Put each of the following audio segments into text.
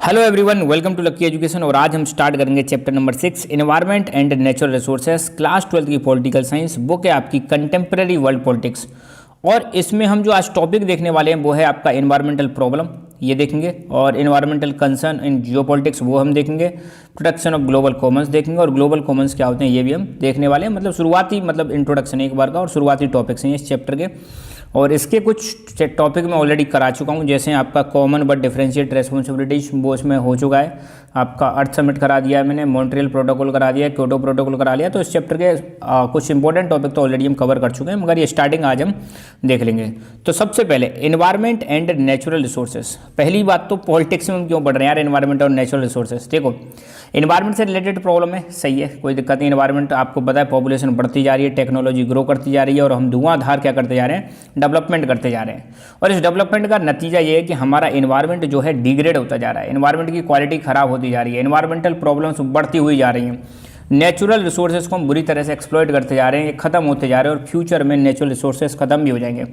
Hello everyone, welcome to Lucky Education. और आज हम स्टार्ट करेंगे chapter number 6 environment and natural resources, class 12 की पॉलिटिकल साइंस बुक है आपकी कंटेम्प्रेरी वर्ल्ड पॉलिटिक्स। और इसमें हम जो आज टॉपिक देखने वाले हैं वो है आपका एनवायरमेंटल प्रॉब्लम, ये देखेंगे, और एनवायरमेंटल कंसर्न इन जियोपॉलिटिक्स वो हम देखेंगे, प्रोटेक्शन ऑफ ग्लोबल कॉमन्स देखेंगे, और ग्लोबल कॉमन्स क्या होते हैं ये भी हम देखने वाले हैं। मतलब शुरुआती इंट्रोडक्शन एक बार का, और शुरुआती टॉपिक्स हैं इस चैप्टर के। और इसके कुछ टॉपिक मैं ऑलरेडी करा चुका हूँ, जैसे आपका कॉमन बट डिफरेंशिएट रेस्पॉन्सिबिलिटीज वो इसमें हो चुका है। आपका अर्थ समिट करा दिया है मैंने, मॉन्ट्रियल प्रोटोकॉल करा दिया है, क्योटो प्रोटोकॉल करा लिया। तो इस चैप्टर के कुछ इंपॉर्टेंट टॉपिक तो ऑलरेडी हम कवर कर चुके हैं, मगर ये स्टार्टिंग आज हम देख लेंगे। तो सबसे पहले एनवायरमेंट एंड नेचुरल रिसोर्सेज। पहली बात तो पॉलिटिक्स में हम क्यों पढ़ रहे हैं यार एनवायरमेंट और नेचुरल रिसोर्सेज। देखो, एनवायरमेंट से रिलेटेड प्रॉब्लम है, सही है, कोई दिक्कत नहीं। एनवायरमेंट आपको पता है पॉपुलेशन बढ़ती जा रही है, टेक्नोलॉजी ग्रो करती जा रही है, और हम धुआंधार क्या करते जा रहे हैं, डेवलपमेंट करते जा रहे हैं। और इस डेवलपमेंट का नतीजा ये है कि हमारा एनवायरमेंट जो है डिग्रेड होता जा रहा है, एनवायरमेंट की क्वालिटी खराब होती जा रही है, एनवायरमेंटल प्रॉब्लम्स बढ़ती हुई जा रही हैं, नेचुरल रिसोर्सेज को हम बुरी तरह से एक्सप्लॉइट करते जा रहे हैं, ये खत्म होते जा रहे हैं, और फ्यूचर में नेचुरल रिसोर्सेज खत्म भी हो जाएंगे।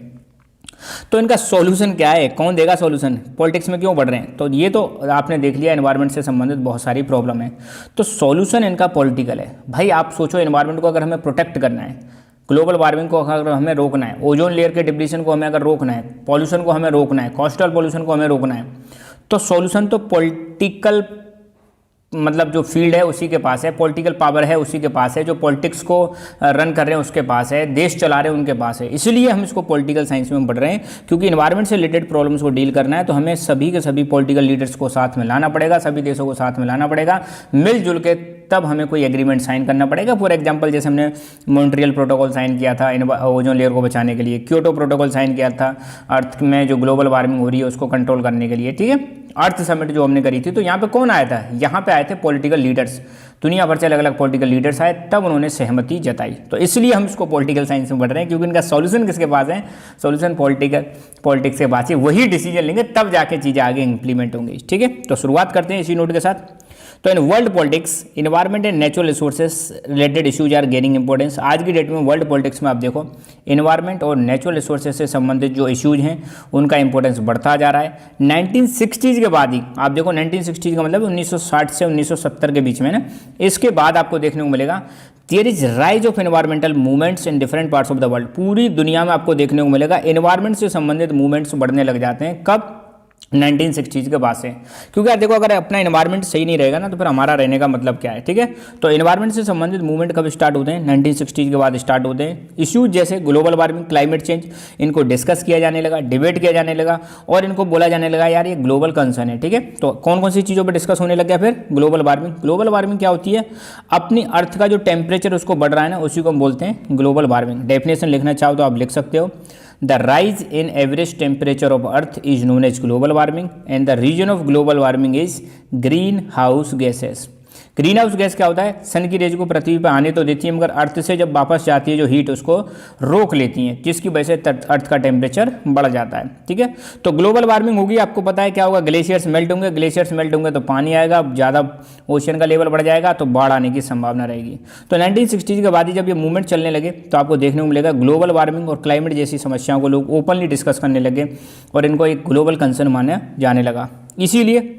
तो इनका सॉल्यूशन क्या है, कौन देगा सॉल्यूशन, पॉलिटिक्स में क्यों बढ़ रहे हैं। तो ये तो आपने देख लिया, एनवायरनमेंट से संबंधित बहुत सारी प्रॉब्लम है, तो सॉल्यूशन इनका पॉलिटिकल है। भाई आप सोचो, एनवायरनमेंट को अगर हमें प्रोटेक्ट करना है, ग्लोबल वार्मिंग को अगर हमें रोकना है, ओजोन लेयर के डिप्लीशन को हमें अगर रोकना है, पॉल्यूशन को हमें रोकना है, कोस्टल पॉल्यूशन को हमें रोकना है, तो सॉल्यूशन तो पॉलिटिकल जो फील्ड है उसी के पास है, पॉलिटिकल पावर है उसी के पास है, जो पॉलिटिक्स को रन कर रहे हैं उसके पास है, देश चला रहे हैं उनके पास है। इसलिए हम इसको पॉलिटिकल साइंस में पढ़ रहे हैं, क्योंकि एनवायरनमेंट से रिलेटेड प्रॉब्लम्स को डील करना है तो हमें सभी के सभी पॉलिटिकल लीडर्स को साथ में लाना पड़ेगा, सभी देशों को साथ में लाना पड़ेगा, मिलजुल के तब हमें कोई एग्रीमेंट साइन करना पड़ेगा। फॉर एग्जांपल, जैसे हमने मॉन्ट्रियल प्रोटोकॉल साइन किया था ओजोन लेयर को बचाने के लिए, क्योटो प्रोटोकॉल साइन किया था अर्थ में जो ग्लोबल वार्मिंग हो रही है उसको कंट्रोल करने के लिए, ठीक है, अर्थ समिट जो हमने करी थी। तो यहाँ पे कौन आया था, यहाँ पे आए थे पॉलिटिकल लीडर्स, दुनिया भर से अलग अलग पॉलिटिकल लीडर्स आए, तब उन्होंने सहमति जताई। तो इसलिए हम इसको पॉलिटिकल साइंस में पढ़ रहे हैं, क्योंकि इनका सॉल्यूशन किसके पास है, सॉल्यूशन पॉलिटिक्स के पास है, वही डिसीजन लेंगे तब जाके चीज़ें आगे इंप्लीमेंट होंगी, ठीक है। तो शुरुआत करते हैं इसी नोट के साथ। तो in world politics environment and natural resources related issues are gaining importance. आज की डेट में वर्ल्ड पॉलिटिक्स में आप देखो, इन्वायरमेंट और नेचुरल रिसोर्सेज से संबंधित जो इश्यूज हैं उनका इंपॉर्टेंस बढ़ता जा रहा है। 1960s के बाद ही आप देखो, 1960 का मतलब 1960 से 1970 के बीच में ना, इसके बाद आपको देखने को मिलेगा there is rise of environmental movements in different parts of the world. पूरी दुनिया में आपको देखने को मिलेगा एनवायरमेंट से संबंधित मूवमेंट्स बढ़ने लग जाते हैं। कब, 1960s के बाद से। क्योंकि यार देखो, अगर अपना एनवायरनमेंट सही नहीं रहेगा ना तो फिर हमारा रहने का मतलब क्या है, ठीक है। तो एनवायरनमेंट से संबंधित मूवमेंट कब स्टार्ट होते हैं, 1960s के बाद स्टार्ट होते हैं। इश्यूज जैसे ग्लोबल वार्मिंग, क्लाइमेट चेंज, इनको डिस्कस किया जाने लगा, डिबेट किया जाने लगा, और इनको बोला जाने लगा यार ये ग्लोबल कंसर्न है, ठीक है। तो कौन कौन सी चीज़ों पर डिस्कस होने लग गया फिर, ग्लोबल वार्मिंग। ग्लोबल वार्मिंग क्या होती है, अपनी अर्थ का जो टेम्परेचर उसको बढ़ रहा है ना, उसी को हम बोलते हैं ग्लोबल वार्मिंग। डेफिनेशन लिखना चाहो तो आप लिख सकते हो, The rise in average temperature of Earth is known as global warming, and the region of global warming is greenhouse gases. Green house gas क्या होता है, सन की रेज को पृथ्वी पर आने तो देती है, मगर अर्थ से जब वापस जाती है जो हीट उसको रोक लेती हैं, जिसकी वजह से अर्थ का टेम्परेचर बढ़ जाता है, ठीक है। तो ग्लोबल वार्मिंग होगी, आपको पता है क्या होगा, ग्लेशियर्स मेल्ट होंगे, ग्लेशियर्स मेल्ट होंगे तो पानी आएगा, ज़्यादा ओशन का लेवल बढ़ जाएगा तो बाढ़ आने की संभावना रहेगी। तो 1960s के बाद ही जब ये मूवमेंट चलने लगे तो आपको देखने को मिलेगा ग्लोबल वार्मिंग और क्लाइमेट जैसी समस्याओं को लोग ओपनली डिस्कस करने लगे, और इनको एक ग्लोबल कंसर्न माना जाने लगा। इसीलिए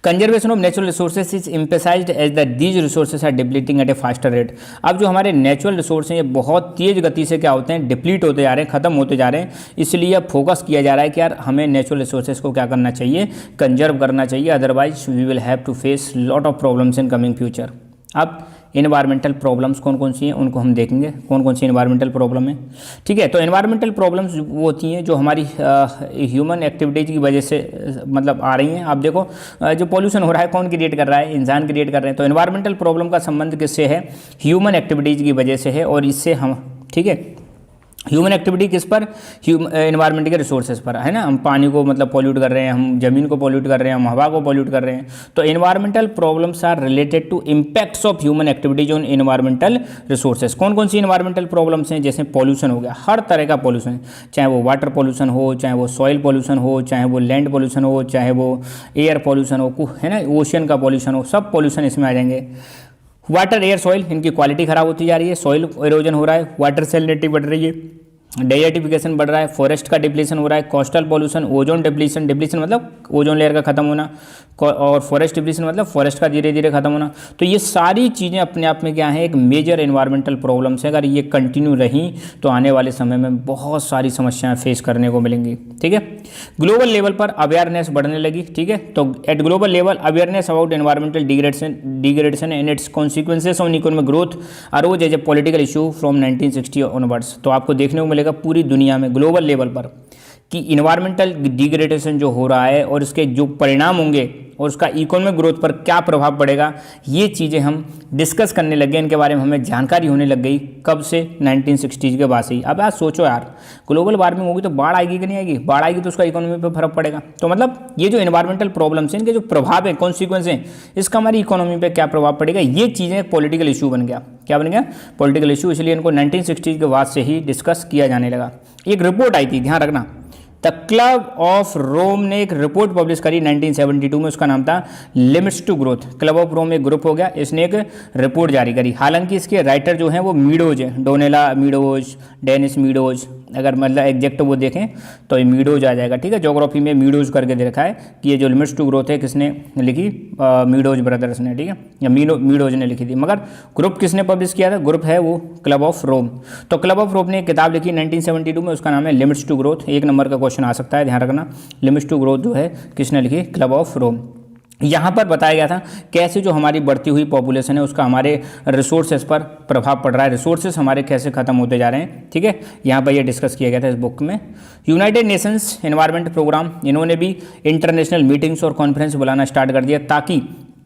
conservation of natural resources is emphasised as the these resources are depleting at a faster rate. अब जो हमारे नेचुरल रिसोर्स हैं ये बहुत तेज गति से क्या होते हैं, डिप्लीट होते जा रहे हैं, खत्म होते जा रहे हैं। इसलिए अब फोकस किया जा रहा है कि यार हमें नेचुरल रिसोर्सेज को क्या करना चाहिए, कंजर्व करना चाहिए, otherwise we will have to face lot of problems in coming future. अब एनवायरमेंटल प्रॉब्लम्स कौन कौन सी हैं उनको हम देखेंगे, कौन कौन सी एनवायरमेंटल प्रॉब्लम है, ठीक है। तो एनवायरमेंटल प्रॉब्लम्स वो होती हैं जो हमारी ह्यूमन एक्टिविटीज़ की वजह से आ रही हैं। आप देखो, जो पॉल्यूशन हो रहा है कौन क्रिएट कर रहा है, इंसान क्रिएट कर रहे हैं। तो एनवायरमेंटल प्रॉब्लम का संबंध किससे है, ह्यूमन एक्टिविटीज़ की वजह से है, और इससे हम, ठीक है, ह्यूमन एक्टिविटी किस पर, एनवायरमेंट के रिसोर्सेज पर है ना। हम पानी को पॉल्यूट कर रहे हैं, हम जमीन को पॉल्यूट कर रहे हैं, हम हवा को पॉल्यूट कर रहे हैं। तो environmental problems are related to impacts of human activities on environmental resources. कौन कौन सी एनवायरमेंटल प्रॉब्लम्स हैं, जैसे पॉल्यूशन हो गया, हर तरह का पॉल्यूशन, चाहे वो वाटर पॉल्यूशन हो, चाहे वो सॉइल पॉल्यूशन हो, चाहे वो लैंड पॉल्यूशन हो, चाहे वो एयर पॉल्यूशन हो, है ना, ओशियन का पॉल्यूशन हो, सब पॉल्यूशन इसमें आ जाएंगे। वाटर, एयर, सॉइल, इनकी क्वालिटी खराब होती जा रही है, सॉइल इरोजन हो रहा है, वाटर सैलिनिटी बढ़ रही है, डेजर्टिफिकेशन बढ़ रहा है, फॉरेस्ट का डिप्लीशन हो रहा है, coastal pollution, ozone depletion, depletion मतलब ओजोन लेयर का खत्म होना, और फॉरेस्ट डिप्लीशन मतलब फॉरेस्ट का धीरे धीरे खत्म होना। तो ये सारी चीज़ें अपने आप में क्या है, एक मेजर एनवायरमेंटल प्रॉब्लम्स है। अगर ये कंटिन्यू रहीं तो आने वाले समय में बहुत सारी समस्याएं फेस करने को मिलेंगी। ठीक है, ग्लोबल लेवल पर अवेयरनेस बढ़ने लगी। ठीक है, तो at global level awareness about environmental degradation and its consequences on economic growth arose as a political issue from 1960 onwards. तो आपको देखने को मिलेगा पूरी दुनिया में ग्लोबल लेवल पर कि इन्वायरमेंटल डिग्रेडेशन जो हो रहा है और इसके जो परिणाम होंगे और उसका इकोनॉमिक ग्रोथ पर क्या प्रभाव पड़ेगा, ये चीज़ें हम डिस्कस करने लग गए, इनके बारे में हमें जानकारी होने लग गई। कब से? 1960 के बाद से ही। अब यार सोचो यार, ग्लोबल वार्मिंग होगी तो बाढ़ आएगी कि नहीं आएगी? बाढ़ आएगी तो उसका इकोनॉमी पर फर्क पड़ेगा। तो मतलब ये जो इन्वायरमेंटल प्रॉब्लम्स हैं, इनके जो प्रभाव है, कॉन्सिक्वेंस हैं, इसका हमारी इकोनॉमी पर क्या प्रभाव पड़ेगा, ये चीज़ें पॉलिटिकल इशू बन गया। क्या बन गया? Political issue. इसलिए इनको 1960 के बाद से ही डिस्कस किया जाने लगा। एक रिपोर्ट आई थी, ध्यान रखना, द क्लब ऑफ रोम ने एक रिपोर्ट पब्लिश करी 1972 में, उसका नाम था limits to growth. Club of Rome एक ग्रुप हो गया, इसने एक रिपोर्ट जारी करी। हालांकि इसके राइटर जो हैं वो मीडोज है, डोनेला मीडोज, डेनिस मीडोज। अगर मतलब एग्जैक्ट वो देखें तो ये मीडोज आ जाएगा। ठीक है, ज्योग्राफी में मीडोज करके दे रखा है कि ये जो लिमिट्स टू ग्रोथ है किसने लिखी? मीडोज ब्रदर्स ने। ठीक है, या मीडोज ने लिखी थी, मगर ग्रुप किसने पब्लिश किया था? ग्रुप है वो क्लब ऑफ रोम। तो क्लब ऑफ रोम ने एक किताब लिखी 1972 में, उसका नाम है लिमिट्स टू ग्रोथ। 1 नंबर का क्वेश्चन आ सकता है, ध्यान रखना। लिमिट्स टू ग्रोथ जो है किसने लिखी? Club of Rome. यहाँ पर बताया गया था कैसे जो हमारी बढ़ती हुई पॉपुलेशन है उसका हमारे रिसोर्सेज पर प्रभाव पड़ रहा है, रिसोर्सेज हमारे कैसे खत्म होते जा रहे हैं। ठीक है, यहाँ पर यह डिस्कस किया गया था इस बुक में। यूनाइटेड नेशंस एनवायरनमेंट प्रोग्राम, इन्होंने भी इंटरनेशनल मीटिंग्स और कॉन्फ्रेंस बुलाना स्टार्ट कर दिया ताकि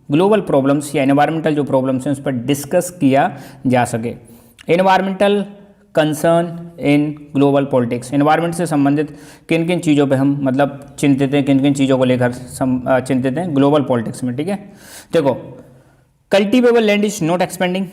ग्लोबल प्रॉब्लम्स या एनवायरमेंटल जो प्रॉब्लम्स हैं उस पर डिस्कस किया जा सके। Environmental concern in global politics, environment से संबंधित किन किन चीज़ों पे हम मतलब चिंतित हैं, किन किन चीज़ों को लेकर चिंतित हैं ग्लोबल पॉलिटिक्स में। ठीक है, देखो, cultivable land is not expanding,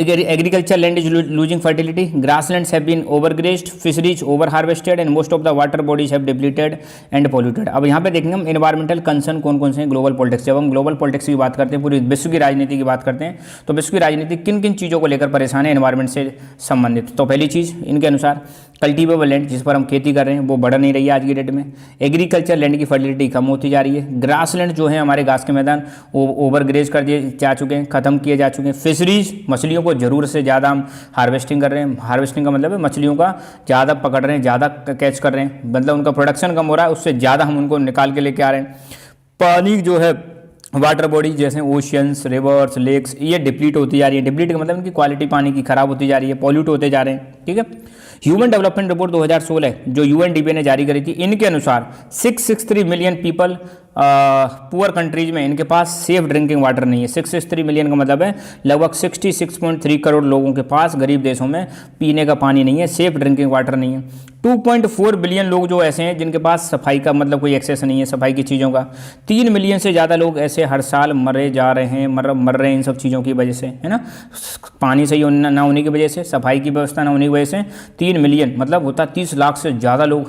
agriculture land is losing fertility, grasslands have been overgrazed, fisheries over harvested and most of the water bodies have depleted and polluted. अब यहाँ पे देखेंगे हम एनवायरमेंटल कंसर्न कौन कौन से हैं ग्लोबल पॉलिटिक्स। जब हम ग्लोबल पॉलिटिक्स की बात करते हैं, पूरी विश्व की राजनीति की बात करते हैं, तो विश्व की राजनीति किन किन चीज़ों को लेकर परेशान है एनवायरमेंट से संबंधित। तो पहली चीज़ इनके अनुसार कल्टिवेबल लैंड जिस पर हम खेती कर रहे हैं वो बढ़ नहीं रही है आज की डेट में। एग्रीकल्चर लैंड की फर्टिलिटी कम होती जा रही है। ग्रास लैंड जो है हमारे घास के मैदान वो ओवरग्रेज कर दिए जा चुके हैं, खत्म किए जा चुके हैं। फिशरीज, मछलियों को ज़रूरत से ज़्यादा हम हार्वेस्टिंग कर रहे हैं। हार्वेस्टिंग का मतलब है मछलियों का ज़्यादा पकड़ रहे हैं, ज़्यादा कैच कर रहे हैं, मतलब उनका प्रोडक्शन कम हो रहा है, उससे ज़्यादा हम उनको निकाल के लेके आ रहे हैं। पानी जो है वाटर बॉडी जैसे ओशियंस, रिवर्स, लेक्स, ये डिप्लीट होती जा रही है। डिप्लीट का मतलब इनकी क्वालिटी पानी की खराब होती जा रही है, पॉल्यूट होते जा रहे हैं। ठीक है, ह्यूमन डेवलपमेंट रिपोर्ट 2016 जो यूएनडीपी ने जारी करी थी, इनके अनुसार 663 मिलियन पीपल पुअर कंट्रीज में इनके पास सेफ ड्रिंकिंग वाटर नहीं है। 663 मिलियन का मतलब है लगभग 66.3 करोड़ लोगों के पास गरीब देशों में पीने का पानी नहीं है, सेफ ड्रिंकिंग वाटर नहीं है। 2.4 बिलियन लोग जो ऐसे हैं जिनके पास सफाई का मतलब कोई एक्सेस नहीं है, सफाई की चीज़ों का। 3 मिलियन से ज़्यादा लोग ऐसे हर साल मरे जा रहे हैं, मर रहे हैं इन सब चीज़ों की वजह से, है ना। पानी सही ना होने की वजह से, सफाई की व्यवस्था ना होने की वजह से 3 मिलियन मतलब होता 30 लाख से ज़्यादा लोग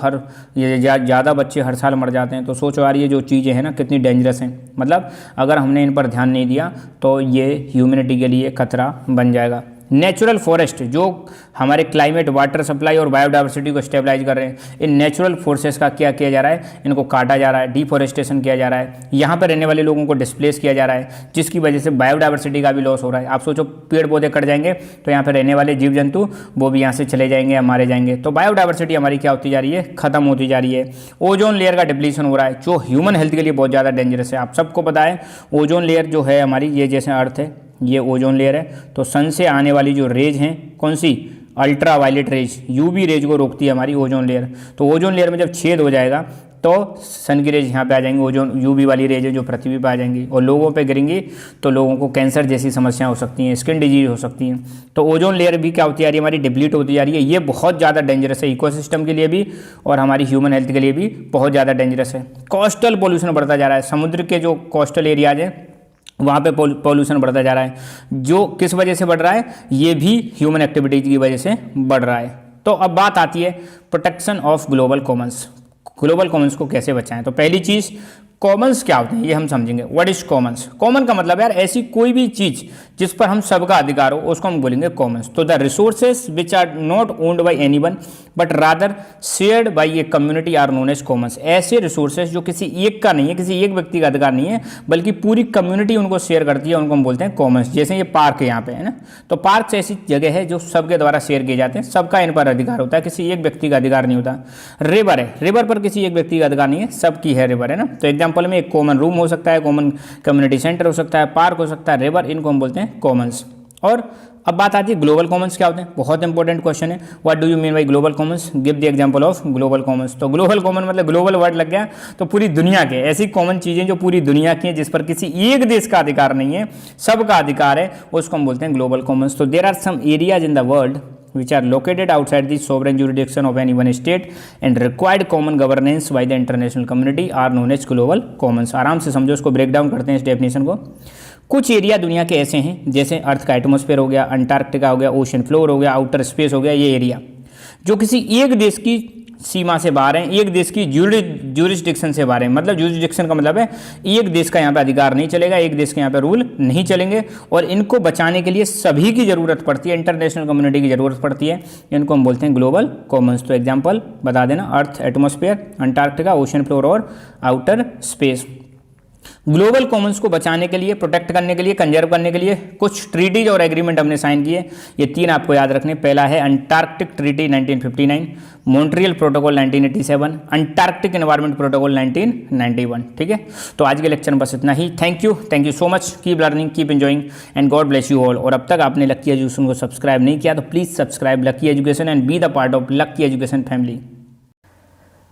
ज़्यादा बच्चे हर साल मर जाते हैं। तो सोचो यार ये जो चीज़ें हैं ना कितनी डेंजरस हैं, मतलब अगर हमने इन पर ध्यान नहीं दिया तो ये ह्यूमैनिटी के लिए खतरा बन जाएगा। नेचुरल फॉरेस्ट जो हमारे क्लाइमेट, वाटर सप्लाई और बायोडाइवर्सिटी को स्टेबलाइज कर रहे हैं, इन नेचुरल फोर्सेस का क्या किया जा रहा है? इनको काटा जा रहा है, डिफॉरेस्टेशन किया जा रहा है, यहाँ पर रहने वाले लोगों को डिस्प्लेस किया जा रहा है, जिसकी वजह से बायोडाइवर्सिटी का भी लॉस हो रहा है। आप सोचो पेड़ पौधे कट जाएंगे तो यहाँ पर रहने वाले जीव जंतु वो भी यहाँ से चले जाएंगे या मारे जाएंगे। तो बायोडाइवर्सिटी हमारी क्या होती जा रही है? खत्म होती जा रही है। ओजोन लेयर का डिप्लीशन हो रहा है जो ह्यूमन हेल्थ के लिए बहुत ज़्यादा डेंजरस है। आप सबको पता है ओजोन लेयर जो है हमारी, ये जैसे अर्थ है ये ओजोन लेयर है, तो सन से आने वाली जो रेज हैं कौन सी? Ultra violet rays, UV rays को रोकती है हमारी ओजोन लेयर। तो ओजोन लेयर में जब छेद हो जाएगा तो सन की रेज यहाँ पे आ जाएंगी, ओजोन यूवी वाली रेज है जो पृथ्वी पे आ जाएंगी और लोगों पे गिरेंगी तो लोगों को कैंसर जैसी समस्याएं हो सकती हैं, स्किन डिजीज हो सकती हैं। तो ओजोन लेयर भी क्या होती जा रही है? हमारी डिप्लीट होती जा रही है। ये बहुत ज़्यादा डेंजरस है इकोसिस्टम के लिए भी और हमारी ह्यूमन हेल्थ के लिए भी बहुत ज़्यादा डेंजरस है। कोस्टल पॉल्यूशन बढ़ता जा रहा है, समुद्र के जो कोस्टल एरियाज हैं वहाँ पे पॉल्यूशन बढ़ता जा रहा है, जो किस वजह से बढ़ रहा है? ये भी ह्यूमन एक्टिविटीज़ की वजह से बढ़ रहा है। तो अब बात आती है protection of global Commons. Global Commons को कैसे बचाएं? तो पहली चीज़ कॉमन्स क्या होते हैं ये हम समझेंगे। What is Commons? कॉमन का मतलब यार ऐसी कोई भी चीज जिस पर हम सबका अधिकार हो उसको हम बोलेंगे कॉमन्स। तो the resources which are not owned by anyone but rather shared by a community are known as commons. ऐसे रिसोर्सेज जो किसी एक का नहीं है, किसी एक व्यक्ति का अधिकार नहीं है, बल्कि पूरी कम्युनिटी उनको शेयर करती है, उनको हम बोलते हैं कॉमन्स। जैसे ये पार्क है यहाँ पे, है ना, तो पार्क ऐसी जगह है जो सबके द्वारा शेयर किए जाते हैं, सबका इन पर अधिकार होता है, किसी एक व्यक्ति का अधिकार नहीं होता। रिवर है, रिवर पर किसी एक व्यक्ति का अधिकार नहीं है, सबकी है रिवर, है ना। तो एग्जाम्पल में एक कॉमन रूम हो सकता है, कॉमन कम्युनिटी सेंटर हो सकता है, पार्क हो सकता है, रिवर, इनको हम बोलते हैं कॉमन्स। और अब बात आती है ग्लोबल कॉमन्स क्या होते हैं। बहुत इंपॉर्टेंट क्वेश्चन है, what do you mean by global Commons, give the example of global commons. तो ग्लोबल कॉमन मतलब ग्लोबल वर्ड लग गया, तो पूरी दुनिया के ऐसी कॉमन चीजें जो पूरी दुनिया की हैं, जिस पर किसी एक देश का अधिकार नहीं है, सबका अधिकार है, उसको हम बोलते हैं ग्लोबल कॉमन्स। तो there are some areas in the world which are located outside the sovereign jurisdiction of any one state and required common governance by the international community are known as global commons। आराम से समझो, इसको break down करते हैं इस definition को। कुछ area दुनिया के ऐसे हैं जैसे अर्थ का एटमॉस्फेयर हो गया, अंटार्कटिका हो गया, ओशन फ्लोर हो गया, आउटर स्पेस हो गया, ये एरिया जो किसी एक देश की सीमा से बाहर हैं, एक देश की ज्यूरिस्डिक्शन से बाहर हैं। मतलब ज्यूरिस्डिक्शन का मतलब है एक देश का यहाँ पे अधिकार नहीं चलेगा, एक देश के यहाँ पे रूल नहीं चलेंगे, और इनको बचाने के लिए सभी की जरूरत पड़ती है, इंटरनेशनल कम्युनिटी की जरूरत पड़ती है, इनको हम बोलते हैं ग्लोबल कॉमन्स। तो एग्जाम्पल बता देना, अर्थ, एटमॉस्फेयर, अंटार्कटिका, ओशन फ्लोर और आउटर स्पेस। ग्लोबल कॉमन्स को बचाने के लिए, प्रोटेक्ट करने के लिए, कंजर्व करने के लिए कुछ ट्रीटीज और एग्रीमेंट हमने साइन किए। ये तीन आपको याद रखने। पहला है Antarctic treaty 1959, Montreal protocol 1987, Antarctic environment protocol 1991। ठीक है, तो आज के लेक्चर में बस इतना ही। Thank you so much, keep learning, keep enjoying and God bless you all. और अब तक आपने लकी एजुकेशन को सब्सक्राइब नहीं किया तो please subscribe Lucky Education and be the part of Lucky Education family.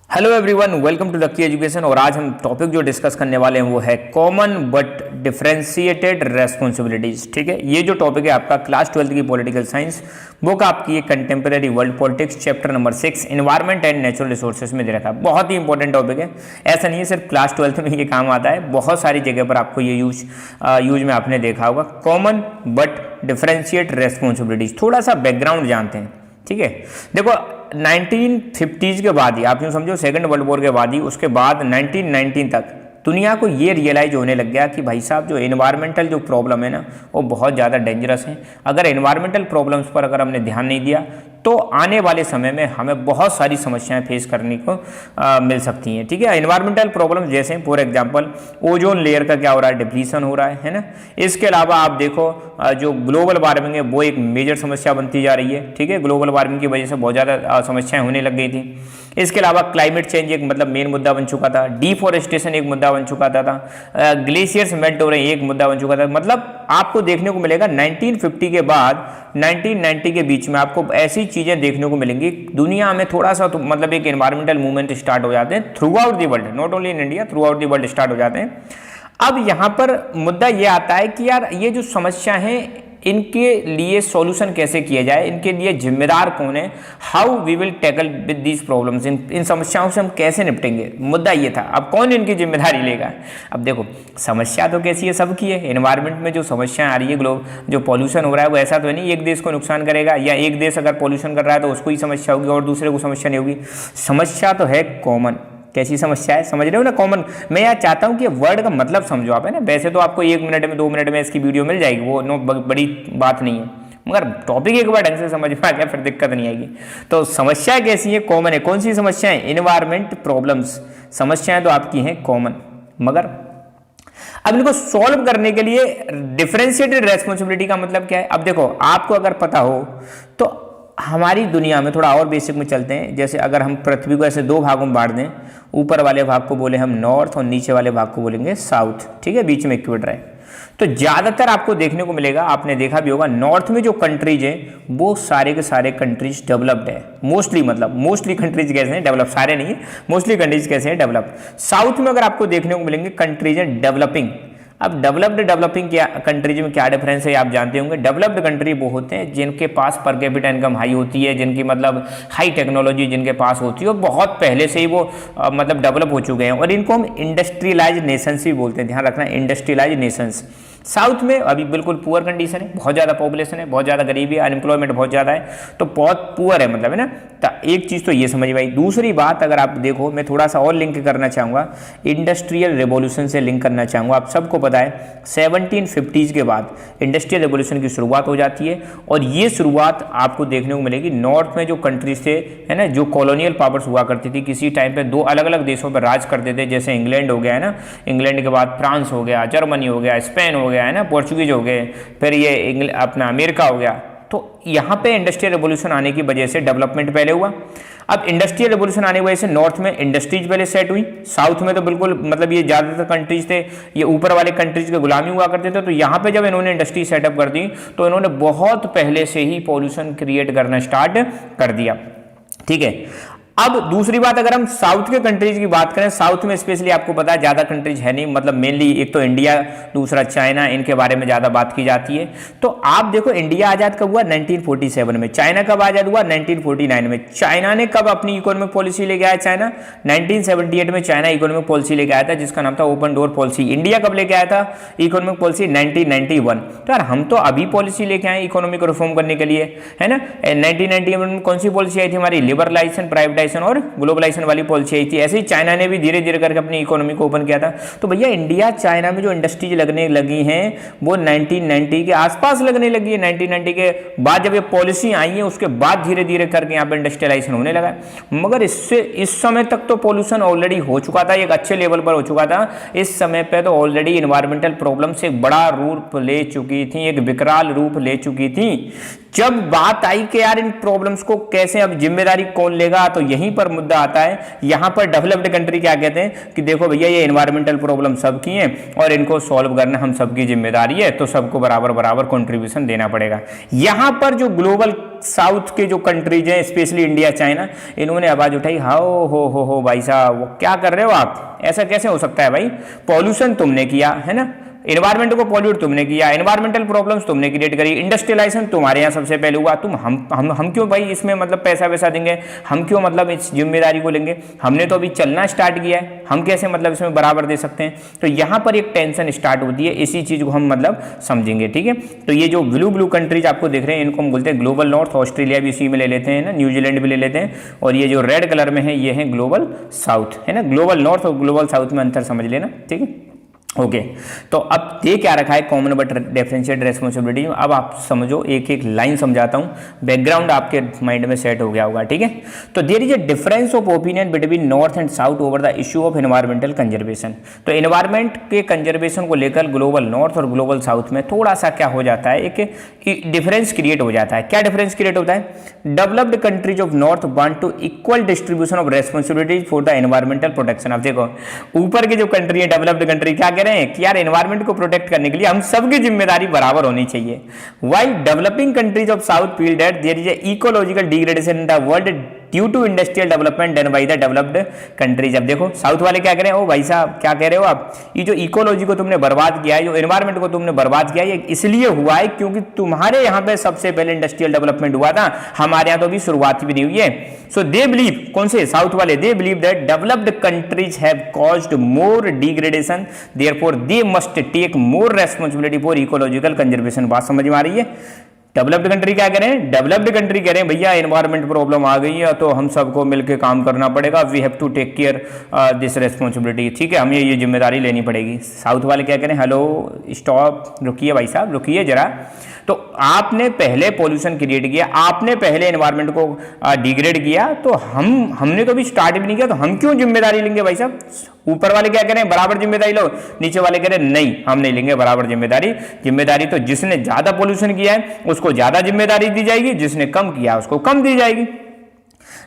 Hello everyone, welcome to Lucky Education. और आज हम टॉपिक जो डिस्कस करने वाले हैं वो है कॉमन बट डिफरेंशिएटेड रेस्पॉन्सिबिलिटीज। ठीक है, ये जो टॉपिक है आपका क्लास 12 की पॉलिटिकल साइंस बुक आपकी है contemporary world politics chapter number 6 environment and natural resources में दे रखा है। बहुत ही इंपॉर्टेंट टॉपिक है, ऐसा नहीं है सिर्फ क्लास 12 में ये काम आता है, बहुत सारी जगह पर आपको ये यूज में आपने देखा होगा। कॉमन बट डिफरेंशिएट रेस्पॉन्सिबिलिटीज, थोड़ा सा बैकग्राउंड जानते हैं। ठीक है, देखो 1950s के बाद ही, आप यूँ समझो सेकंड वर्ल्ड वॉर के बाद ही, उसके बाद 1919 तक दुनिया को ये रियलाइज होने लग गया कि भाई साहब जो एनवायरमेंटल जो प्रॉब्लम है ना वो बहुत ज़्यादा डेंजरस है। अगर एनवायरमेंटल प्रॉब्लम्स पर अगर हमने ध्यान नहीं दिया तो आने वाले समय में हमें बहुत सारी समस्याएं फेस करने को मिल सकती हैं। ठीक है, एनवायरमेंटल प्रॉब्लम्स जैसे फॉर एग्जांपल ओजोन लेयर का क्या हो रहा है, डिप्लीशन हो रहा है ना। इसके अलावा आप देखो जो ग्लोबल वार्मिंग है वो एक मेजर समस्या बनती जा रही है। ठीक है, ग्लोबल वार्मिंग की वजह से बहुत ज़्यादा समस्याएं होने लग गई थी। इसके अलावा क्लाइमेट चेंज एक मतलब मेन मुद्दा बन चुका था, डिफॉरेस्टेशन एक मुद्दा बन चुका था, ग्लेशियर्स मेल्ट हो रहे हैं एक मुद्दा बन चुका था। मतलब आपको देखने को मिलेगा 1950 के बाद 1990 के बीच में आपको ऐसी चीजें देखने को मिलेंगी दुनिया में, थोड़ा सा तो मतलब एक एनवायरमेंटल मूवमेंट स्टार्ट हो जाते हैं through out the world, not only in India, through out the world start हो जाते हैं। अब यहाँ पर मुद्दा ये आता है कि यार ये जो समस्या है इनके लिए सॉल्यूशन कैसे किया जाए, इनके लिए जिम्मेदार कौन है, how we will tackle with these problems, इन समस्याओं से हम कैसे निपटेंगे, मुद्दा ये था। अब कौन इनकी जिम्मेदारी लेगा? अब देखो समस्या तो कैसी है, सबकी है। एनवायरनमेंट में जो समस्याएं आ रही है, जो पॉल्यूशन हो रहा है वो ऐसा तो है नहीं एक देश को नुकसान करेगा, या एक देश अगर पॉल्यूशन कर रहा है तो उसको ही समस्या होगी और दूसरे को समस्या नहीं होगी। समस्या तो है कॉमन। कैसी समस्या है, समझ रहे हो ना, कॉमन। मैं यार चाहता हूँ कि वर्ड का मतलब समझो आप, है ना। वैसे तो आपको 1 मिनट में 2 मिनट में इसकी वीडियो मिल जाएगी, वो नो बड़ी बात नहीं है, मगर टॉपिक एक बार ढंग से समझ में आ गया फिर दिक्कत नहीं आएगी। तो समस्या कैसी है, कॉमन है। कौन सी समस्याएं? एनवायरमेंट प्रॉब्लम्स, समस्याएं तो आपकी हैं कॉमन, मगर अब इनको सॉल्व करने के लिए डिफरेंशिएटेड रेस्पॉन्सिबिलिटी का मतलब क्या है? अब देखो आपको अगर पता हो तो हमारी दुनिया में थोड़ा और बेसिक में चलते हैं। जैसे अगर हम पृथ्वी को ऐसे 2 भागों में बांट दें, ऊपर वाले भाग को बोले हम नॉर्थ और नीचे वाले भाग को बोलेंगे साउथ। ठीक है, बीच में इक्वेटर है। तो ज़्यादातर आपको देखने को मिलेगा, आपने देखा भी होगा, नॉर्थ में जो कंट्रीज हैं वो सारे के सारे कंट्रीज डेवलप्ड है मोस्टली। मतलब मोस्टली कंट्रीज कैसे हैं डेवलप, सारे नहीं है, मोस्टली कंट्रीज कैसे हैं डेवलप। साउथ में अगर आपको देखने को मिलेंगे कंट्रीज हैं डेवलपिंग। अब डेवलप्ड डेवलपिंग क्या कंट्रीज में क्या डिफरेंस है आप जानते होंगे। डेवलप्ड कंट्री वो होते हैं जिनके पास पर कैपिटा इनकम हाई होती है, जिनकी मतलब हाई टेक्नोलॉजी जिनके पास होती है और बहुत पहले से ही वो मतलब डेवलप हो चुके हैं, और इनको हम इंडस्ट्रियलाइज नेशंस भी बोलते हैं। ध्यान रखना, इंडस्ट्रियलाइज नेशंस। साउथ में अभी बिल्कुल पुअर कंडीशन है, बहुत ज़्यादा पॉपुलेशन है, बहुत ज़्यादा गरीबी है, अनएम्प्लॉयमेंट बहुत ज़्यादा है, तो बहुत पुअर है मतलब, है ना। तो एक चीज़ तो ये समझ भाई। दूसरी बात अगर आप देखो, मैं थोड़ा सा और लिंक करना चाहूँगा, इंडस्ट्रियल रेवोल्यूशन से लिंक करना चाहूँगा। आप सबको पता है 1750s के बाद इंडस्ट्रियल रेवोल्यूशन की शुरुआत हो जाती है, और ये शुरुआत आपको देखने को मिलेगी नॉर्थ में जो कंट्रीज थे, है ना, जो कॉलोनियल पावर्स हुआ करती थी, किसी टाइम पे दो अलग अलग देशों पर राज करते थे, जैसे इंग्लैंड हो गया, है ना, इंग्लैंड के बाद फ्रांस हो गया, जर्मनी हो गया, स्पेन हो गया, है ना, पोर्चुगीज हो गए, फिर ये अपना अमेरिका हो गया। तो यहाँ पे इंडस्ट्रियल रेवोल्यूशन आने की वजह से डेवलपमेंट पहले हुआ। अब इंडस्ट्रियल रेवोल्यूशन आने की वजह से नॉर्थ में इंडस्ट्रीज पहले सेट हुई, साउथ में तो बिल्कुल मतलब ये ज़्यादातर कंट्रीज थे, ये ऊपर वाले कंट्रीज के गुलामी हुआ करते थे। तो यहाँ पे जब इन्होंने इंडस्ट्री सेटअप कर दी तो इन्होंने बहुत पहले से ही पॉल्यूशन क्रिएट करना स्टार्ट कर दिया, ठीक है। अब दूसरी बात, अगर हम साउथ के कंट्रीज की बात करें, साउथ में स्पेशली आपको पता है ज़्यादा कंट्रीज है नहीं, मतलब मेनली एक तो इंडिया, दूसरा चाइना, इनके बारे में ज़्यादा बात की जाती है। तो आप देखो इंडिया आज़ाद कब हुआ? 1947 में। चाइना कब आज़ाद हुआ? 1949 में। चाइना ने कब अपनी इकोनॉमिक पॉलिसी लेके आया? चाइना 1978 में चाइना इकोनॉमिक पॉलिसी लेके आया था, जिसका नाम था ओपन डोर पॉलिसी। इंडिया कब लेके आया था इकोनॉमिक पॉलिसी? 1991। तो यार हम तो अभी पॉलिसी लेके आए इकोनॉमिक रिफॉर्म करने के लिए, है ना। 1991 में कौन सी पॉलिसी आई थी हमारी? लिबरलाइजेशन, प्राइवेटाइजेशन और ग्लोबलाइजेशन वाली पॉलिसी आई थी। ऐसे ही चाइना ने भी धीरे धीरे करके अपनी इकोनॉमी को ओपन किया था। तो भैया इंडिया चाइना में जो इंडस्ट्रीज लगने लगी हैं वो 1990 के आसपास लगने लगी है। 1990 के बाद जब ये पॉलिसी आई है उसके बाद धीरे धीरे करके यहाँ पे इंडस्ट्रियलाइजेशन होने लगा। मगर इससे इस समय तक तो पॉल्यूशन ऑलरेडी हो चुका था, एक अच्छे लेवल पर हो चुका था। इस समय पे तो ऑलरेडी इन्वायरमेंटल प्रॉब्लम से एक बड़ा रूप ले चुकी थी, एक विकराल रूप ले चुकी थी। जब बात आई कि यार इन प्रॉब्लम्स को कैसे अब जिम्मेदारी कौन लेगा, तो यहीं पर मुद्दा आता है। यहां पर डेवलप्ड कंट्री क्या कहते हैं कि देखो भैया ये इन्वायरमेंटल प्रॉब्लम सबकी है और इनको सॉल्व करना हम सबकी जिम्मेदारी है, तो सबको बराबर बराबर कंट्रीब्यूशन देना पड़ेगा। यहां पर जो ग्लोबल साउथ के जो कंट्रीज हैं, स्पेशली इंडिया, चाइना, इन्होंने आवाज उठाई, हाओ हो भाई साहब, वो क्या कर रहे हो आप? ऐसा कैसे हो सकता है भाई? पॉल्यूशन तुमने किया, है ना, एनवायरमेंट को पॉल्यूट तुमने किया, एनवायरमेंटल प्रॉब्लम्स तुमने क्रिएट करी, इंडस्ट्रियलाइजेशन तुम्हारे यहाँ सबसे पहले हुआ, तुम हम क्यों भाई इसमें मतलब पैसा वैसा देंगे? हम क्यों मतलब इस जिम्मेदारी को लेंगे? हमने तो अभी चलना स्टार्ट किया है, हम कैसे मतलब इसमें बराबर दे सकते हैं? तो यहाँ पर एक टेंशन स्टार्ट होती है, इसी चीज को हम मतलब समझेंगे, ठीक है। तो ये जो ब्लू कंट्रीज आपको देख रहे हैं इनको हम बोलते हैं ग्लोबल नॉर्थ। ऑस्ट्रेलिया भी इसी में ले लेते हैं ना, न्यूजीलैंड भी ले लेते हैं, और ये जो रेड कलर में है ये है ग्लोबल साउथ, है ना। ग्लोबल नॉर्थ और ग्लोबल साउथ में अंतर समझ लेना, ठीक है। ओके तो अब दे क्या रखा है कॉमन बट डिफरेंशिएटेड रेस्पॉन्सिबिलिटी। अब आप समझो, एक एक लाइन समझाता हूं, बैकग्राउंड आपके माइंड में सेट हो गया होगा, ठीक है। तो there is a difference of opinion between north and south over the issue of environmental conservation. तो एनवायरमेंट के कंजर्वेशन को लेकर ग्लोबल नॉर्थ और ग्लोबल साउथ में थोड़ा सा क्या हो जाता है, एक डिफरेंस क्रिएट हो जाता है। क्या डिफरेंस क्रिएट होता है? Developed countries of north want to equal distribution of responsibilities for the environmental protection. अब देखो ऊपर की जो कंट्री है, डेवलप्ड कंट्री, क्या कह रहे हैं कि यार एनवायरमेंट को प्रोटेक्ट करने के लिए हम सबकी जिम्मेदारी बराबर होनी चाहिए। While developing countries of south feel that there is a ecological degradation in the world due to industrial development done by the developed countries. अब देखो साउथ वाले क्या कह रहे हैं, ओ भाई साहब क्या कह रहे हो आप, ये जो इकोलॉजी को तुमने बर्बाद किया है, जो एनवायरमेंट को तुमने बर्बाद किया है, ये इसलिए हुआ है क्योंकि तुम्हारे यहाँ पे सबसे पहले इंडस्ट्रियल डेवलपमेंट हुआ था, हमारे यहाँ तो अभी शुरुआत भी नहीं हुई है। सो दे बिलीव, कौन से साउथ वाले, they believe that developed countries have caused more degradation, therefore they must take more responsibility for ecological conservation. बात समझ में आ रही है? डेवलप्ड कंट्री क्या कह रहे हैं? डेवलप्ड कंट्री कह रहे हैं भैया एनवायरमेंट प्रॉब्लम आ गई है तो हम सबको मिलकर काम करना पड़ेगा, we have to take care this responsibility, ठीक है, हमें ये जिम्मेदारी लेनी पड़ेगी। साउथ वाले क्या कह रहे हैं, हेलो स्टॉप, रुकिए भाई साहब, रुकिए जरा। तो आपने पहले पॉल्यूशन क्रिएट किया, आपने पहले एनवायरमेंट को डिग्रेड किया, तो हमने तो अभी स्टार्ट भी नहीं किया, तो हम क्यों जिम्मेदारी लेंगे भाई साहब? ऊपर वाले क्या कह रहे हैं, बराबर जिम्मेदारी लो, नीचे वाले कह रहे हैं नहीं हम नहीं लेंगे बराबर जिम्मेदारी। जिम्मेदारी तो जिसने ज्यादा पॉल्यूशन किया है उसको ज्यादा जिम्मेदारी दी जाएगी, जिसने कम किया उसको कम दी जाएगी।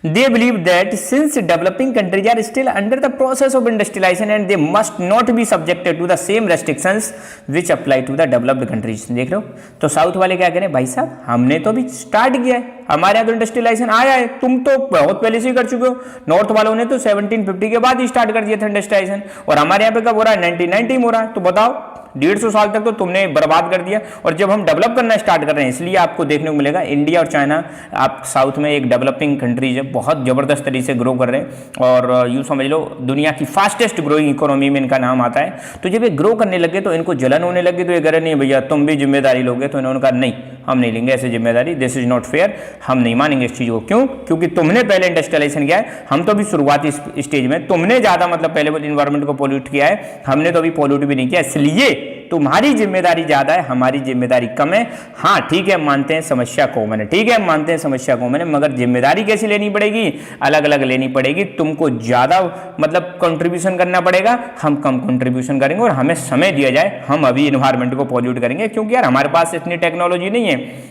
They believe that since developing countries are still under the process of industrialization and they must not be subjected to the same restrictions which apply to the developed countries। देख रहे हो? तो साउथ वाले क्या कह रहे हैं, भाई साहब हमने तो अभी स्टार्ट किया है, हमारे यहाँ तो इंडस्ट्रियलाइजेशन आया है, तुम तो बहुत पहले से ही कर चुके हो। नॉर्थ वालों ने तो 1750 के बाद ही स्टार्ट कर दिया था इंडस्ट्रियलाइजेशन, और हमारे यहाँ पे कब हो रहा है, 1990 में हो रहा है। तो बताओ 150 साल तक तो तुमने बर्बाद कर दिया। और जब हम डेवलप करना स्टार्ट कर रहे हैं, इसलिए आपको देखने को मिलेगा इंडिया और चाइना, आप साउथ में एक डेवलपिंग कंट्रीज है, बहुत जबरदस्त तरीके से ग्रो कर रहे हैं और यूँ समझ लो दुनिया की फास्टेस्ट ग्रोइंग इकोनॉमी में इनका नाम आता है। तो जब ये ग्रो करने लगे तो इनको जलन होने लगी, तो ये कह रहे नहीं भैया तुम भी जिम्मेदारी लोगे, तो इन्होंने कहा नहीं हम नहीं लेंगे ऐसे जिम्मेदारी, दिस इज नॉट फेयर, हम नहीं मानेंगे इस चीज़ को। क्यों? क्योंकि तुमने पहले इंडस्ट्रियलाइजेशन किया है, हम तो अभी शुरुआती स्टेज में, तुमने ज़्यादा मतलब पहले इन्वायरमेंट को पोल्यूट किया है, हमने तो अभी पोल्यूट भी नहीं किया, इसलिए तुम्हारी जिम्मेदारी ज़्यादा है, हमारी जिम्मेदारी कम है। हाँ ठीक है, मानते हैं समस्या कॉमन है, ठीक है मानते हैं समस्या कॉमन है, मगर जिम्मेदारी कैसी लेनी पड़ेगी? अलग अलग लेनी पड़ेगी। तुमको ज़्यादा मतलब कंट्रीब्यूशन करना पड़ेगा, हम कम कंट्रीब्यूशन करेंगे, और हमें समय दिया जाए, हम अभी इन्वायरमेंट को पॉल्यूट करेंगे, क्योंकि यार हमारे पास इतनी टेक्नोलॉजी नहीं है,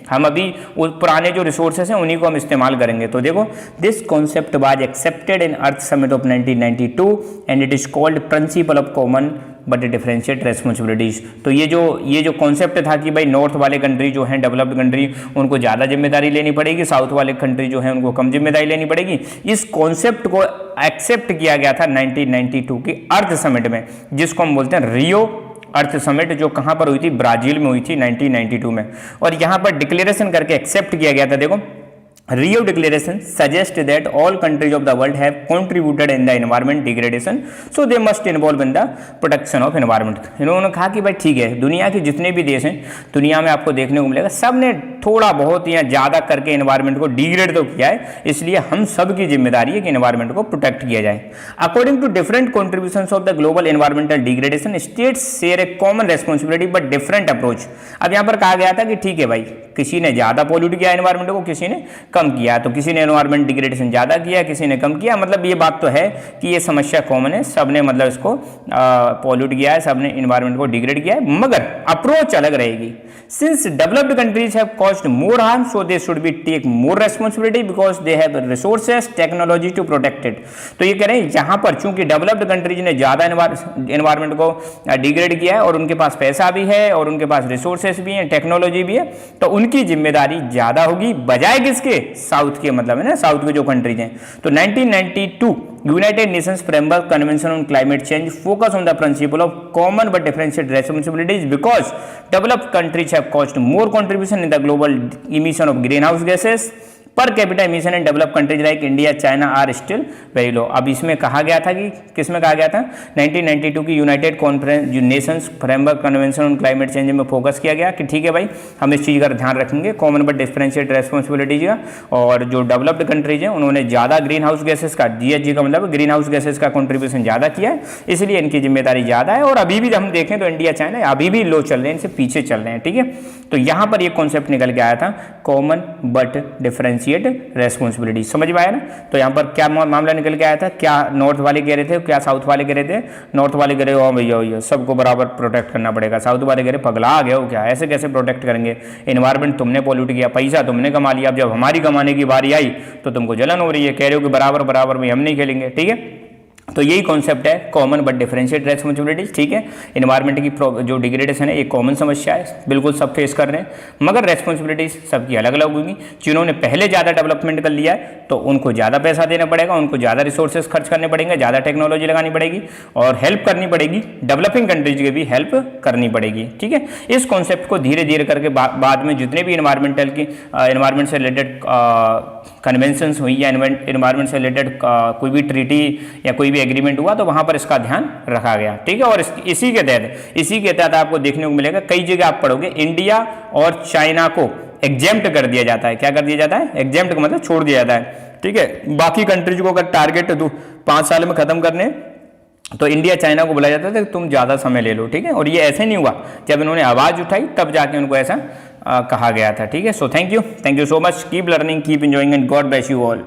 हम अभी उस पुराने जो रिसोर्सेस हैं उन्हीं को हम इस्तेमाल करेंगे। तो देखो, this concept was accepted in earth summit of 1992 and it is called principal of common but differentiate responsibilities. तो ये जो कॉन्सेप्ट था कि भाई नॉर्थ वाले कंट्री जो हैं डेवलप्ड कंट्री, उनको ज़्यादा जिम्मेदारी लेनी पड़ेगी, साउथ वाले कंट्री जो हैं उनको कम जिम्मेदारी लेनी पड़ेगी, इस कॉन्सेप्ट को एक्सेप्ट किया गया था 1992 की अर्थ समिट में, जिसको हम बोलते हैं रियो अर्थ समिट, जो कहाँ पर हुई थी? ब्राजील में हुई थी 1992 में। और यहाँ पर डिक्लेरेशन करके एक्सेप्ट किया गया था। देखो, Rio Declaration suggests that all countries of the world have contributed in the environment degradation, so they must involve in the protection of environment। इन्होंने कहा कि भाई ठीक है, दुनिया के जितने भी देश हैं, दुनिया में आपको देखने को मिलेगा सब ने थोड़ा बहुत या ज़्यादा करके एनवायरमेंट को डिग्रेड तो किया है, इसलिए हम सब की जिम्मेदारी है कि एनवायरमेंट को प्रोटेक्ट किया जाए। According to different contributions of the global environmental degradation, states share a common responsibility but different approach. अब यहाँ पर कहा गया था कि ठीक है भाई, किसी ने ज़्यादा पॉल्यूट किया एनवायरमेंट को, किसी ने कम किया, तो किसी ने एनवायरमेंट डिग्रेडेशन ज़्यादा किया, किसी ने कम किया। मतलब ये बात तो है कि ये समस्या कॉमन है, सब ने मतलब इसको पॉल्यूट किया है, सब ने एनवायरमेंट को डिग्रेड किया है, मगर अप्रोच अलग रहेगी। Since developed countries have caused more harm, so they should be take more responsibility because they have resources technology to protect it. तो ये कह रहे हैं यहाँ पर चूंकि डेवलप्ड कंट्रीज ने ज़्यादा एनवायरमेंट को डिग्रेड किया है और उनके पास पैसा भी है और उनके पास रिसोर्सेस भी हैं, टेक्नोलॉजी भी है, तो उनकी जिम्मेदारी ज़्यादा होगी बजाय किसके? साउथ के, मतलब है ना, साउथ के जो कंट्रीज हैं। तो 1992 United Nations framework convention on climate change focus on the principle of common but differentiate responsibilities because developed countries have cost more contribution in the global emission of green house gases per capita emission and develop countries like India China are still very low. अब इसमें कहा गया था कि किस में कहा गया था? 1992 की यूनाइटेड कॉन्फ्रेंस जो Nations framework convention on climate change में फोकस किया गया कि ठीक है भाई, हम इस चीज़ का ध्यान रखेंगे कॉमन बट डिफरेंशिएट रेस्पॉन्सिबिलिटीज का, और जो डेवलप्ड कंट्रीज हैं उन्होंने ज़्यादा ग्रीन हाउस गैसेज का, GHG का मतलब ग्रीन हाउस गैसेज का कॉन्ट्रीब्यूशन ज़्यादा किया है, इसलिए इनकी जिम्मेदारी ज़्यादा है। और अभी भी हम देखें तो इंडिया चाइना अभी भी लो चल रहे हैं, इनसे पीछे चल रहे हैं, ठीक है। तो यहाँ पर ये कॉन्सेप्ट निकल के आया था, कॉमन बट डिफरेंशिएट रेस्पॉन्सिबिलिटी। समझ में आया ना? तो यहाँ पर क्या मामला निकल के आया था? क्या नॉर्थ वाले कह रहे थे, क्या साउथ वाले कह रहे थे? नॉर्थ वाले कह रहे हो भैया सबको बराबर प्रोटेक्ट करना पड़ेगा, साउथ वाले कह रहे पगला आ गए हो क्या, ऐसे कैसे प्रोटेक्ट करेंगे? एनवायरमेंट तुमने पॉल्यूट किया, पैसा तुमने कमा लिया, अब जब हमारी कमाने की बारी आई तो तुमको जलन हो रही है, कह रहे हो कि बराबर बराबर में हम नहीं खेलेंगे, ठीक है। तो यही कॉन्सेप्ट है कॉमन बट डिफरेंशिएट रेस्पॉन्सिबिलिटीज, ठीक है। एनवायरमेंट की जो डिग्रेडेशन है ये कॉमन समस्या है, बिल्कुल सब फेस कर रहे हैं, मगर रेस्पॉन्सिबिलिटीज सबकी अलग अलग होगी। जिन्होंने पहले ज़्यादा डेवलपमेंट कर लिया है तो उनको ज़्यादा पैसा देना पड़ेगा, उनको ज़्यादा रिसोर्सेज खर्च करने पड़ेंगे, ज़्यादा टेक्नोलॉजी लगानी पड़ेगी और हेल्प करनी पड़ेगी, डेवलपिंग कंट्रीज की भी हेल्प करनी पड़ेगी, ठीक है। इस कॉन्सेप्ट को धीरे धीरे करके बाद में जितने भी एनवायरमेंट से रिलेटेड कन्वेंशंस हुई या एनवायरमेंट से रिलेटेड कोई भी ट्रीटी या कोई भी एग्रीमेंट हुआ तो वहाँ पर इसका ध्यान रखा गया, ठीक है। और इसी के तहत आपको देखने को मिलेगा, कई जगह आप पढ़ोगे इंडिया और चाइना को एग्जेम्प्ट कर दिया जाता है। क्या कर दिया जाता है? एग्जेम्प्ट का मतलब छोड़ दिया जाता है, ठीक है। बाकी कंट्रीज को अगर टारगेट 5 साल में खत्म करने तो इंडिया चाइना को बुलाया जाता था कि तुम ज़्यादा समय ले लो, ठीक है। और ये ऐसे नहीं हुआ, जब इन्होंने आवाज़ उठाई तब जाके उनको ऐसा कहा गया था, ठीक है। So thank you so much, keep learning, keep enjoying and God bless you all.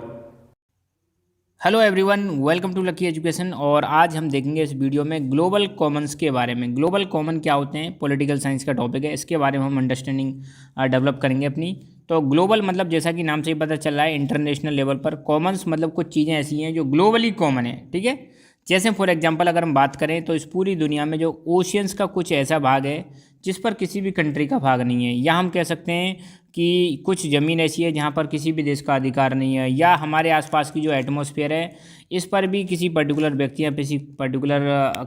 Hello everyone, welcome to Lucky Education. और आज हम देखेंगे इस वीडियो में ग्लोबल कॉमन्स के बारे में। ग्लोबल कॉमन क्या होते हैं? पॉलिटिकल साइंस का टॉपिक है, इसके बारे में हम अंडरस्टैंडिंग डेवलप करेंगे अपनी। तो ग्लोबल मतलब जैसा कि नाम से ही पता चल रहा है इंटरनेशनल लेवल पर, कॉमन्स मतलब कुछ चीज़ें ऐसी हैं जो ग्लोबली कॉमन है, ठीक है। जैसे फॉर एग्जांपल अगर हम बात करें तो इस पूरी दुनिया में जो ओशियंस का कुछ ऐसा भाग है जिस पर किसी भी कंट्री का भाग नहीं है, या हम कह सकते हैं कि कुछ ज़मीन ऐसी है जहाँ पर किसी भी देश का अधिकार नहीं है, या हमारे आसपास की जो एटमॉस्फेयर है इस पर भी किसी पर्टिकुलर व्यक्ति या किसी पर्टिकुलर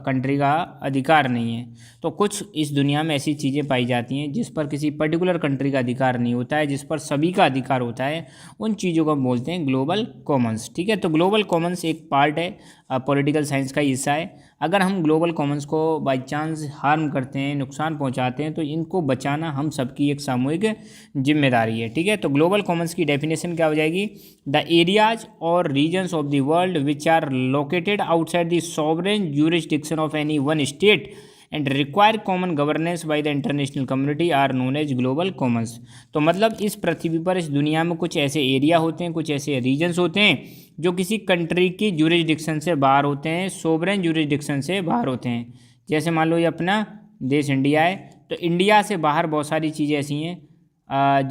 कंट्री का अधिकार नहीं है। तो कुछ इस दुनिया में ऐसी चीज़ें पाई जाती हैं जिस पर किसी पर्टिकुलर कंट्री का अधिकार नहीं होता है, जिस पर सभी का अधिकार होता है, उन चीज़ों को हम बोलते हैं ग्लोबल कॉमन्स। ठीक है, तो ग्लोबल कॉमन्स एक पार्ट है, पॉलिटिकल साइंस का हिस्सा है। अगर हम ग्लोबल कॉमन्स को बाई चांस हार्म करते हैं, नुकसान पहुंचाते हैं, तो इनको बचाना हम सबकी एक सामूहिक जिम्मेदारी है। ठीक है, तो ग्लोबल कॉमन्स की डेफिनेशन क्या हो जाएगी? द एरियाज और regions of the world which are located outside the sovereign jurisdiction of any one state and require common governance by the international community are known as global commons. तो मतलब इस पृथ्वी पर, इस दुनिया में कुछ ऐसे एरिया होते हैं, कुछ ऐसे रीजन्स होते हैं जो किसी कंट्री की ज्यूरिसडिक्शन से बाहर होते हैं, सोवरेन ज्यूरिसडिक्शन से बाहर होते हैं। जैसे मान लो ये अपना देश इंडिया है, तो इंडिया से बाहर बहुत सारी चीज़ें ऐसी हैं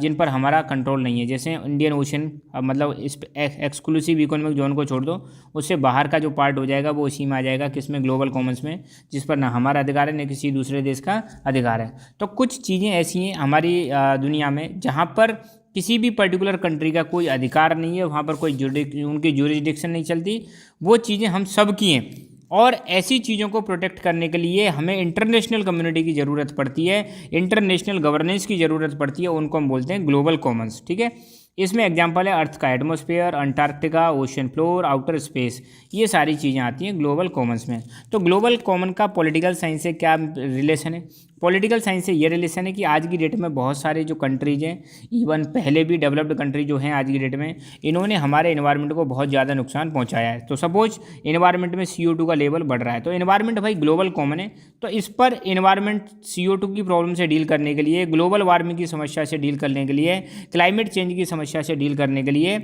जिन पर हमारा कंट्रोल नहीं है। जैसे इंडियन ओशन, मतलब इस एक्सक्लूसिव इकोनॉमिक जोन को छोड़ दो, उससे बाहर का जो पार्ट हो जाएगा वो इसी में आ जाएगा, किसमें? ग्लोबल कॉमन्स में, जिस पर ना हमारा अधिकार है न किसी दूसरे देश का अधिकार है। तो कुछ चीज़ें ऐसी हैं हमारी दुनिया में जहाँ पर किसी भी पर्टिकुलर कंट्री का कोई अधिकार नहीं है, वहाँ पर कोई उनकी ज्यूरिसडिक्शन नहीं चलती, वो चीज़ें हम सब की हैं। और ऐसी चीज़ों को प्रोटेक्ट करने के लिए हमें इंटरनेशनल कम्युनिटी की ज़रूरत पड़ती है, इंटरनेशनल गवर्नेंस की ज़रूरत पड़ती है, उनको हम बोलते हैं ग्लोबल कॉमन्स। ठीक है, इसमें एग्जांपल है अर्थ का atmosphere, Antarctica, ocean floor, outer space, ये सारी चीज़ें आती हैं ग्लोबल कॉमन्स में। तो ग्लोबल कॉमन का पॉलिटिकल साइंस से क्या रिलेशन है? पॉलिटिकल साइंस से ये रिलेशन है कि आज की डेट में बहुत सारे जो कंट्रीज हैं, इवन पहले भी डेवलप्ड कंट्री जो हैं आज की डेट में, इन्होंने हमारे एनवायरनमेंट को बहुत ज़्यादा नुकसान पहुंचाया है। तो सपोज एनवायरनमेंट में CO2 का लेवल बढ़ रहा है, तो एनवायरनमेंट भाई ग्लोबल कॉमन है, तो इस पर एनवायरनमेंट CO2 की प्रॉब्लम से डील करने के लिए, ग्लोबल वार्मिंग की समस्या से डील करने के लिए, क्लाइमेट चेंज की समस्या से डील करने के लिए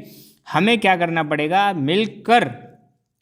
हमें क्या करना पड़ेगा? मिलकर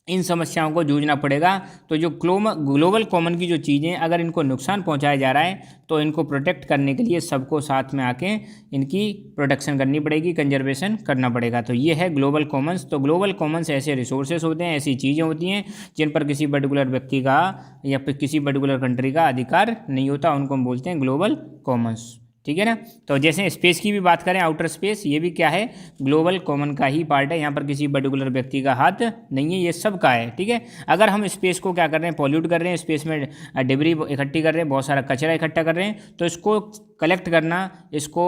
इन समस्याओं को जूझना पड़ेगा। तो जो ग्लोबल कॉमन की जो चीज़ें, अगर इनको नुकसान पहुंचाया जा रहा है तो इनको प्रोटेक्ट करने के लिए सबको साथ में आके इनकी प्रोटेक्शन करनी पड़ेगी, कंजर्वेशन करना पड़ेगा। तो ये है ग्लोबल कॉमन्स। तो ग्लोबल कॉमन्स ऐसे रिसोर्सेज होते हैं, ऐसी चीज़ें होती हैं जिन पर किसी पर्टिकुलर व्यक्ति का या फिर किसी पर्टिकुलर कंट्री का अधिकार नहीं होता, उनको हम बोलते हैं ग्लोबल कॉमन्स। ठीक है ना। तो जैसे स्पेस की भी बात करें, आउटर स्पेस, ये भी क्या है? ग्लोबल कॉमन का ही पार्ट है। यहाँ पर किसी पर्टिकुलर व्यक्ति का हाथ नहीं है, ये सब का है। ठीक है, अगर हम स्पेस को क्या कर रहे हैं? पॉल्यूट कर रहे हैं, स्पेस में डिब्री इकट्ठी कर रहे हैं, बहुत सारा कचरा इकट्ठा कर रहे हैं, तो इसको कलेक्ट करना, इसको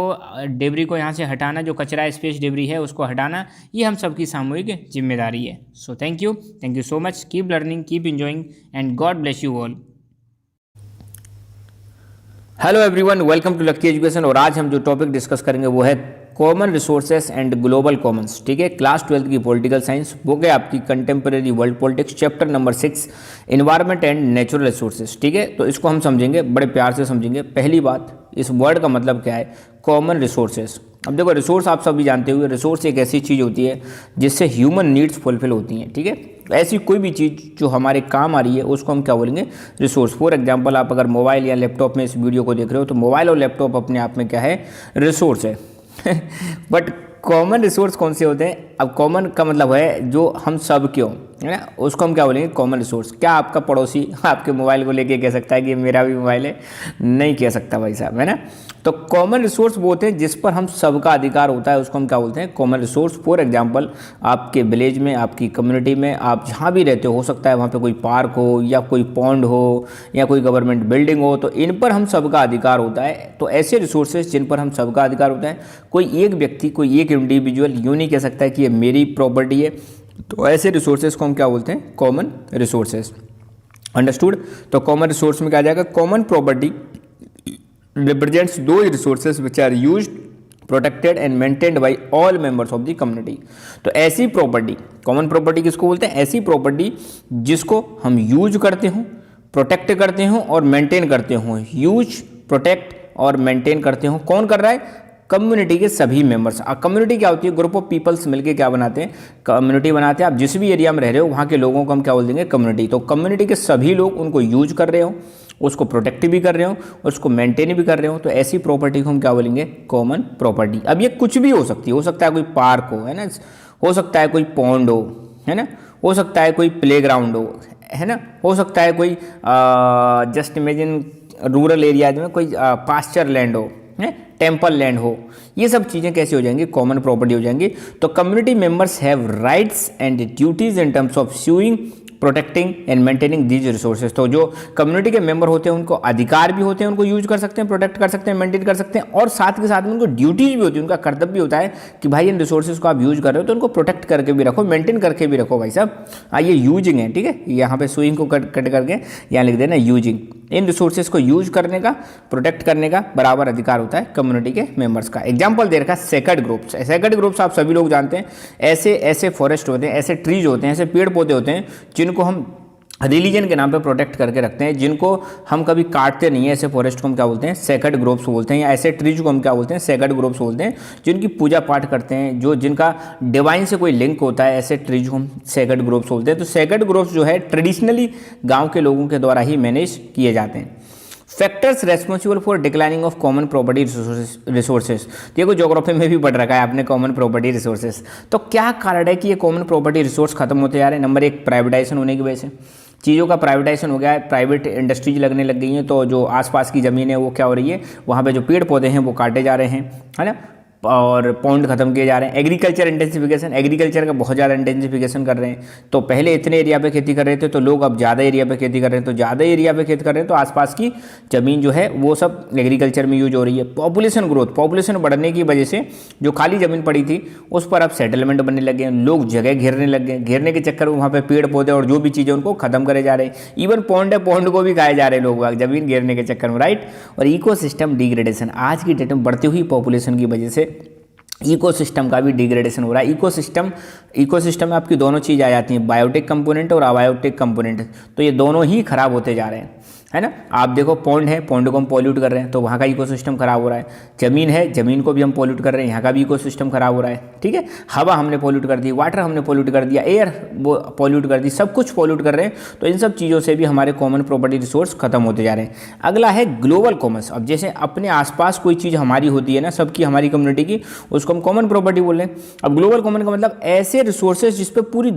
डिब्री को यहाँ से हटाना, जो कचरा स्पेस डिब्री है उसको हटाना, ये हम सबकी सामूहिक जिम्मेदारी है। So thank you so much, keep learning, keep enjoying and God bless you all. Hello everyone, welcome to Lucky Education. और आज हम जो टॉपिक डिस्कस करेंगे वो है common resources and global commons. ठीक है, क्लास 12 की पॉलिटिकल साइंस बुक है आपकी, contemporary world politics, chapter number 6, environment and natural resources. ठीक है, तो इसको हम समझेंगे, बड़े प्यार से समझेंगे। पहली बात, इस वर्ड का मतलब क्या है? Common resources. अब देखो, रिसोर्स आप सभी जानते हुए, रिसोर्स एक ऐसी चीज़ होती है जिससे ह्यूमन नीड्स फुलफिल होती हैं। ठीक है, ऐसी कोई भी चीज़ जो हमारे काम आ रही है उसको हम क्या बोलेंगे? रिसोर्स। फॉर एग्जांपल, आप अगर मोबाइल या लैपटॉप में इस वीडियो को देख रहे हो तो मोबाइल और लैपटॉप अपने आप में क्या है? रिसोर्स है। बट कॉमन रिसोर्स कौन से होते हैं? अब कॉमन का मतलब है जो हम सब क्यों, है ना, उसको हम क्या बोलेंगे? Common resource. क्या आपका पड़ोसी आपके मोबाइल को लेके कह सकता है कि ये मेरा भी मोबाइल है? नहीं कह सकता भाई साहब, है ना। तो कॉमन रिसोर्स वो होते हैं जिस पर हम सबका अधिकार होता है, उसको हम क्या बोलते हैं? Common resource. फॉर एग्जांपल, आपके विलेज में, आपकी कम्युनिटी में, आप जहाँ भी रहते हो सकता है वहाँ पे कोई पार्क हो या कोई पॉन्ड हो या कोई गवर्नमेंट बिल्डिंग हो, तो इन पर हम सबका अधिकार होता है। तो ऐसे रिसोर्सेज जिन पर हम सबका अधिकार होता है, कोई एक व्यक्ति, कोई एक इंडिविजुअल यूँ नहीं कह सकता है कि ये मेरी प्रॉपर्टी है, तो ऐसे रिसोर्सेज को हम क्या बोलते हैं? Common resources. अंडरस्टूड। तो कॉमन रिसोर्स में क्या आ जाएगा? Common property represents those resources which are used, protected and maintained by all members of the community। तो ऐसी प्रॉपर्टी, कॉमन प्रॉपर्टी किसको बोलते हैं? ऐसी प्रॉपर्टी जिसको हम यूज करते हो, प्रोटेक्ट करते हो और मेंटेन करते हो। यूज, प्रोटेक्ट और मेंटेन करते हो कौन कर रहा है? कम्युनिटी के सभी मेंबर्स। कम्युनिटी क्या होती है? ग्रुप ऑफ पीपल्स मिलके क्या बनाते हैं? कम्युनिटी बनाते हैं। आप जिस भी एरिया में रह रहे हो वहाँ के लोगों को हम क्या बोल देंगे? कम्युनिटी। तो कम्युनिटी के सभी लोग उनको यूज कर रहे हो, उसको प्रोटेक्ट भी कर रहे हो, उसको मेंटेन भी कर रहे हो, तो ऐसी प्रॉपर्टी को हम क्या बोलेंगे? Common property. अब ये कुछ भी हो सकती है, हो सकता है कोई पार्क हो, है ना, हो सकता है कोई पॉन्ड हो, है ना, हो सकता है कोई प्लेग्राउंड हो, है ना, हो सकता है कोई जस्ट इमेजिन रूरल एरियाज में कोई पास्चर लैंड हो, टेम्पल लैंड हो, ये सब चीज़ें कैसी हो जाएंगी, कॉमन प्रॉपर्टी हो जाएंगी। तो community members have rights and duties in terms of suing, protecting and maintaining these resources. तो जो कम्युनिटी के मेंबर होते हैं उनको अधिकार भी होते हैं, उनको यूज कर सकते हैं, प्रोटेक्ट कर सकते हैं, मेंटेन कर सकते हैं, और साथ के साथ में उनको ड्यूटीज भी होती है, उनका कर्तव्य भी होता है कि भाई इन रिसोर्सेज को आप यूज कर रहे हो तो उनको प्रोटेक्ट करके भी रखो, मेंटेन करके भी रखो भाई साहब। ये यूजिंग है, ठीक है, यहाँ पे सुइंग को कट करके यहाँ लिख देना यूजिंग। इन रिसोर्सेज को यूज करने का, प्रोटेक्ट करने का बराबर अधिकार होता है कम्युनिटी के मेंबर्स का। एग्जाम्पल दे रखा है सेक्रेड ग्रुप्स। सेक्रेड ग्रुप्स आप सभी लोग जानते हैं, ऐसे फॉरेस्ट होते हैं, ऐसे ट्रीज होते हैं, ऐसे पेड़ पौधे होते हैं जिनको हम रिलीजन के नाम पे प्रोटेक्ट करके रखते हैं, जिनको हम कभी काटते नहीं है। ऐसे फॉरेस्ट को हम क्या बोलते हैं, सेक्रेड ग्रुप्स बोलते हैं, या ऐसे ट्रीज को हम क्या बोलते हैं, सेक्रेड ग्रुप्स बोलते हैं, जिनकी पूजा पाठ करते हैं, जो जिनका डिवाइन से कोई लिंक होता है, ऐसे ट्रीज को हम सेक्रेड ग्रुप्स बोलते हैं। तो सेक्रेड ग्रुप्स जो है ट्रेडिशनली गाँव के लोगों के द्वारा ही मैनेज किए जाते हैं। Factors responsible for declining of common property resources. देखो ज्योग्राफी में भी पढ़ रखा है आपने कॉमन प्रॉपर्टी रिसोर्सेज। तो क्या कारण है कि ये कॉमन प्रॉपर्टी रिसोर्स खत्म होते जा रहे हैं? नंबर 1, प्राइवेटाइजेशन होने की वजह से। चीज़ों का प्राइवेटाइजेशन हो गया है, प्राइवेट इंडस्ट्रीज लगने लग गई हैं, तो जो आसपास की ज़मीन है वो क्या हो रही है, वहाँ पे जो पेड़ पौधे हैं वो काटे जा रहे हैं, है ना, और पॉन्ड खत्म किए जा रहे हैं। एग्रीकल्चर इंटेंसिफिकेशन, एग्रीकल्चर का बहुत ज़्यादा इंटेंसिफिकेशन कर रहे हैं। तो पहले इतने एरिया पे खेती कर रहे थे, तो लोग अब ज़्यादा एरिया पे खेती कर रहे हैं, तो ज़्यादा एरिया पे खेती कर रहे हैं, तो आसपास की ज़मीन जो है वो सब एग्रीकल्चर में यूज हो रही है। पॉपुलेशन ग्रोथ, पॉपुलेशन बढ़ने की वजह से जो खाली ज़मीन पड़ी थी उस पर अब सेटलमेंट बनने लगे, लोग जगह घेरने लग गए, घेरने के चक्कर में वहाँ पर पेड़ पौधे और जो भी चीज़ें उनको खत्म करे जा रहे हैं। इवन पॉन्ड है, पॉन्ड को भी खाए जा रहे हैं लोग ज़मीन घेरने के चक्कर में, राइट। और इकोसिस्टम डिग्रेडेशन, आज की डेट में बढ़ती हुई पॉपुलेशन की वजह से इकोसिस्टम का भी डिग्रेडेशन हो रहा है। इकोसिस्टम में आपकी दोनों चीज़ आ जाती हैं, बायोटिक कंपोनेंट और अबायोटिक कंपोनेंट। तो ये दोनों ही खराब होते जा रहे हैं, है ना। आप देखो पॉन्ड है, पॉन्ड को हम पॉल्यूट कर रहे हैं तो वहाँ का इकोसिस्टम खराब हो रहा है। ज़मीन है, ज़मीन को भी हम पॉल्यूट कर रहे हैं, यहाँ का भी इकोसिस्टम खराब हो रहा है, ठीक है। हवा हमने पॉल्यूट कर दी, वाटर हमने पॉल्यूट कर दिया, एयर वो पॉल्यूट कर दी, सब कुछ पॉल्यूट कर रहे हैं। तो इन सब चीज़ों से भी हमारे कॉमन प्रॉपर्टी रिसोर्स खत्म होते जा रहे हैं। अगला है ग्लोबल कॉमर्स। अब जैसे अपने आसपास कोई चीज़ हमारी होती है ना, सबकी, हमारी कम्युनिटी की, उसको हम कॉमन प्रॉपर्टी बोल रहे हैं। अब ग्लोबल कॉमन का मतलब ऐसे रिसोर्सेज जिस पे पूरी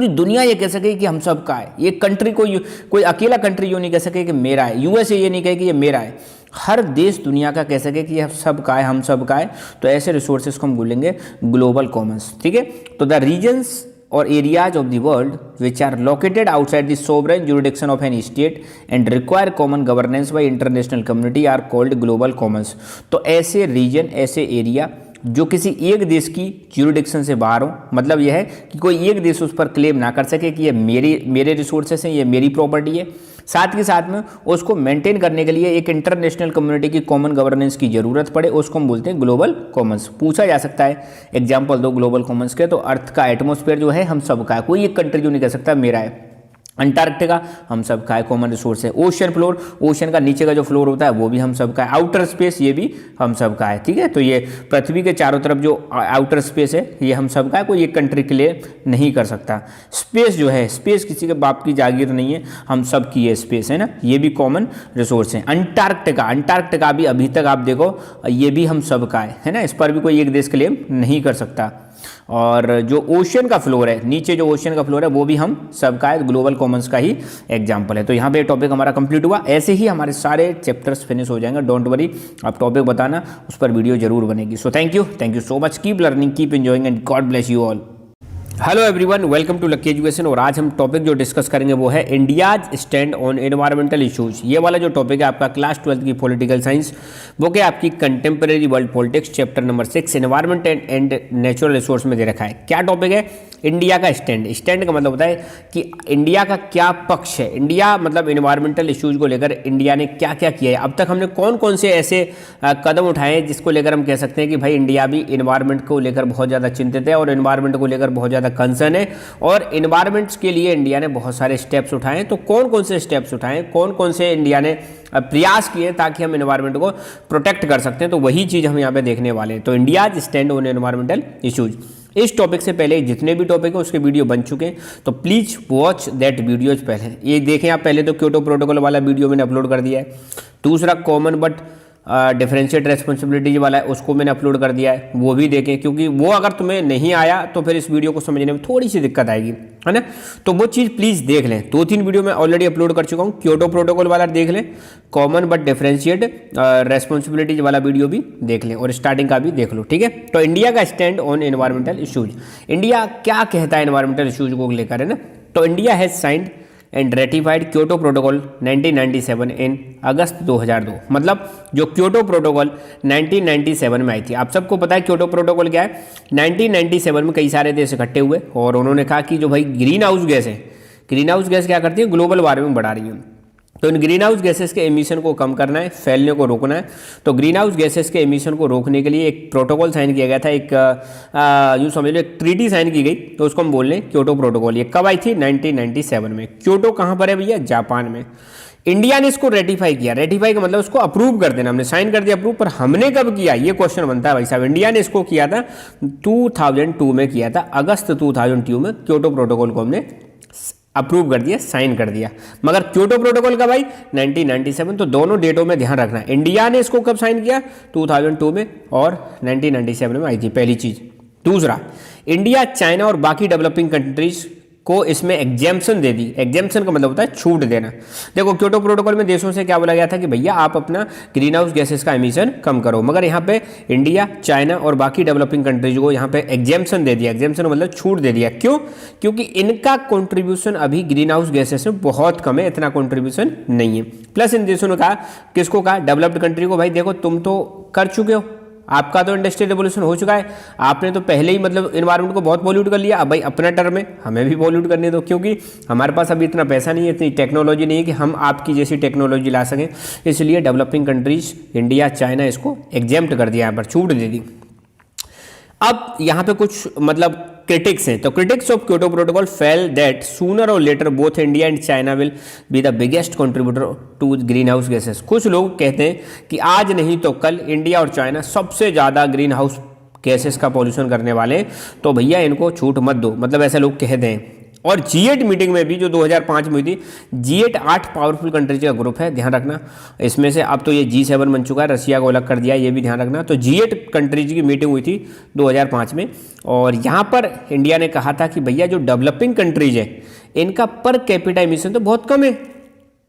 दुनिया ये कह सके कि हम सब का है। ये कंट्री कोई अकेला कंट्री यूँ नहीं कह सके कि मेरा है, यूएसए ये नहीं कहे कि ये मेरा है, हर देश दुनिया का कह सके कि यह सब का है, हम सब का है। तो ऐसे रिसोर्सेज को हम बोलेंगे ग्लोबल कॉमन्स, ठीक है। तो द रीजन्स और areas of the world which are located outside the sovereign jurisdiction of an state and require common governance by international community are called global commons. तो ऐसे रीजन, ऐसे एरिया जो किसी एक देश की ज्यूरिडिक्शन से बाहर हो, मतलब यह है कि कोई एक देश उस पर क्लेम ना कर सके कि ये मेरे रिसोर्सेस हैं, ये मेरी प्रॉपर्टी है। साथ के साथ में उसको मेंटेन करने के लिए एक इंटरनेशनल कम्युनिटी की कॉमन गवर्नेंस की जरूरत पड़े, उसको हम बोलते हैं ग्लोबल कॉमन्स। पूछा जा सकता है एग्जाम्पल दो ग्लोबल कॉमन्स के, तो अर्थ का एटमॉस्फेयर जो है हम सब का है, कोई एक कंट्री जो नहीं कह सकता मेरा है। अंटार्कटिका हम सब का है, कॉमन रिसोर्स है। ओशन फ्लोर, ओशन का नीचे का जो फ्लोर होता है वो भी हम सब का है। आउटर स्पेस ये भी हम सब का है, ठीक है। तो ये पृथ्वी के चारों तरफ जो आउटर स्पेस है ये हम सब का है, कोई एक कंट्री के लिए नहीं कर सकता। स्पेस जो है, स्पेस किसी के बाप की जागीर नहीं है, हम सब की ये स्पेस है ना, ये भी कॉमन रिसोर्स है। अंटार्कटिका भी अभी तक आप देखो ये भी हम सब का है ना, इस पर भी कोई एक देश क्लेम नहीं कर सकता। और जो ओशन का फ्लोर है, नीचे जो ओशन का फ्लोर है वो भी हम सब का है, ग्लोबल कॉमन्स का ही एग्जांपल है। तो यहाँ पे टॉपिक हमारा कंप्लीट हुआ। ऐसे ही हमारे सारे चैप्टर्स फिनिश हो जाएंगे, डोंट वरी। आप टॉपिक बताना, उस पर वीडियो जरूर बनेगी। So thank you so much, keep learning, keep enjoying and God bless you all. Hello everyone, welcome to Lucky Education. और आज हम टॉपिक जो डिस्कस करेंगे वो है India's stand on environmental issues. ये वाला जो टॉपिक है आपका क्लास 12 की पॉलिटिकल साइंस, वो क्या आपकी contemporary world politics chapter number 6 environment and natural resource में दे रखा है। क्या टॉपिक है? इंडिया का स्टैंड। स्टैंड का मतलब होता है कि इंडिया का क्या पक्ष है। इंडिया मतलब एनवायरमेंटल इश्यूज को लेकर इंडिया ने क्या क्या किया है, अब तक हमने कौन कौन से ऐसे कदम उठाए हैं जिसको लेकर हम कह सकते हैं कि भाई इंडिया भी एनवायरमेंट को लेकर बहुत ज़्यादा चिंतित है और एनवायरमेंट को लेकर बहुत ज़्यादा कंसर्न है, और एनवायरमेंट्स के लिए इंडिया ने बहुत सारे स्टेप्स उठाए हैं। तो कौन कौन से स्टेप्स उठाए, कौन कौन से इंडिया ने प्रयास किए ताकि हम एनवायरमेंट को प्रोटेक्ट कर सकते हैं, तो वही चीज़ हम यहाँ पे देखने वाले हैं। तो India's stand on environmental issues. इस टॉपिक से पहले जितने भी टॉपिक हैं उसके वीडियो बन चुके हैं, तो प्लीज़ वॉच दैट वीडियोज पहले। ये देखें आप, पहले तो क्योटो प्रोटोकॉल वाला वीडियो मैंने अपलोड कर दिया है। दूसरा कॉमन बट डिफरेंशिएट रेस्पॉन्सिबिलिटीज वाला है, उसको मैंने अपलोड कर दिया है, वो भी देखें, क्योंकि वो अगर तुम्हें नहीं आया तो फिर इस वीडियो को समझने में थोड़ी सी दिक्कत आएगी, है ना। तो वो चीज़ प्लीज़ देख लें। 2-3 वीडियो मैं ऑलरेडी अपलोड कर चुका हूँ, क्योटो प्रोटोकॉल वाला देख लें, कॉमन बट डिफरेंशिएट रेस्पॉन्सिबिलिटीज वाला वीडियो भी देख लें और स्टार्टिंग का भी देख लो, ठीक है। तो इंडिया का stand on environmental issues, India क्या कहता है एनवायरमेंटल इशूज को लेकर, है ना। तो India has signed and ratified Kyoto protocol 1997 इन अगस्त 2002। मतलब जो क्योटो प्रोटोकॉल 1997 में आई थी, आप सबको पता है क्योटो प्रोटोकॉल क्या है। 1997 में कई सारे देश इकट्ठे हुए और उन्होंने कहा कि जो भाई ग्रीन हाउस गैस है, ग्रीन हाउस गैस क्या करती है, ग्लोबल वार्मिंग बढ़ा रही है, तो इन ग्रीन हाउस गैसेस के एमिशन को कम करना है, फैलने को रोकना है। तो ग्रीन हाउस गैसेस के एमिशन को रोकने के लिए एक प्रोटोकॉल साइन किया गया था, एक यूँ समझ लो एक ट्रीटी साइन की गई, तो उसको हम बोल लें क्योटो प्रोटोकॉल। ये कब आई थी, 1997 में। क्योटो कहाँ पर है भैया, जापान में। इंडिया ने इसको रेटिफाई किया, रेटिफाई का मतलब उसको अप्रूव कर देना, हमने साइन कर दिया अप्रूव, पर हमने कब किया ये क्वेश्चन बनता है भाई साहब। इंडिया ने इसको किया था 2002 में किया था, अगस्त 2002 में क्योटो प्रोटोकॉल को हमने अप्रूव कर दिया, साइन कर दिया। मगर क्योटो प्रोटोकॉल का भाई 1997, तो दोनों डेटों में ध्यान रखना। इंडिया ने इसको कब साइन किया, 2002 में, और 1997 में आई थी पहली चीज। दूसरा, इंडिया, चाइना और बाकी डेवलपिंग कंट्रीज को इसमें एग्जेम्पशन दे दी। एग्जेम्पशन का मतलब होता है छूट देना। देखो क्योटो प्रोटोकॉल में देशों से क्या बोला गया था कि भैया आप अपना ग्रीन हाउस गैसेस का एमिशन कम करो, मगर यहाँ पे इंडिया, चाइना और बाकी डेवलपिंग कंट्रीज को यहाँ पे एग्जेम्पशन दे दिया। एग्जेम्पशन मतलब छूट दे दिया। क्यों? क्योंकि इनका कॉन्ट्रीब्यूशन अभी ग्रीन हाउस गैसेस में बहुत कम है, इतना कॉन्ट्रीब्यूशन नहीं है। प्लस इन देशों ने कहा, किसको कहा, डेवलप्ड कंट्री को, भाई देखो तुम तो कर चुके हो, आपका तो इंडस्ट्रियल रेवोल्यूशन हो चुका है, आपने तो पहले ही मतलब इन्वायरमेंट को बहुत पॉल्यूट कर लिया, अब भाई अपना टर्म में हमें भी पॉल्यूट करने दो, क्योंकि हमारे पास अभी इतना पैसा नहीं है, इतनी टेक्नोलॉजी नहीं है कि हम आपकी जैसी टेक्नोलॉजी ला सकें। इसलिए डेवलपिंग कंट्रीज इंडिया, चाइना इसको एग्जेम्प्ट कर दिया, यहाँ पर छूट दे दी। अब यहाँ पे कुछ मतलब क्रिटिक्स हैं, तो critics of Kyoto Protocol fail that sooner or later both India and China will be the biggest contributor to green house gases. कुछ लोग कहते हैं कि आज नहीं तो कल इंडिया और चाइना सबसे ज़्यादा ग्रीन हाउस गैसेस का पॉल्यूशन करने वाले हैं, तो भैया इनको छूट मत दो, मतलब ऐसे लोग कहते हैं। और G8 मीटिंग में भी जो 2005 में हुई थी, G8 8 पावरफुल कंट्रीज का ग्रुप है, ध्यान रखना। इसमें से अब तो ये G7 बन चुका है, रशिया को अलग कर दिया, ये भी ध्यान रखना। तो G8 कंट्रीज की मीटिंग हुई थी 2005 में, और यहाँ पर इंडिया ने कहा था कि भैया जो डेवलपिंग कंट्रीज है इनका पर कैपिटा एमिशन तो बहुत कम है।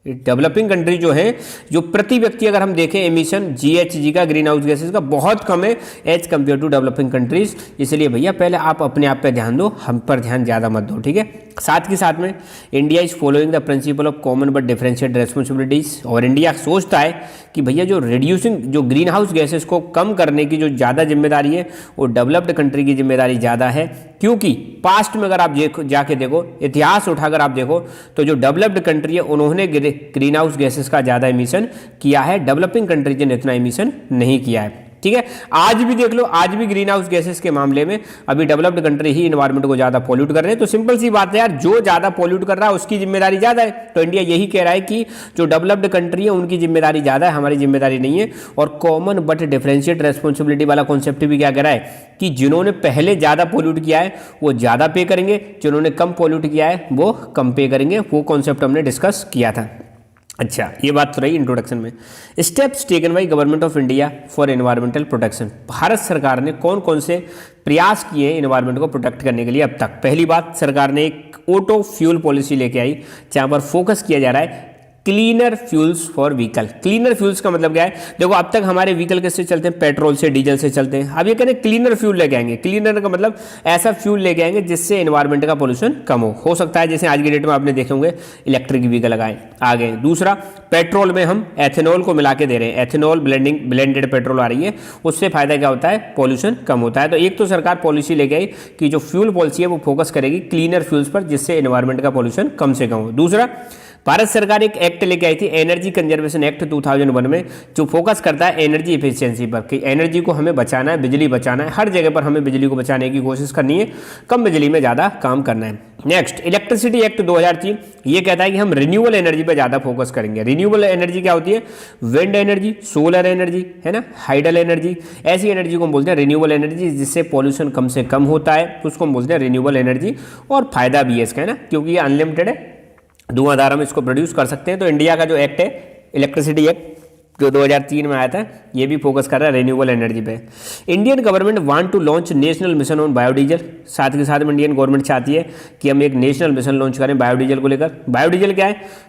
डेवलपिंग कंट्री जो है, जो प्रति व्यक्ति अगर हम देखें एमिशन GHG का, ग्रीन हाउस गैसेस का, बहुत कम है as compared to developing countries. इसलिए भैया पहले आप अपने आप पे ध्यान दो, हम पर ध्यान ज़्यादा मत दो, ठीक है। साथ के साथ में India is following the principle of common but differentiate responsibilities, और इंडिया सोचता है कि भैया जो रिड्यूसिंग, जो ग्रीन हाउस गैसेस को कम करने की जो ज़्यादा जिम्मेदारी है वो डेवलप्ड कंट्री की जिम्मेदारी ज़्यादा है। क्योंकि पास्ट में अगर आप जाके देखो, इतिहास उठाकर आप देखो, तो जो डेवलप्ड कंट्री है उन्होंने ग्रीन हाउस गैसेस का ज़्यादा एमिशन किया है, डेवलपिंग कंट्रीज ने इतना एमिशन नहीं किया है, ठीक है। आज भी देख लो, आज भी ग्रीन हाउस गैसेस के मामले में अभी डेवलप्ड कंट्री ही इन्वायरमेंट को ज़्यादा पॉल्यूट कर रहे हैं। तो सिंपल सी बात है यार, जो ज़्यादा पॉल्यूट कर रहा है उसकी जिम्मेदारी ज़्यादा है। तो इंडिया यही कह रहा है कि जो डेवलप्ड कंट्री है उनकी जिम्मेदारी ज़्यादा है, हमारी जिम्मेदारी नहीं है। और कॉमन बट डिफरेंशिएट रेस्पॉन्सिबिलिटी वाला कॉन्सेप्ट भी क्या कह रहा है कि जिन्होंने पहले ज़्यादा पॉल्यूट किया है वो ज़्यादा पे करेंगे, जिन्होंने कम पॉल्यूट किया है वो कम पे करेंगे। वो कॉन्सेप्ट हमने डिस्कस किया था। अच्छा, ये बात तो रही इंट्रोडक्शन में। Steps taken by government of India for environmental protection, Bharat सरकार ने कौन कौन से प्रयास किए एनवायरमेंट को प्रोटेक्ट करने के लिए अब तक। पहली बात, सरकार ने एक ऑटो फ्यूल पॉलिसी लेके आई, जहाँ पर फोकस किया जा रहा है cleaner fuels for vehicle. Cleaner fuels का मतलब क्या है, देखो अब तक हमारे व्हीकल किससे चलते हैं, पेट्रोल से, डीजल से चलते हैं। अब ये कह रहे हैं क्लीनर फ्यूल लेके आएंगे। क्लीनर का मतलब ऐसा फ्यूल लेके आएंगे जिससे एनवायरमेंट का पोल्यूशन कम हो सकता है जैसे आज की डेट में आपने देखे होंगे इलेक्ट्रिक व्हीकल लगाए आगे। दूसरा, पेट्रोल में हम एथेनॉल को मिला के दे रहे हैं, एथेनॉल ब्लेंडेड पेट्रोल आ रही है, उससे फायदा क्या होता है, पोल्यूशन कम होता है। तो एक तो सरकार पॉलिसी लेके आई कि जो फ्यूल पॉलिसी है वो फोकस करेगी क्लीनर फ्यूल्स पर, जिससे एनवायरमेंट का पोल्यूशन कम से कम हो। दूसरा, भारत सरकार एक एक्ट लेके आई थी, एनर्जी कंजर्वेशन एक्ट 2001 में, जो फोकस करता है एनर्जी एफिशिएंसी पर, कि एनर्जी को हमें बचाना है, बिजली बचाना है, हर जगह पर हमें बिजली को बचाने की कोशिश करनी है, कम बिजली में ज़्यादा काम करना है। नेक्स्ट, इलेक्ट्रिसिटी एक्ट 2003, ये कहता है कि हम रिन्यूएबल एनर्जी पर ज़्यादा फोकस करेंगे। रिन्यूएबल एनर्जी क्या होती है, विंड एनर्जी, सोलर एनर्जी, है ना, हाइडल एनर्जी, ऐसी एनर्जी को हम बोलते हैं रिन्यूएबल एनर्जी, जिससे पॉल्यूशन कम से कम होता है, उसको हम बोलते हैं रिन्यूएबल एनर्जी। और फायदा भी है इसका, है ना, क्योंकि ये अनलिमिटेड है, धुआंधार हम इसको प्रोड्यूस कर सकते हैं। तो इंडिया का जो एक्ट है इलेक्ट्रिसिटी एक्ट जो 2003 में आया था, ये भी फोकस कर रहा है रिन्यूएबल एनर्जी पे। Indian government want to launch national mission on biodiesel. साथ के साथ में इंडियन गवर्नमेंट चाहती है कि हम एक नेशनल मिशन लॉन्च करें बायोडीजल को लेकर। बायोडीजल क्या है?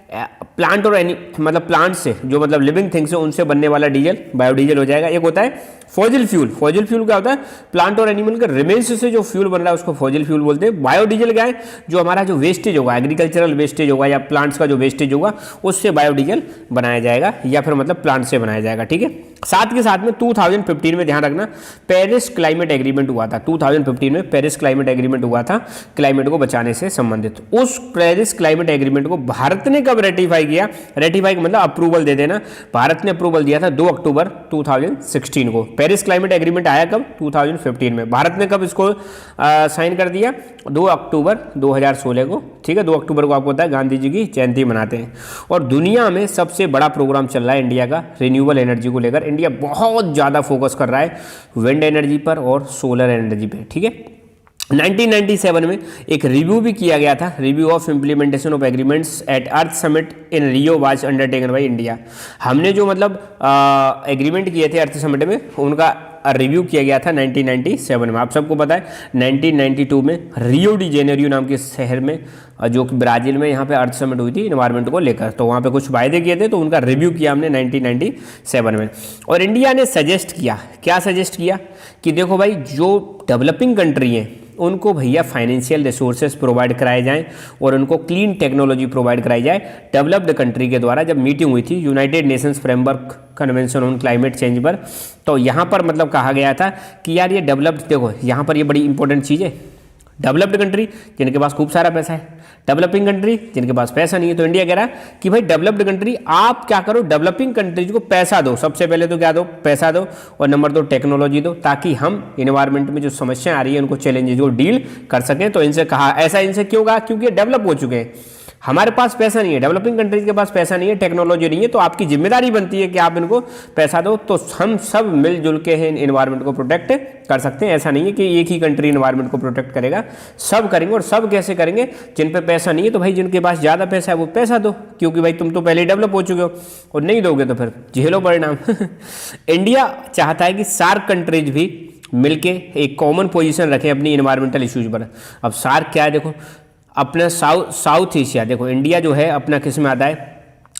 प्लांट और मतलब प्लांट से जो मतलब लिविंग थिंग्स है उनसे बनने वाला डीजल बायोडीजल हो जाएगा। एक होता है फॉजिल फ्यूल। फॉजिल फ्यूल क्या होता है? प्लांट और एनिमल के रिमेन्स से जो फ्यूल बन रहा है उसको फॉजिल फ्यूल बोलते हैं। बायोडीजल क्या है? जो हमारा जो वेस्टेज होगा, एग्रीकल्चरल वेस्टेज होगा या प्लांट्स का जो वेस्टेज होगा उससे बायोडीजल बनाया जाएगा, या फिर मतलब प्लांट से बनाया जाएगा। ठीक है, साथ के साथ में 2015 में ध्यान रखना पेरिस क्लाइमेट एग्रीमेंट हुआ था। 2015 में पेरिस क्लाइमेट एग्रीमेंट हुआ था, क्लाइमेट को बचाने से संबंधित। उस पेरिस क्लाइमेट एग्रीमेंट को भारत ने कब रेटिफाई किया? रेटिफाई मतलब अप्रूवल दे देना। भारत ने अप्रूवल दिया था 2 अक्टूबर 2016 को। पेरिस क्लाइमेट एग्रीमेंट आया कब? 2015 में। भारत ने कब इसको साइन कर दिया? 2 अक्टूबर 2016 को। ठीक है, 2 अक्टूबर को आपको पता है गांधी जी की जयंती मनाते हैं। और दुनिया में सबसे बड़ा प्रोग्राम चल रहा है इंडिया का रिन्यूएबल एनर्जी को लेकर। इंडिया बहुत ज़्यादा फोकस कर रहा है विंड एनर्जी पर और सोलर एनर्जी पे। ठीक है, 1997 में एक रिव्यू भी किया गया था। Review of implementation of agreements at Earth Summit in Rio was undertaken by India. हमने जो मतलब एग्रीमेंट किए थे अर्थ समिट में उनका रिव्यू किया गया था 1997 में। आप सबको पता है 1992 में रियो डी जेनेरियो नाम के शहर में, जो कि ब्राज़ील में, यहाँ पे अर्थ समिट हुई थी इन्वायरमेंट को लेकर। तो वहाँ पे कुछ वायदे किए थे, तो उनका रिव्यू किया हमने 1997 में। और इंडिया ने सजेस्ट किया, क्या सजेस्ट किया कि देखो भाई जो डेवलपिंग कंट्री हैं उनको भैया फाइनेंशियल रिसोर्सेज प्रोवाइड कराए जाएं और उनको क्लीन टेक्नोलॉजी प्रोवाइड कराई जाए डेवलप्ड कंट्री के द्वारा। जब मीटिंग हुई थी United Nations framework convention on climate change पर, तो यहाँ पर मतलब कहा गया था कि यार ये डेवलप्ड, देखो यहाँ पर ये बड़ी इंपॉर्टेंट चीज़ है, डेवलप्ड कंट्री जिनके पास खूब सारा पैसा है, डेवलपिंग कंट्री जिनके पास पैसा नहीं है। तो इंडिया कह रहा है कि भाई डेवलप्ड कंट्री आप क्या करो, डेवलपिंग कंट्रीज को पैसा दो। सबसे पहले तो क्या दो? पैसा दो। और नंबर 2 टेक्नोलॉजी दो, ताकि हम इन्वायरमेंट में जो समस्याएं आ रही है उनको, चैलेंजेस को डील कर सकें। तो इनसे कहा, ऐसा इनसे क्यों कहा? क्योंकि डेवलप हो चुके हैं। हमारे पास पैसा नहीं है, डेवलपिंग कंट्रीज के पास पैसा नहीं है, टेक्नोलॉजी नहीं है, तो आपकी जिम्मेदारी बनती है कि आप इनको पैसा दो। तो हम सब मिलजुल के इन्वायरमेंट को प्रोटेक्ट कर सकते हैं। ऐसा नहीं है कि एक ही कंट्री इन्वायरमेंट को प्रोटेक्ट करेगा, सब करेंगे। और सब कैसे करेंगे? जिन पे पैसा नहीं है तो भाई जिनके पास ज़्यादा पैसा है वो पैसा दो, क्योंकि भाई तुम तो पहले डेवलप हो चुके हो, और नहीं दोगे तो फिर झेलो परिणाम। इंडिया चाहता है कि सार्क कंट्रीज भी मिलके एक कॉमन पोजीशन रखें अपनी इन्वायरमेंटल इश्यूज पर। अब सार्क क्या है? देखो अपना साउथ एशिया, देखो इंडिया जो है अपना किस में आता है?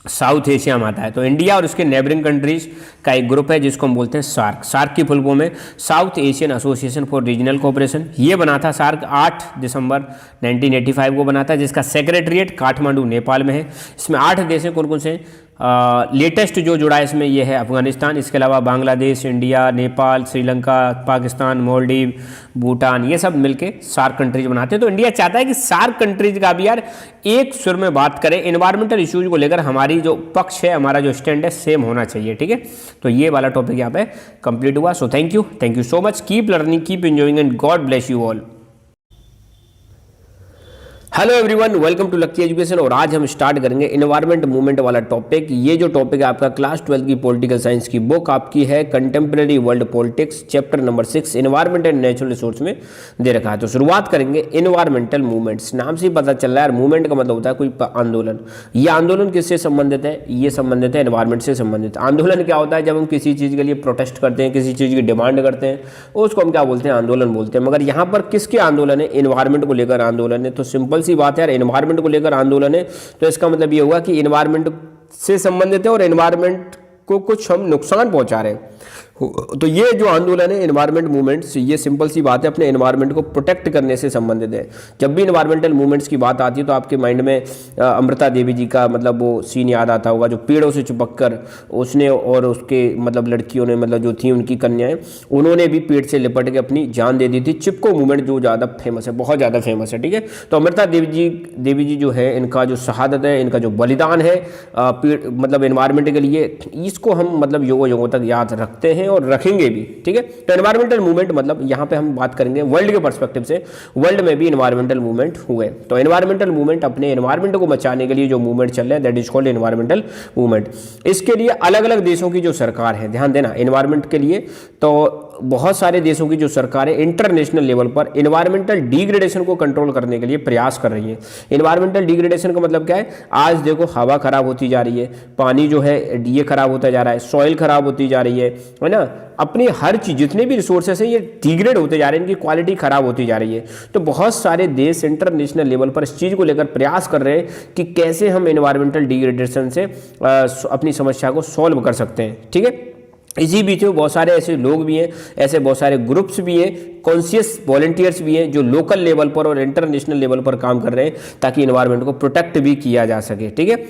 साउथ एशिया में आता है। तो इंडिया और उसके नेबरिंग कंट्रीज का एक ग्रुप है जिसको हम बोलते हैं सार्क। सार्क की फुल फॉर्म है south Asian association for regional cooperation. ये बना था सार्क 8 दिसंबर 1985 को बना था, जिसका सेक्रेटरीट काठमांडू नेपाल में है। इसमें 8 देश हैं। कौन कौन से? लेटेस्ट जो जुड़ा है इसमें ये है अफगानिस्तान, इसके अलावा बांग्लादेश, इंडिया, नेपाल, श्रीलंका, पाकिस्तान, मालदीव, भूटान, ये सब मिलके सार्क कंट्रीज बनाते हैं। तो इंडिया चाहता है कि सार्क कंट्रीज का भी यार एक सुर में बात करें, इन्वायरमेंटल इश्यूज को लेकर हमारी जो पक्ष है, हमारा जो स्टैंड है सेम होना चाहिए। ठीक है, तो ये वाला टॉपिक यहाँ पे कंप्लीट हुआ। So thank you so much, keep learning, keep enjoying and God bless you all. Hello everyone, welcome to Lucky Education. और आज हम स्टार्ट करेंगे इन्वायरमेंट मूवमेंट वाला टॉपिक। ये जो टॉपिक है आपका क्लास 12 की पॉलिटिकल साइंस की बुक आपकी है contemporary world politics, chapter number 6 environment and natural resource में दे रखा है। तो शुरुआत करेंगे इन्वायरमेंटल मूवमेंट्स। नाम से ही पता चल रहा है यार, मूवमेंट का मतलब होता है कोई आंदोलन। ये आंदोलन किससे संबंधित है? ये संबंधित है इन्वायरमेंट से संबंधित। आंदोलन क्या होता है? जब हम किसी चीज़ के लिए प्रोटेस्ट करते हैं, किसी चीज़ की डिमांड करते हैं, उसको हम क्या बोलते हैं? आंदोलन बोलते हैं। मगर यहाँ पर किसके आंदोलन है? इन्वायरमेंट को लेकर आंदोलन है। तो सिंपल सी बात है यार, इन्वायरमेंट को लेकर आंदोलन है तो इसका मतलब ये होगा कि इन्वायरमेंट से संबंधित है और इन्वायरमेंट को कुछ हम नुकसान पहुंचा रहे हैं। तो ये जो आंदोलन है इन्वायरमेंट मूवमेंट्स, ये सिंपल सी बात है अपने इन्वायरमेंट को प्रोटेक्ट करने से संबंधित है। जब भी इन्वायरमेंटल मूवमेंट्स की बात आती है तो आपके माइंड में अमृता देवी जी का मतलब वो सीन याद आता होगा, जो पेड़ों से चिपक कर उसने और उसके मतलब लड़कियों ने, मतलब जो थी उनकी कन्याएं, उन्होंने भी पेड़ से लिपट के अपनी जान दे दी थी। चिपको मूवमेंट जो ज़्यादा फेमस है, बहुत ज़्यादा फेमस है। ठीक है, तो अमृता देवी जी जो है, इनका जो शहादत है, इनका जो बलिदान है पेड़ मतलब इन्वायरमेंट के लिए, इसको हम मतलब युगों तक याद रखते हैं और रखेंगे भी। ठीक है, तो एनवायरमेंटल मूवमेंट मतलब यहाँ पे हम बात करेंगे वर्ल्ड के पर्सपेक्टिव से, वर्ल्ड में भी एनवायरमेंटल मूवमेंट हुए। तो एनवायरमेंटल मूवमेंट अपने एनवायरमेंट को बचाने के लिए जो मूवमेंट चल रहे हैं, that is called environmental movement. इसके लिए अलग अलग देशों की जो सरकार है, ध्यान देना एनवायरमेंट के लिए, तो बहुत सारे देशों की जो सरकारें इंटरनेशनल लेवल पर इन्वायरमेंटल डिग्रेडेशन को कंट्रोल करने के लिए प्रयास कर रही हैं। इन्वायरमेंटल डिग्रेडेशन का मतलब क्या है, आज देखो हवा खराब होती जा रही है, पानी जो है ये खराब होता जा रहा है, सॉइल खराब होती जा रही है ना, अपनी हर चीज़ जितने भी रिसोर्सेस हैं ये डिग्रेड होते जा रहे हैं, इनकी क्वालिटी खराब होती जा रही है। तो बहुत सारे देश इंटरनेशनल लेवल पर इस चीज़ को लेकर प्रयास कर रहे हैं कि कैसे हम इन्वायरमेंटल डिग्रेडेशन से अपनी समस्या को सॉल्व कर सकते हैं। ठीक है, इसी बीच में बहुत सारे ऐसे लोग भी हैं, ऐसे बहुत सारे ग्रुप्स भी हैं, कॉन्शियस वॉलंटियर्स भी हैं जो लोकल लेवल पर और इंटरनेशनल लेवल पर काम कर रहे हैं ताकि इन्वायरमेंट को प्रोटेक्ट भी किया जा सके। ठीक है,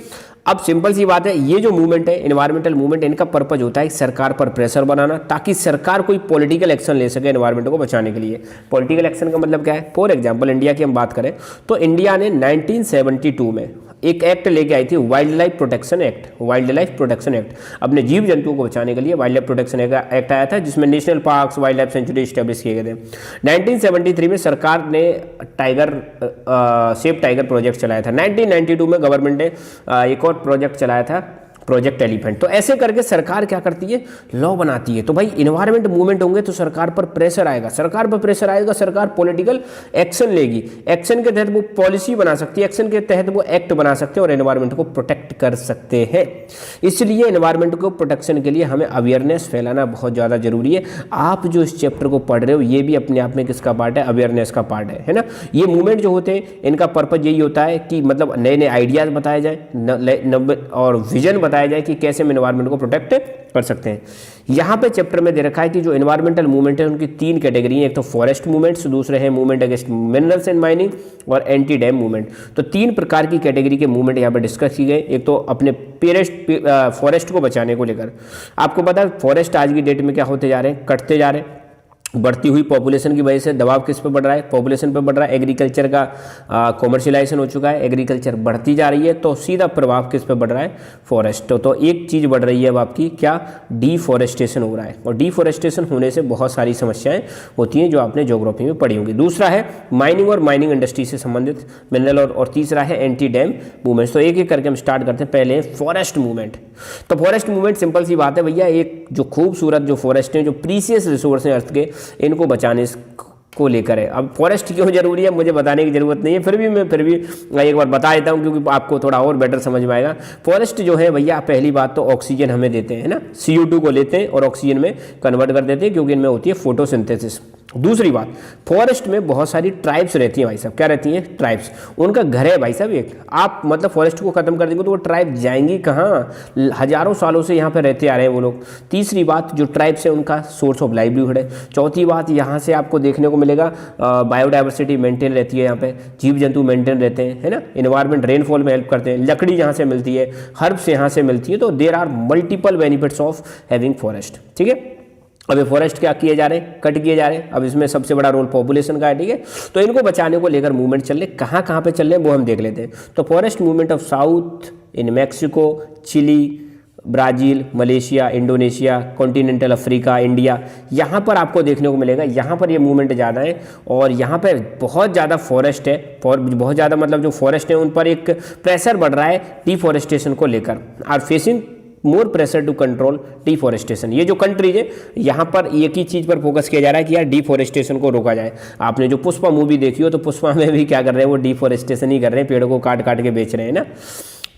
अब सिंपल सी बात है, ये जो मूवमेंट है इन्वायरमेंटल मूवमेंट, इनका पर्पज होता है सरकार पर प्रेशर बनाना ताकि सरकार कोई पॉलिटिकल एक्शन ले सके इन्वायरमेंट को बचाने के लिए। पॉलिटिकल एक्शन का मतलब क्या है, फॉर एग्जांपल इंडिया की हम बात करें तो इंडिया ने 1972 में एक एक्ट लेके आई थी, wild life protection act. Wild life protection act अपने जीव जंतुओं को बचाने के लिए वाइल्ड लाइफ प्रोटेक्शन एक्ट आया था, जिसमें national parks, wild life sanctuary establish किए गए थे। 1973 में सरकार ने टाइगर सेफ टाइगर प्रोजेक्ट चलाया था। 1992 में गवर्नमेंट ने एक और प्रोजेक्ट चलाया था, प्रोजेक्ट एलिफेंट। तो ऐसे करके सरकार क्या करती है, लॉ बनाती है। तो भाई इन्वायरमेंट मूवमेंट होंगे तो सरकार पर प्रेशर आएगा, सरकार पर प्रेशर आएगा, सरकार पॉलिटिकल एक्शन लेगी, एक्शन के तहत वो पॉलिसी बना सकती है, एक्शन के तहत वो एक्ट बना सकते हैं और एनवायरमेंट को प्रोटेक्ट कर सकते हैं। इसलिए एनवायरमेंट को प्रोटेक्शन के लिए हमें अवेयरनेस फैलाना बहुत ज़्यादा जरूरी है। आप जो इस चैप्टर को पढ़ रहे हो ये भी अपने आप में किसका पार्ट है, अवेयरनेस का पार्ट है ना। ये मूवमेंट जो होते हैं इनका पर्पज यही होता है कि मतलब नए नए आइडियाज़ बताए जाए और विजन बताया जाए कि कैसे हम एनवायरनमेंट को प्रोटेक्ट कर सकते हैं। यहाँ पे चैप्टर में दे रखा है कि जो एनवायरमेंटल मूवमेंट है उनकी 3 कैटेगरी है, एक तो फॉरेस्ट मूवमेंट्स, दूसरे हैं movement against minerals and mining और एंटी डैम मूवमेंट। तो 3 प्रकार की कैटेगरी के मूवमेंट यहाँ पे डिस्कस की गए। एक तो अपने फॉरेस्ट को बचाने को लेकर, आपको पता है फॉरेस्ट आज की डेट में क्या होते जा रहे हैं, कटते जा रहे हैं। बढ़ती हुई पॉपुलेशन की वजह से दबाव किस पे बढ़ रहा है, पॉपुलेशन पे बढ़ रहा है। एग्रीकल्चर का कॉमर्शियलाइजेशन हो चुका है, एग्रीकल्चर बढ़ती जा रही है, तो सीधा प्रभाव किस पे बढ़ रहा है, फॉरेस्ट। तो एक चीज़ बढ़ रही है अब आपकी क्या, डिफॉरेस्टेशन हो रहा है। और डिफॉरेस्टेशन होने से बहुत सारी समस्याएं होती हैं जो आपने ज्योग्राफी में पढ़ी होंगी। दूसरा है माइनिंग और माइनिंग इंडस्ट्री से संबंधित मिनरल, और तीसरा है एंटी डैम मूवमेंट्स। तो एक एक करके हम स्टार्ट करते हैं। पहले फॉरेस्ट मूवमेंट। तो फॉरेस्ट मूवमेंट सिंपल सी बात है भैया, एक जो खूबसूरत जो फॉरेस्ट हैं, जो प्रीसियस रिसोर्स हैं अर्थ के, इनको बचाने को लेकर है। अब फॉरेस्ट क्यों जरूरी है मुझे बताने की जरूरत नहीं है, फिर भी एक बार बता देता हूँ क्योंकि आपको थोड़ा और बेटर समझ में आएगा। फॉरेस्ट जो है भैया, पहली बात तो ऑक्सीजन हमें देते हैं ना, CO2 को लेते हैं और ऑक्सीजन में कन्वर्ट कर देते हैं क्योंकि इनमें होती है फोटोसिंथेसिस। दूसरी बात, फॉरेस्ट में बहुत सारी ट्राइब्स रहती हैं भाई साहब। क्या रहती हैं, ट्राइब्स। उनका घर है भाई साहब एक। आप मतलब फॉरेस्ट को खत्म कर देंगे तो वो ट्राइब जाएंगी कहाँ, हजारों सालों से यहाँ पे रहते आ रहे हैं वो लोग। तीसरी बात, जो ट्राइब्स है उनका सोर्स ऑफ लाइवलीहुड है। चौथी बात, यहाँ से आपको देखने को मिलेगा बायोडाइवर्सिटी मेंटेन रहती है, यहाँ पे जीव जंतु मेंटेन रहते हैं, है ना। इन्वायरमेंट रेनफॉल में हेल्प करते हैं, लकड़ी यहाँ से मिलती है, हर्ब्स यहाँ से मिलती है। तो there are multiple benefits of having forest. ठीक है, अब ये फॉरेस्ट क्या किए जा रहे हैं, कट किए जा रहे हैं। अब इसमें सबसे बड़ा रोल पॉपुलेशन का है। ठीक है, तो इनको बचाने को लेकर मूवमेंट चल रहे, कहाँ पे चल रहे हैं वो हम देख लेते हैं। तो forest movement of South in Mexico, Chile, Brazil, Malaysia, Indonesia, continental Africa, India, यहाँ पर आपको देखने को मिलेगा। यहाँ पर ये मूवमेंट ज़्यादा है और यहाँ पर बहुत ज़्यादा फॉरेस्ट है, बहुत ज़्यादा मतलब जो फॉरेस्ट है उन पर एक प्रेशर बढ़ रहा है डिफॉरेस्टेशन को लेकर। Are facing more pressure to control deforestation. ये जो कंट्रीज है यहाँ पर एक ही चीज़ पर फोकस किया जा रहा है कि यार डिफॉरेस्टेशन को रोका जाए। आपने जो पुष्पा मूवी देखी हो तो पुष्पा में भी क्या कर रहे हैं, वो डिफॉरेस्टेशन ही कर रहे हैं, पेड़ों को काट के बेच रहे हैं ना।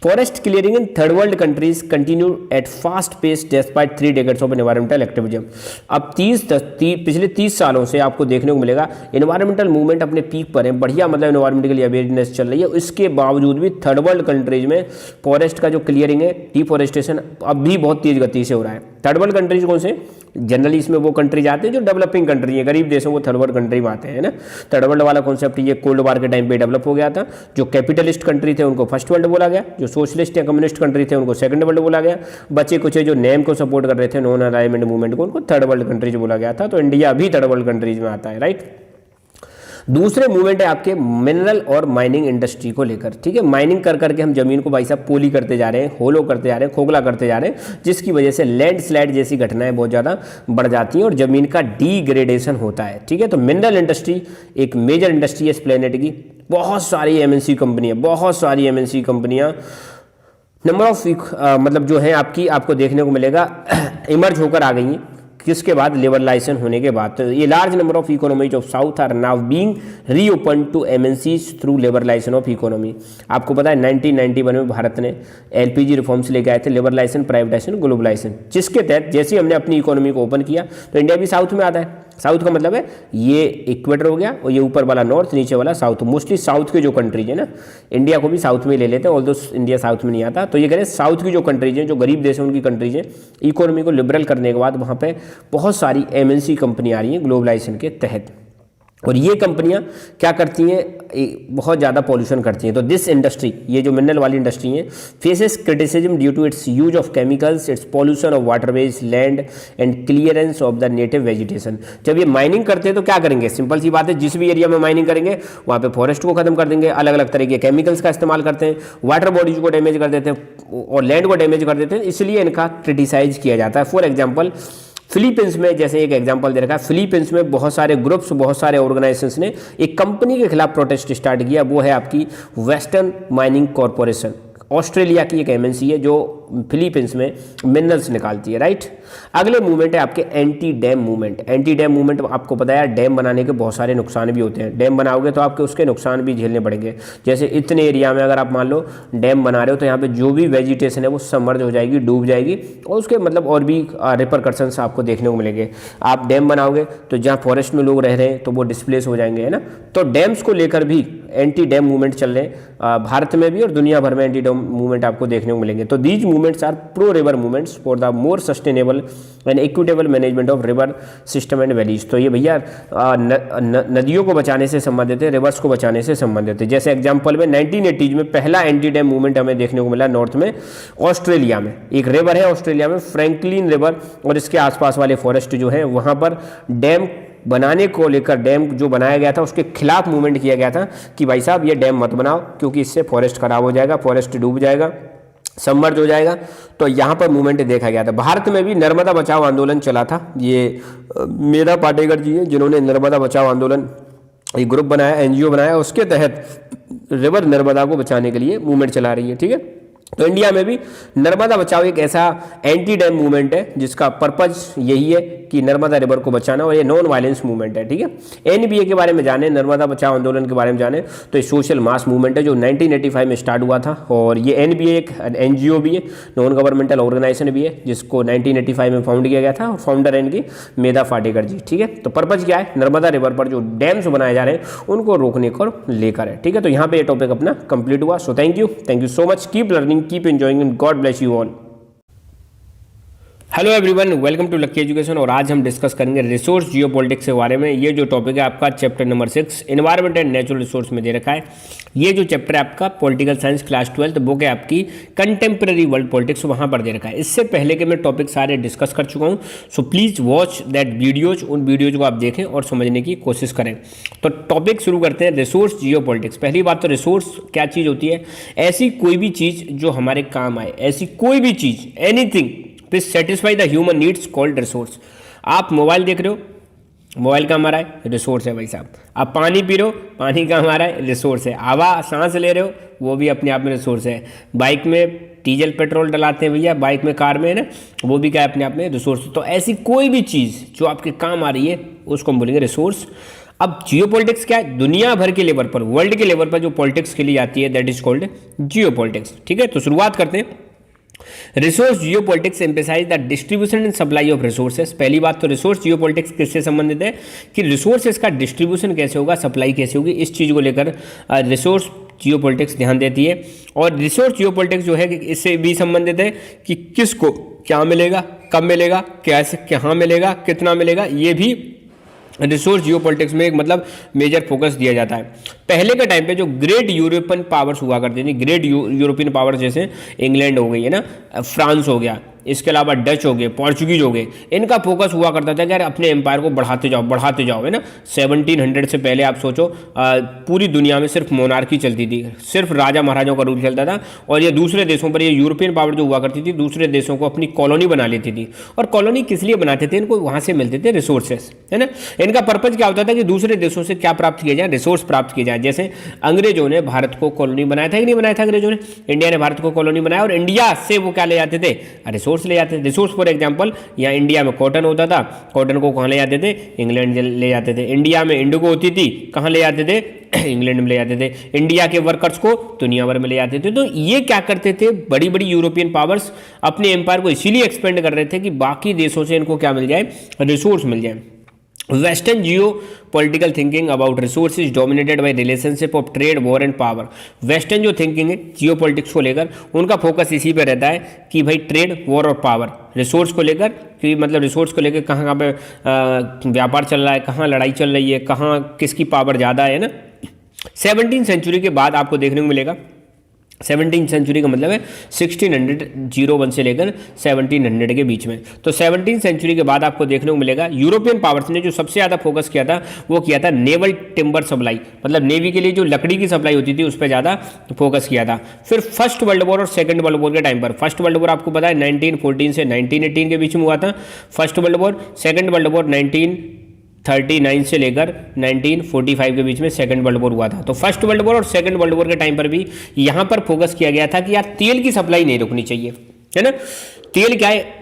Forest clearing in third world countries continue at fast pace despite 3 decades of environmental activism. अब पिछले 30 सालों से आपको देखने को मिलेगा एनवायरमेंटल मूवमेंट अपने पीक पर है, बढ़िया मतलब एनवायरमेंट के लिए अवेयरनेस चल रही है। इसके बावजूद भी थर्ड वर्ल्ड कंट्रीज में फॉरेस्ट का जो क्लियरिंग है, डिफॉरेस्टेशन अब भी बहुत तेज गति से हो रहा है। थर्ड वर्ल्ड कंट्रीज कौन से, जनरली इसमें वो कंट्रीज आते हैं जो डेवलपिंग कंट्री है, गरीब देशों को थर्ड वर्ल्ड कंट्री में आते हैं ना। थर्ड वर्ल्ड वाला कॉन्सेप्ट ये कोल्ड वार के टाइम पे डेवलप हो गया था। जो कैपिटलिस्ट कंट्री थे उनको फर्स्ट वर्ल्ड बोला गया, जो सोशलिस्ट या कम्युनिस्ट कंट्री थे उनको सेकंड वर्ल्ड बोला गया, बचे कुछ जो नेम को सपोर्ट कर रहे थे, नॉन अलाइनमेंट मूवमेंट को, उनको थर्ड वर्ल्ड कंट्रीज बोला गया था। तो इंडिया भी थर्ड वर्ल्ड कंट्रीज में आता है, राइट। दूसरे मूवमेंट है आपके मिनरल और माइनिंग इंडस्ट्री को लेकर। ठीक है, माइनिंग कर करके हम जमीन को भाई साहब पोली करते जा रहे हैं, होलो करते जा रहे हैं, खोखला करते जा रहे हैं, जिसकी वजह से लैंडस्लाइड जैसी घटनाएं बहुत ज़्यादा बढ़ जाती हैं और ज़मीन का डिग्रेडेशन होता है। ठीक है, तो मिनरल इंडस्ट्री एक मेजर इंडस्ट्री है इस प्लेनेट की। बहुत सारी MNC कंपनियाँ नंबर ऑफ मतलब जो है आपको देखने को मिलेगा इमर्ज होकर आ गई हैं। किसके बाद, लिबरलाइजेशन होने के बाद। तो ये large number of economies of South are now being reopen to MNCs through liberalisation of economy. आपको पता है 1991 में भारत ने एलपीजी रिफॉर्म्स लेके आए थे, लिबरलाइजेशन, प्राइवेटाइजेशन, ग्लोबलाइजेशन, जिसके तहत जैसे ही हमने अपनी इकोनॉमी को ओपन किया तो इंडिया भी साउथ में आता है। साउथ का मतलब है ये इक्वेटर हो गया और ये ऊपर वाला नॉर्थ, नीचे वाला साउथ। मोस्टली साउथ के जो कंट्रीज है ना, इंडिया को भी साउथ में ले लेते हैं, ऑल्दो इंडिया साउथ में नहीं आता। तो ये कह रहे हैं साउथ की जो कंट्रीज हैं, जो गरीब देश हैं उनकी कंट्रीज हैं, इकोनॉमी को लिबरल करने के बाद वहाँ पे बहुत सारी एमएनसी कंपनी आ रही हैं ग्लोबलाइजेशन के तहत। और ये कंपनियां क्या करती हैं, बहुत ज़्यादा पॉल्यूशन करती हैं। तो दिस इंडस्ट्री, ये जो मिनरल वाली इंडस्ट्री है, faces criticism due to its use of chemicals, its pollution of waterways, land and clearance of the native vegetation. जब ये माइनिंग करते हैं तो क्या करेंगे, सिंपल सी बात है, जिस भी एरिया में माइनिंग करेंगे वहाँ पे फॉरेस्ट को खत्म कर देंगे, अलग अलग तरह के केमिकल्स का इस्तेमाल करते हैं, वाटर बॉडीज को डैमेज कर देते हैं और लैंड को डैमेज कर देते हैं, इसलिए इनका क्रिटिसाइज किया जाता है। फॉर एग्जाम्पल फिलीपींस में, जैसे एक एग्जांपल दे रखा है, फिलीपींस में बहुत सारे ग्रुप्स, बहुत सारे ऑर्गेनाइजेशंस ने एक कंपनी के खिलाफ प्रोटेस्ट स्टार्ट किया, वो है आपकी वेस्टर्न माइनिंग कॉरपोरेशन। ऑस्ट्रेलिया की एक एमएनसी है जो फिलीपींस में मिनरल्स निकालती है, राइट। अगले मूवमेंट है आपके anti dam movement. Anti dam movement आपको पता है, डैम बनाने के बहुत सारे नुकसान भी होते हैं। डैम बनाओगे तो आपके उसके नुकसान भी झेलने पड़ेंगे। जैसे इतने एरिया में अगर आप मान लो डैम बना रहे हो तो यहाँ पे जो भी वेजिटेशन है वो सबमर्ज हो जाएगी, डूब जाएगी, और उसके मतलब और भी रिपरकशंस आपको देखने को मिलेंगे। आप डैम बनाओगे तो जहाँ फॉरेस्ट में लोग रह रहे हैं तो वो डिस्प्लेस हो जाएंगे, है ना। तो डैम्स को लेकर भी एंटी डैम मूवमेंट चल रहे हैं, भारत में भी और दुनिया भर में एंटी डैम मूवमेंट आपको देखने को मिलेंगे। तो these movements are pro river movements for the more sustainable and equitable management of river system and valleys. तो ये भैया नदियों को बचाने से संबंधित है, रिवर्स को बचाने से संबंधित है। जैसे एग्जांपल में 1980 में पहला एंटी डैम मूवमेंट हमें देखने को मिला नॉर्थ में, ऑस्ट्रेलिया में। एक रिवर है ऑस्ट्रेलिया में, फ्रैंकलिन रिवर, और इसके आसपास वाले फॉरेस्ट जो है वहाँ पर डैम बनाने को लेकर, डैम जो बनाया गया था उसके खिलाफ मूवमेंट किया गया था कि भाई साहब ये डैम मत बनाओ क्योंकि इससे फॉरेस्ट खराब हो जाएगा, फॉरेस्ट डूब जाएगा, सबमर्ज हो जाएगा। तो यहाँ पर मूवमेंट देखा गया था। भारत में भी नर्मदा बचाओ आंदोलन चला था। ये मेधा पाटेकर जी हैं जिन्होंने नर्मदा बचाओ आंदोलन एक ग्रुप बनाया, एनजीओ बनाया, उसके तहत रिवर नर्मदा को बचाने के लिए मूवमेंट चला रही है, ठीक है। तो इंडिया में भी नर्मदा बचाओ एक ऐसा एंटी डैम मूवमेंट है जिसका पर्पज यही है कि नर्मदा रिवर को बचाना, और ये नॉन वायलेंस मूवमेंट है, ठीक है। एनबीए के बारे में जाने, नर्मदा बचाओ आंदोलन के बारे में जाने तो ये सोशल मास मूवमेंट है जो 1985 में स्टार्ट हुआ था। और ये एनबीए एक एनजीओ भी है, नॉन गवर्नमेंटल ऑर्गेनाइजेशन भी है, जिसको 1985 में फाउंड किया गया था, और फाउंडर है इनकी मेधा पाटेकर जी, ठीक है। तो पर्पज क्या है, नर्मदा रिवर पर जो डैम्स बनाए जा रहे हैं उनको रोकने को लेकर है, ठीक है। तो यहाँ पे ये टॉपिक अपना कंप्लीट हुआ। So thank you so much, keep learning, keep enjoying and God bless you all. Hello everyone, welcome to Lucky Education. और आज हम डिस्कस करेंगे रिसोर्स जियोपॉलिटिक्स के बारे में। ये जो टॉपिक है आपका chapter number 6 environment and natural resource में दे रखा है। ये जो चैप्टर है आपका पॉलिटिकल साइंस क्लास 12 बुक है आपकी कंटेम्प्रेरी वर्ल्ड पॉलिटिक्स, वहाँ पर दे रखा है। इससे पहले के मैं टॉपिक सारे डिस्कस कर चुका हूँ, so please watch that videos, उन वीडियोज को आप देखें और समझने की कोशिश करें। तो टॉपिक शुरू करते हैं, रिसोर्स जियोपॉलिटिक्स। पहली बात तो रिसोर्स क्या चीज़ होती है, ऐसी कोई भी चीज़ जो हमारे काम आए, ऐसी कोई भी चीज़, anything which satisfy the human needs called resource. आप मोबाइल देख रहे हो, मोबाइल का हमारा है, रिसोर्स है भाई साहब। आप पानी पी रहे हो, पानी का हमारा है, रिसोर्स है। हवा सांस ले रहे हो, वो भी अपने आप में रिसोर्स है। बाइक में डीजल पेट्रोल डलाते हैं भैया, बाइक में, कार में, है ना, वो भी क्या है अपने आप में रिसोर्स। तो ऐसी कोई भी चीज़ जो आपके काम आ रही है उसको हम बोलेंगे रिसोर्स। अब जियोपॉलिटिक्स क्या है, दुनिया भर के लेवल पर, वर्ल्ड के लेवल पर जो पॉलिटिक्स के लिए आती है दैट इज कॉल्ड जियोपॉलिटिक्स, ठीक है। तो शुरुआत करते हैं। Resource geopolitics emphasise the distribution and supply of resources. पहली बात तो रिसोर्स जियोपॉलिटिक्स किससे संबंधित है कि रिसोर्सेज का डिस्ट्रीब्यूशन कैसे होगा, सप्लाई कैसे होगी, इस चीज़ को लेकर रिसोर्स जियोपॉलिटिक्स ध्यान देती है। और रिसोर्स जियोपॉलिटिक्स जो है कि इससे भी संबंधित है कि किसको क्या मिलेगा, कब मिलेगा, कैसे, कहाँ मिलेगा, कितना मिलेगा, ये भी रिसोर्स जियोपॉलिटिक्स में एक मतलब मेजर फोकस दिया जाता है। पहले के टाइम पे जो ग्रेट यूरोपियन पावर्स हुआ करती थी, ग्रेट यूरोपियन पावर्स जैसे इंग्लैंड हो गई है ना, फ्रांस हो गया, इसके अलावा डच हो गए, पोर्चुगीज हो गए, इनका फोकस हुआ करता था कि यार अपने एम्पायर को बढ़ाते जाओ, है ना। 1700 से पहले आप सोचो पूरी दुनिया में सिर्फ मोनार्की चलती थी, सिर्फ राजा महाराजाओं का रूल चलता था, और ये दूसरे देशों पर, ये यूरोपियन पावर जो हुआ करती थी दूसरे देशों को अपनी कॉलोनी बना लेती थी। और कॉलोनी किस लिए बनाते थे, इनको वहाँ से मिलते थे रिसोर्सेस, है ना। इनका पर्पज क्या होता था कि दूसरे देशों से क्या प्राप्त किया जाए, रिसोर्स प्राप्त किया जाए। जैसे अंग्रेजों ने भारत को कॉलोनी बनाया था कि नहीं बनाया था, अंग्रेजों ने, इंडिया ने भारत को कॉलोनी बनाया, और इंडिया से वो क्या ले जाते थे, रिसोर्स रिसोर्स ले जाते थे। रिसोर्स फॉर एग्जांपल यहाँ इंडिया में कॉटन होता था, कॉटन को कहाँ ले जाते थे, इंग्लैंड ले जाते थे। इंडिया में इंडिगो होती थी, कहाँ ले जाते थे, इंग्लैंड में ले जाते थे। इंडिया के वर्कर्स को दुनिया भर में ले जाते थे। तो ये क्या करते थे, बड़ी बड़ी यूरोपियन पावर्स अपने एम्पायर को इसीलिए एक्सपेंड कर रहे थे कि बाकी देशों से इनको क्या मिल जाए, रिसोर्स मिल जाए। Western Jio political thinking about resources dominated by relationship of trade, war and power. Western जो थिंकिंग है जियो पॉलिटिक्स को लेकर, उनका फोकस इसी पे रहता है कि भाई ट्रेड, वॉर और पावर, रिसोर्स को लेकर, कि मतलब रिसोर्स को लेकर कहाँ कहाँ पे व्यापार चल रहा है, कहाँ लड़ाई चल रही है, कहाँ किसकी पावर ज़्यादा है ना। 17वीं सेंचुरी के बाद आपको देखने को मिलेगा, 17वीं सेंचुरी का मतलब है 1601 से लेकर 1700 के बीच में। तो 17वीं सेंचुरी के बाद आपको देखने को मिलेगा यूरोपियन पावर्स ने जो सबसे ज़्यादा फोकस किया था वो किया था नेवल टिम्बर सप्लाई, मतलब नेवी के लिए जो लकड़ी की सप्लाई होती थी उस पर ज़्यादा फोकस किया था। फिर फर्स्ट वर्ल्ड वॉर और सेकंड वर्ल्ड वॉर के टाइम पर, फर्स्ट वर्ल्ड वॉर आपको पता है 1914 से 1918 के बीच में हुआ था first world war, second world war 1939 से लेकर 1945 के बीच में सेकंड वर्ल्ड वॉर हुआ था। तो फर्स्ट वर्ल्ड वॉर और सेकंड वर्ल्ड वॉर के टाइम पर भी यहाँ पर फोकस किया गया था कि यार तेल की सप्लाई नहीं रुकनी चाहिए, है ना। तेल क्या है,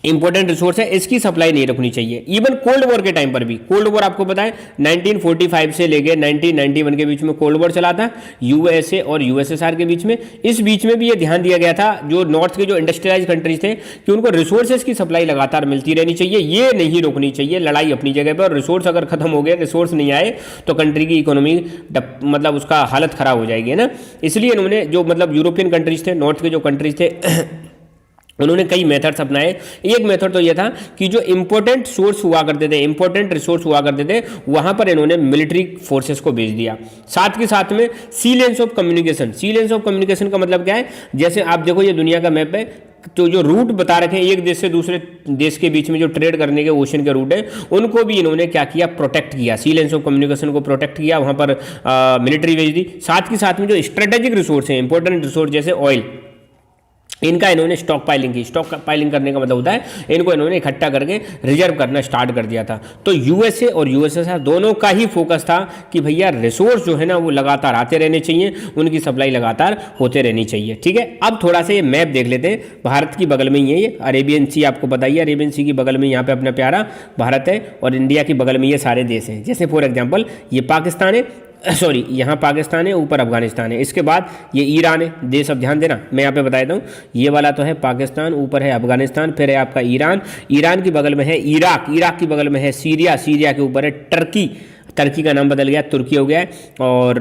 इंपॉर्टेंट रिसोर्स है, इसकी सप्लाई नहीं रुकनी चाहिए। इवन कोल्ड वॉर के टाइम पर भी, कोल्ड वॉर आपको पता है 1945 से लेके 1991 के बीच में कोल्ड वॉर चला था यूएसए और यूएसएसआर के बीच में। इस बीच में भी ये ध्यान दिया गया था जो नॉर्थ के जो इंडस्ट्रियलाइज कंट्रीज थे कि उनको रिसोर्सेज की सप्लाई लगातार मिलती रहनी चाहिए, ये नहीं रोकनी चाहिए। लड़ाई अपनी जगह पर, रिसोर्स अगर खत्म हो गए, रिसोर्स नहीं आए तो कंट्री की इकोनॉमी मतलब उसका हालत खराब हो जाएगी, है ना। इसलिए इन्होंने जो मतलब यूरोपियन कंट्रीज थे, नॉर्थ के जो कंट्रीज थे उन्होंने कई मेथड्स अपनाए। एक मेथड तो ये था कि जो इंपॉर्टेंट सोर्स हुआ करते थे, इंपॉर्टेंट रिसोर्स हुआ करते थे, वहां पर इन्होंने मिलिट्री फोर्सेस को भेज दिया। साथ के साथ में sea lanes of communication, sea lanes of communication का मतलब क्या है, जैसे आप देखो ये दुनिया का मैप है, तो जो रूट बता रखे हैं एक देश से दूसरे देश के बीच में जो ट्रेड करने के ओशन के रूट है, उनको भी इन्होंने क्या किया, प्रोटेक्ट किया। सी लेंस ऑफ कम्युनिकेशन को प्रोटेक्ट किया, वहां पर मिलिट्री भेज दी। साथ के साथ में जो स्ट्रेटेजिक रिसोर्स है, इंपॉर्टेंट रिसोर्स जैसे ऑयल, इनका इन्होंने स्टॉक पाइलिंग की। स्टॉक पाइलिंग करने का मतलब होता है इनको इन्होंने इकट्ठा करके रिजर्व करना स्टार्ट कर दिया था। तो यूएसए और यूएसएसआर दोनों का ही फोकस था कि भैया रिसोर्स जो है ना वो लगातार आते रहने चाहिए, उनकी सप्लाई लगातार होते रहनी चाहिए, ठीक है। अब थोड़ा सा ये मैप देख लेते हैं। भारत की बगल में ही है ये अरेबियन सी, आपको बताइए अरेबियन सी की बगल में यहाँ पे अपना प्यारा भारत है, और इंडिया की बगल में ये सारे देश हैं। जैसे फॉर एग्जाम्पल ये पाकिस्तान है, सॉरी यहाँ पाकिस्तान है, ऊपर अफगानिस्तान है, इसके बाद ये ईरान है। देश अब ध्यान देना, मैं यहाँ पे बता देता हूँ, ये वाला तो है पाकिस्तान, ऊपर है अफगानिस्तान, फिर है आपका ईरान, ईरान की बगल में है इराक, इराक की बगल में है सीरिया, सीरिया के ऊपर है टर्की, टर्की का नाम बदल गया, तुर्की हो गया है। और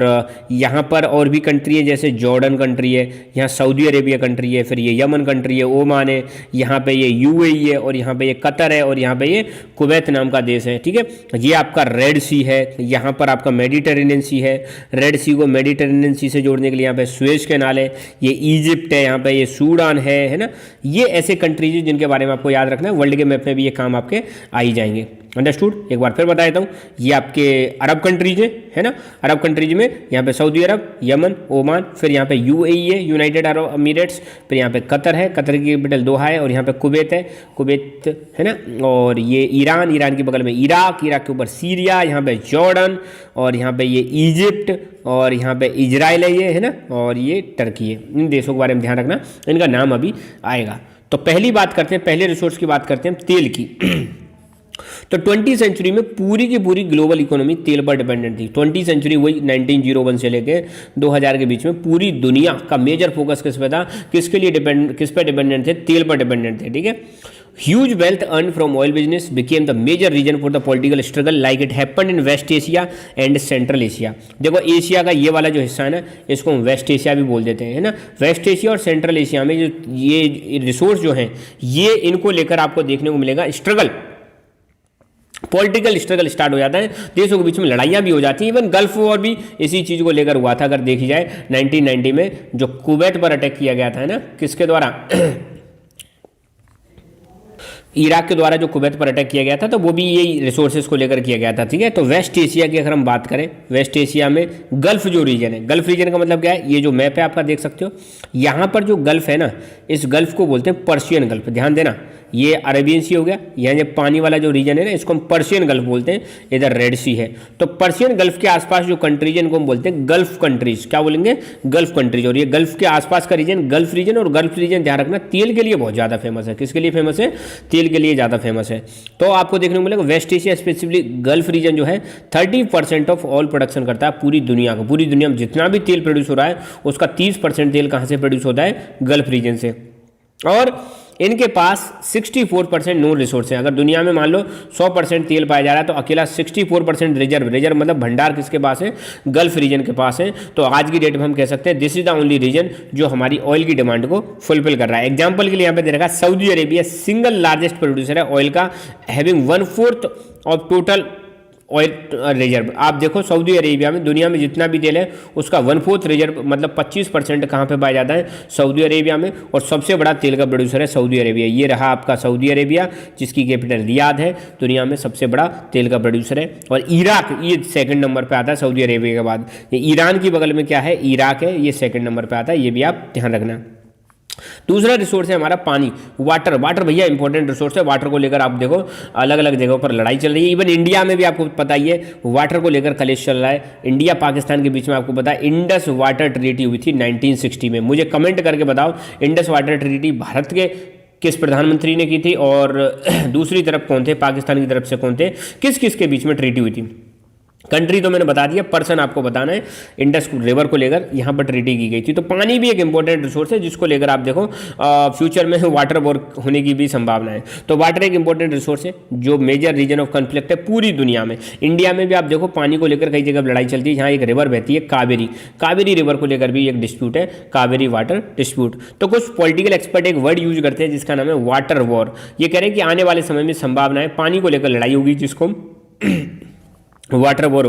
यहाँ पर और भी कंट्री है, जैसे जॉर्डन कंट्री है, यहाँ सऊदी अरेबिया कंट्री है, फिर ये यमन कंट्री है, ओमान है, यहाँ पे ये यूएई है, और यहाँ पे ये कतर है, और यहाँ पे ये कुवैत नाम का देश है, ठीक है। ये आपका रेड सी है, यहाँ पर आपका मेडिटेरेनियन सी है, रेड सी को मेडिटेरेनियन सी से जोड़ने के लिए यहाँ पे सुएज कैनाल है, ये इजिप्ट है, यहाँ पे ये सूडान है ना। ये ऐसे कंट्रीज है जिनके बारे में आपको याद रखना है, वर्ल्ड के मैप में भी ये काम आपके आ ही जाएंगे। अंडरस्टूड। एक बार फिर बता देता हूँ, ये आपके अरब कंट्रीज है ना। अरब कंट्रीज में यहाँ पे सऊदी अरब, यमन, ओमान, फिर यहाँ पे यूएई है, यूनाइटेड अरब अमीरेट्स, फिर यहाँ पे कतर है, कतर की कैपिटल दोहा है, और यहाँ पे कुवैत है, कुवैत है ना। और ये ईरान, ईरान के बगल में इराक, इराक के ऊपर सीरिया, यहाँ पे जॉर्डन, और यहाँ पे ये इजिप्ट, और यहाँ पे इजराइल है ये, है ना, और ये टर्की है। इन देशों के बारे में ध्यान रखना, इनका नाम अभी आएगा। तो पहली बात करते हैं, पहले रिसोर्स की बात करते हैं, तेल की। तो 20वीं सेंचुरी में पूरी की पूरी ग्लोबल इकोनॉमी तेल पर डिपेंडेंट थी। 20वीं सेंचुरी वही 1901 से लेके 2000 के बीच में पूरी दुनिया का मेजर फोकस किस पे था, किसके लिए किस पे डिपेंडेंट थे, तेल पर डिपेंडेंट थे, ठीक है। Huge wealth earn from oil business became the major reason for the political struggle like it happened in West Asia and Central Asia. देखो एशिया का ये वाला जो हिस्सा है ना, इसको हम वेस्ट एशिया भी बोल देते हैं, है ना। वेस्ट एशिया और सेंट्रल एशिया में जो ये रिसोर्स जो हैं, ये इनको लेकर आपको देखने को मिलेगा स्ट्रगल, पॉलिटिकल स्ट्रगल स्टार्ट हो जाता है, देशों के बीच में लड़ाइयाँ भी हो जाती हैं। इवन गल्फ वॉर भी इसी चीज़ को लेकर हुआ था, अगर देखी जाए 1990 में जो कुवैत पर अटैक किया गया था, है ना, किसके द्वारा, इराक के द्वारा जो कुवैत पर अटैक किया गया था तो वो भी यही रिसोर्सेज को लेकर किया गया था, ठीक है। तो वेस्ट एशिया की अगर हम बात करें, वेस्ट एशिया में गल्फ जो रीजन है, गल्फ रीजन का मतलब क्या है, ये जो मैप है आपका देख सकते हो, यहाँ पर जो गल्फ है ना, इस गल्फ को बोलते हैं पर्शियन गल्फ। ध्यान देना, ये अरेबियन सी हो गया, यहाँ जो पानी वाला जो रीजन है ना, इसको हम पर्शियन गल्फ बोलते हैं, इधर रेड सी है। तो पर्शियन गल्फ के आसपास जो कंट्रीज है इनको हम बोलते हैं गल्फ कंट्रीज। क्या बोलेंगे? Gulf countries. और ये गल्फ के आसपास का रीजन गल्फ रीजन, और गल्फ रीजन ध्यान रखना तेल के लिए बहुत ज़्यादा फेमस है। किसके लिए फेमस है? तेल के लिए ज़्यादा फेमस है। तो आपको देखने को मिलेगा West Asia specifically Gulf region जो है 30% ऑफ ऑयल प्रोडक्शन करता है पूरी दुनिया का। पूरी दुनिया में जितना भी तेल प्रोड्यूस हो रहा है उसका 30% तेल कहाँ से प्रोड्यूस होता है? गल्फ रीजन से। और इनके पास 64% नोन रिसोर्स है। अगर दुनिया में मान लो 100% तेल पाया जा रहा है तो अकेला 64% रिजर्व मतलब भंडार किसके पास है? गल्फ रीजन के पास है। तो आज की डेट में हम कह सकते हैं this is the only region जो हमारी ऑयल की डिमांड को फुलफिल कर रहा है। एग्जाम्पल के लिए यहाँ पे दे रखा है Saudi Arabia single largest producer है ऑयल का, having 1/4 of total oil reserve. आप देखो सऊदी अरेबिया में दुनिया में जितना भी तेल है उसका 1/4 रिजर्व मतलब 25% कहाँ पे पाया जाता है? सऊदी अरेबिया में। और सबसे बड़ा तेल का प्रोड्यूसर है सऊदी अरेबिया। ये रहा आपका सऊदी अरेबिया जिसकी कैपिटल रियाद है, दुनिया में सबसे बड़ा तेल का प्रोड्यूसर है। और इराक ये सेकंड नंबर पे आता है सऊदी अरेबिया के बाद। ये ईरान की बगल में क्या है? इराक है, ये सेकंड नंबर पे आता है, ये भी आप ध्यान रखना। दूसरा रिसोर्स है हमारा पानी, वाटर। वाटर भैया इंपॉर्टेंट रिसोर्स है। वाटर को लेकर आप देखो अलग अलग जगहों पर लड़ाई चल रही है। इवन इंडिया में भी आपको पता ही है वाटर को लेकर कलेश चल रहा है। इंडिया पाकिस्तान के बीच में आपको पता है इंडस वाटर ट्रीटी हुई थी 1960 में। मुझे कमेंट करके बताओ इंडस वाटर ट्रीटी भारत के किस प्रधानमंत्री ने की थी और दूसरी तरफ कौन थे? पाकिस्तान की तरफ से कौन थे? किस किस के बीच में ट्रीटी हुई थी? कंट्री तो मैंने बता दिया, पर्सन आपको बताना है। इंडस रिवर को लेकर यहाँ पर ट्रीटी की गई थी। तो पानी भी एक इंपॉर्टेंट रिसोर्स है जिसको लेकर आप देखो फ्यूचर में वाटर वॉर होने की भी संभावना है। तो वाटर एक इंपॉर्टेंट रिसोर्स है जो मेजर रीजन ऑफ कॉन्फ्लिक्ट है पूरी दुनिया में। इंडिया में भी आप देखो पानी को लेकर कई जगह लड़ाई चलती है। यहाँ एक रिवर बहती है कावेरी, कावेरी रिवर को लेकर भी एक डिस्प्यूट है, कावेरी वाटर डिस्प्यूट। तो कुछ पॉलिटिकल एक्सपर्ट एक वर्ड यूज करते हैं जिसका नाम है वाटर वॉर। ये कह रहे हैं कि आने वाले समय में संभावना है पानी को लेकर लड़ाई होगी जिसको वाटर वॉर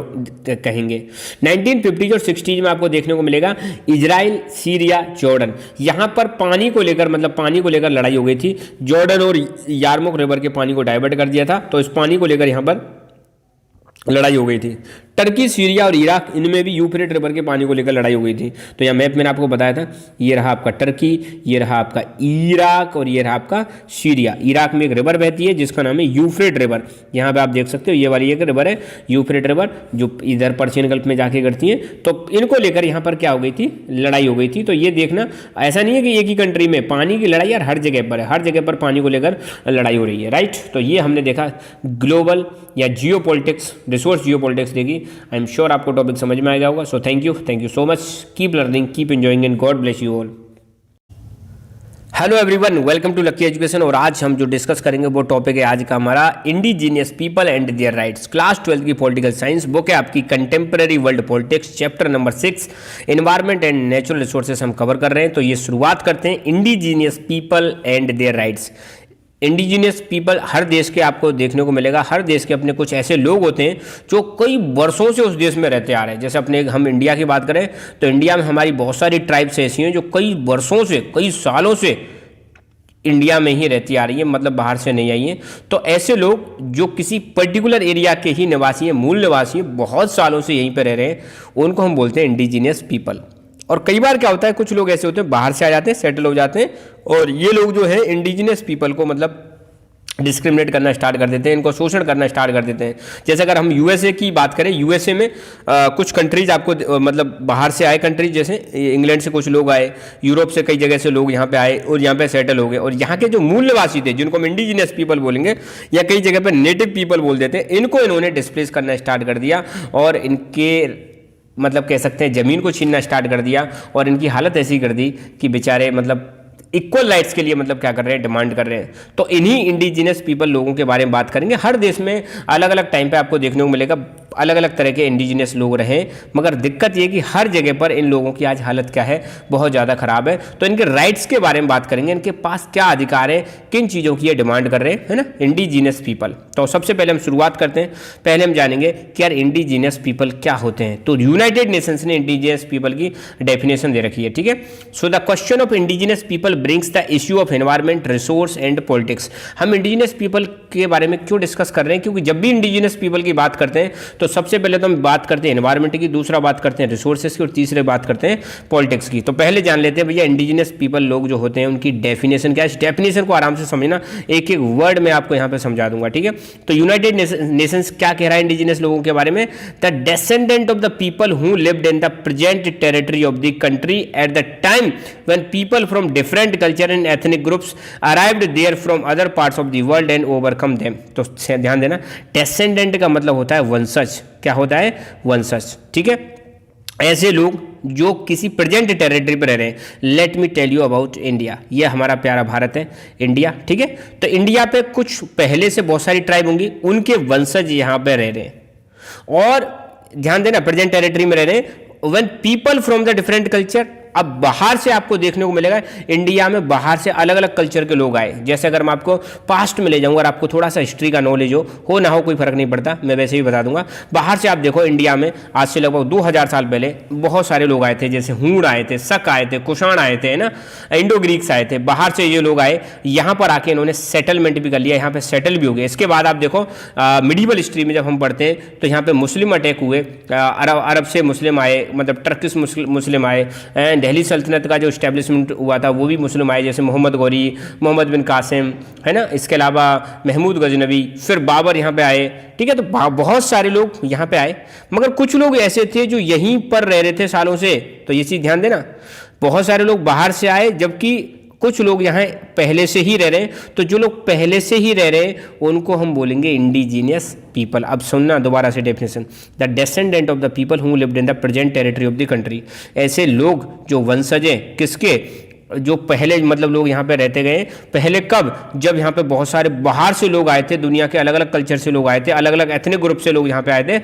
कहेंगे। 1950 और 60 में आपको देखने को मिलेगा इजराइल, सीरिया, जॉर्डन, यहाँ पर पानी को लेकर मतलब पानी को लेकर लड़ाई हो गई थी। जॉर्डन और यारमुक रिवर के पानी को डाइवर्ट कर दिया था, तो इस पानी को लेकर यहाँ पर लड़ाई हो गई थी। टर्की, सीरिया और इराक, इनमें भी यूफ्रेट रिवर के पानी को लेकर लड़ाई हो गई थी। तो यह मैप मैंने आपको बताया था, ये रहा आपका टर्की, ये रहा आपका इराक और ये रहा आपका सीरिया। इराक में एक रिवर बहती है जिसका नाम है यूफ्रेट रिवर। यहाँ पे आप देख सकते हो ये वाली एक रिवर है यूफ्रेट रिवर जो इधर पर्शियन गल्फ में जाके करती है। तो इनको लेकर यहाँ पर क्या हो गई थी? लड़ाई हो गई थी। तो ये देखना ऐसा नहीं है कि एक ही कंट्री में, पानी की लड़ाई यार हर जगह पर है, हर जगह पर पानी को लेकर लड़ाई हो रही है, राइट। तो ये हमने देखा ग्लोबल या geo politics, resource geo politics देखी। आई एम श्योर आपको टॉपिक समझ में आ गया होगा। So thank you so much, keep learning, keep enjoying and God bless you all. Hello everyone, welcome to Lucky Education. और आज हम जो डिस्कस करेंगे वो टॉपिक है आज का हमारा indigenous people and their rights. Class 12 की पॉलिटिकल साइंस बुक है आपकी contemporary world politics, chapter number 6 environment and natural resources हम कवर कर रहे हैं। तो ये शुरुआत करते हैं indigenous people and their rights. Indigenous people हर देश के आपको देखने को मिलेगा। हर देश के अपने कुछ ऐसे लोग होते हैं जो कई वर्षों से उस देश में रहते आ रहे हैं। जैसे अपने हम इंडिया की बात करें तो इंडिया में हमारी बहुत सारी ट्राइब्स ऐसी हैं जो कई वर्षों से, कई सालों से इंडिया में ही रहती आ रही है, मतलब बाहर से नहीं आई है। तो ऐसे लोग जो किसी पर्टिकुलर एरिया के ही निवासी हैं, मूल निवासी हैं, बहुत सालों से यहीं पर रह रहे हैं, उनको हम बोलते हैं इंडिजीनियस पीपल। और कई बार क्या होता है, कुछ लोग ऐसे होते हैं बाहर से आ जाते हैं, सेटल हो जाते हैं, और ये लोग जो है इंडिजिनियस पीपल को मतलब डिस्क्रिमिनेट करना स्टार्ट कर देते हैं, इनको शोषण करना स्टार्ट कर देते हैं। जैसे अगर हम यूएसए की बात करें, यूएसए में कुछ कंट्रीज आपको मतलब बाहर से आए कंट्रीज, जैसे इंग्लैंड से कुछ लोग आए, यूरोप से कई जगह से लोग यहाँ पे आए और यहाँ पे सेटल हो गए। और यहाँ के जो मूल निवासी थे जिनको हम इंडिजिनियस पीपल बोलेंगे या कई जगह पर नेटिव पीपल बोल देते हैं, इनको इन्होंने डिस्प्लेस करना स्टार्ट कर दिया और इनके मतलब कह सकते हैं ज़मीन को छीनना स्टार्ट कर दिया और इनकी हालत ऐसी कर दी कि बेचारे मतलब इक्वल राइट्स के लिए मतलब क्या कर रहे हैं, डिमांड कर रहे हैं। तो इन्हीं इंडिजिनियस पीपल लोगों के बारे में बात करेंगे। हर देश में अलग अलग टाइम पे आपको देखने को मिलेगा अलग अलग तरह के इंडिजिनियस लोग रहे, मगर दिक्कत ये कि हर जगह पर इन लोगों की आज हालत क्या है, बहुत ज़्यादा खराब है। तो इनके राइट्स के बारे में बात करेंगे, इनके पास क्या अधिकार है, किन चीज़ों की ये डिमांड कर रहे हैं, है ना, इंडिजिनियस पीपल। तो सबसे पहले हम शुरुआत करते हैं, पहले हम जानेंगे कि यार इंडिजिनियस पीपल क्या होते हैं। तो यूनाइटेड नेशंस ने इंडिजिनियस पीपल की डेफिनेशन दे रखी है, ठीक है। So the question of indigenous people brings the issue of environment, resource and politics. हम इंडिजिनियस पीपल के बारे में क्यों डिस्कस कर रहे हैं, क्योंकि जब भी इंडिजिनियस पीपल की बात करते हैं तो सबसे पहले तो हम बात करते हैं एनवायरमेंट की, दूसरा बात करते हैं रिसोर्सेज की और तीसरे बात करते हैं पॉलिटिक्स की। तो पहले जान लेते हैं भैया इंडिजिनियस पीपल लोग जो होते हैं उनकी डेफिनेशन क्या है। इस डेफिनेशन को आराम से समझना, एक एक वर्ड में आपको यहाँ पे समझा दूंगा, ठीक है। तो यूनाइटेड नेशंस क्या कह रहा है इंडिजिनियस लोगों के बारे में, the descendant of the people who lived in the present territory of the country at the time when people from different culture and ethnic groups arrived there from other parts of the world and overcome them। तो ध्यान देना, descendant का मतलब होता है वंशज। क्या होता है? वंशज, ठीक है। ऐसे लोग जो किसी प्रेजेंट टेरिटरी पर रह रहे हैं। Let me tell you about India, ये हमारा प्यारा भारत है, इंडिया, ठीक है। तो इंडिया पे कुछ पहले से बहुत सारी ट्राइब होंगी, उनके वंशज यहाँ पे रह रहे हैं। और ध्यान देना, प्रेजेंट टेरिटरी में रह रहे हैं। When people from the different culture, अब बाहर से आपको देखने को मिलेगा इंडिया में बाहर से अलग अलग कल्चर के लोग आए। जैसे अगर मैं आपको पास्ट में ले जाऊंगा और आपको थोड़ा सा हिस्ट्री का नॉलेज हो ना हो कोई फर्क नहीं पड़ता, मैं वैसे ही बता दूंगा। बाहर से आप देखो इंडिया में आज से लगभग 2000 साल पहले बहुत सारे लोग आए थे, जैसे हूण आए थे, शक आए थे, कुषाण आए थे, ना, इंडो ग्रीक्स आए थे। बाहर से ये लोग आए, यहाँ पर आके इन्होंने सेटलमेंट भी कर लिया, यहाँ पे सेटल भी हो गए। इसके बाद आप देखो मिडीवल हिस्ट्री में जब हम पढ़ते हैं तो यहाँ पे मुस्लिम अटैक हुए, अरब से मुस्लिम आए, मतलब टर्किश मुस्लिम आए, दिल्ली सल्तनत का जो इस्टेब्लिशमेंट हुआ था वो भी मुस्लिम आए, जैसे मोहम्मद गौरी, मोहम्मद बिन कासिम, है ना। इसके अलावा महमूद गजनवी, फिर बाबर यहाँ पे आए, ठीक है। तो बहुत सारे लोग यहाँ पे आए, मगर कुछ लोग ऐसे थे जो यहीं पर रह रहे थे सालों से। तो ये चीज़ ध्यान देना, बहुत सारे लोग बाहर से आए जबकि कुछ लोग यहाँ पहले से ही रह रहे हैं। तो जो लोग पहले से ही रह रहे हैं उनको हम बोलेंगे इंडिजीनियस पीपल। अब सुनना दोबारा से definition, the descendant of the people who lived in the present territory of the country. ऐसे लोग जो वंशज हैं किसके, जो पहले मतलब लोग यहाँ पे रहते गए। पहले कब? जब यहाँ पे बहुत सारे बाहर से लोग आए थे, दुनिया के अलग अलग कल्चर से लोग आए थे, अलग अलग एथनिक ग्रुप से लोग यहाँ पे आए थे।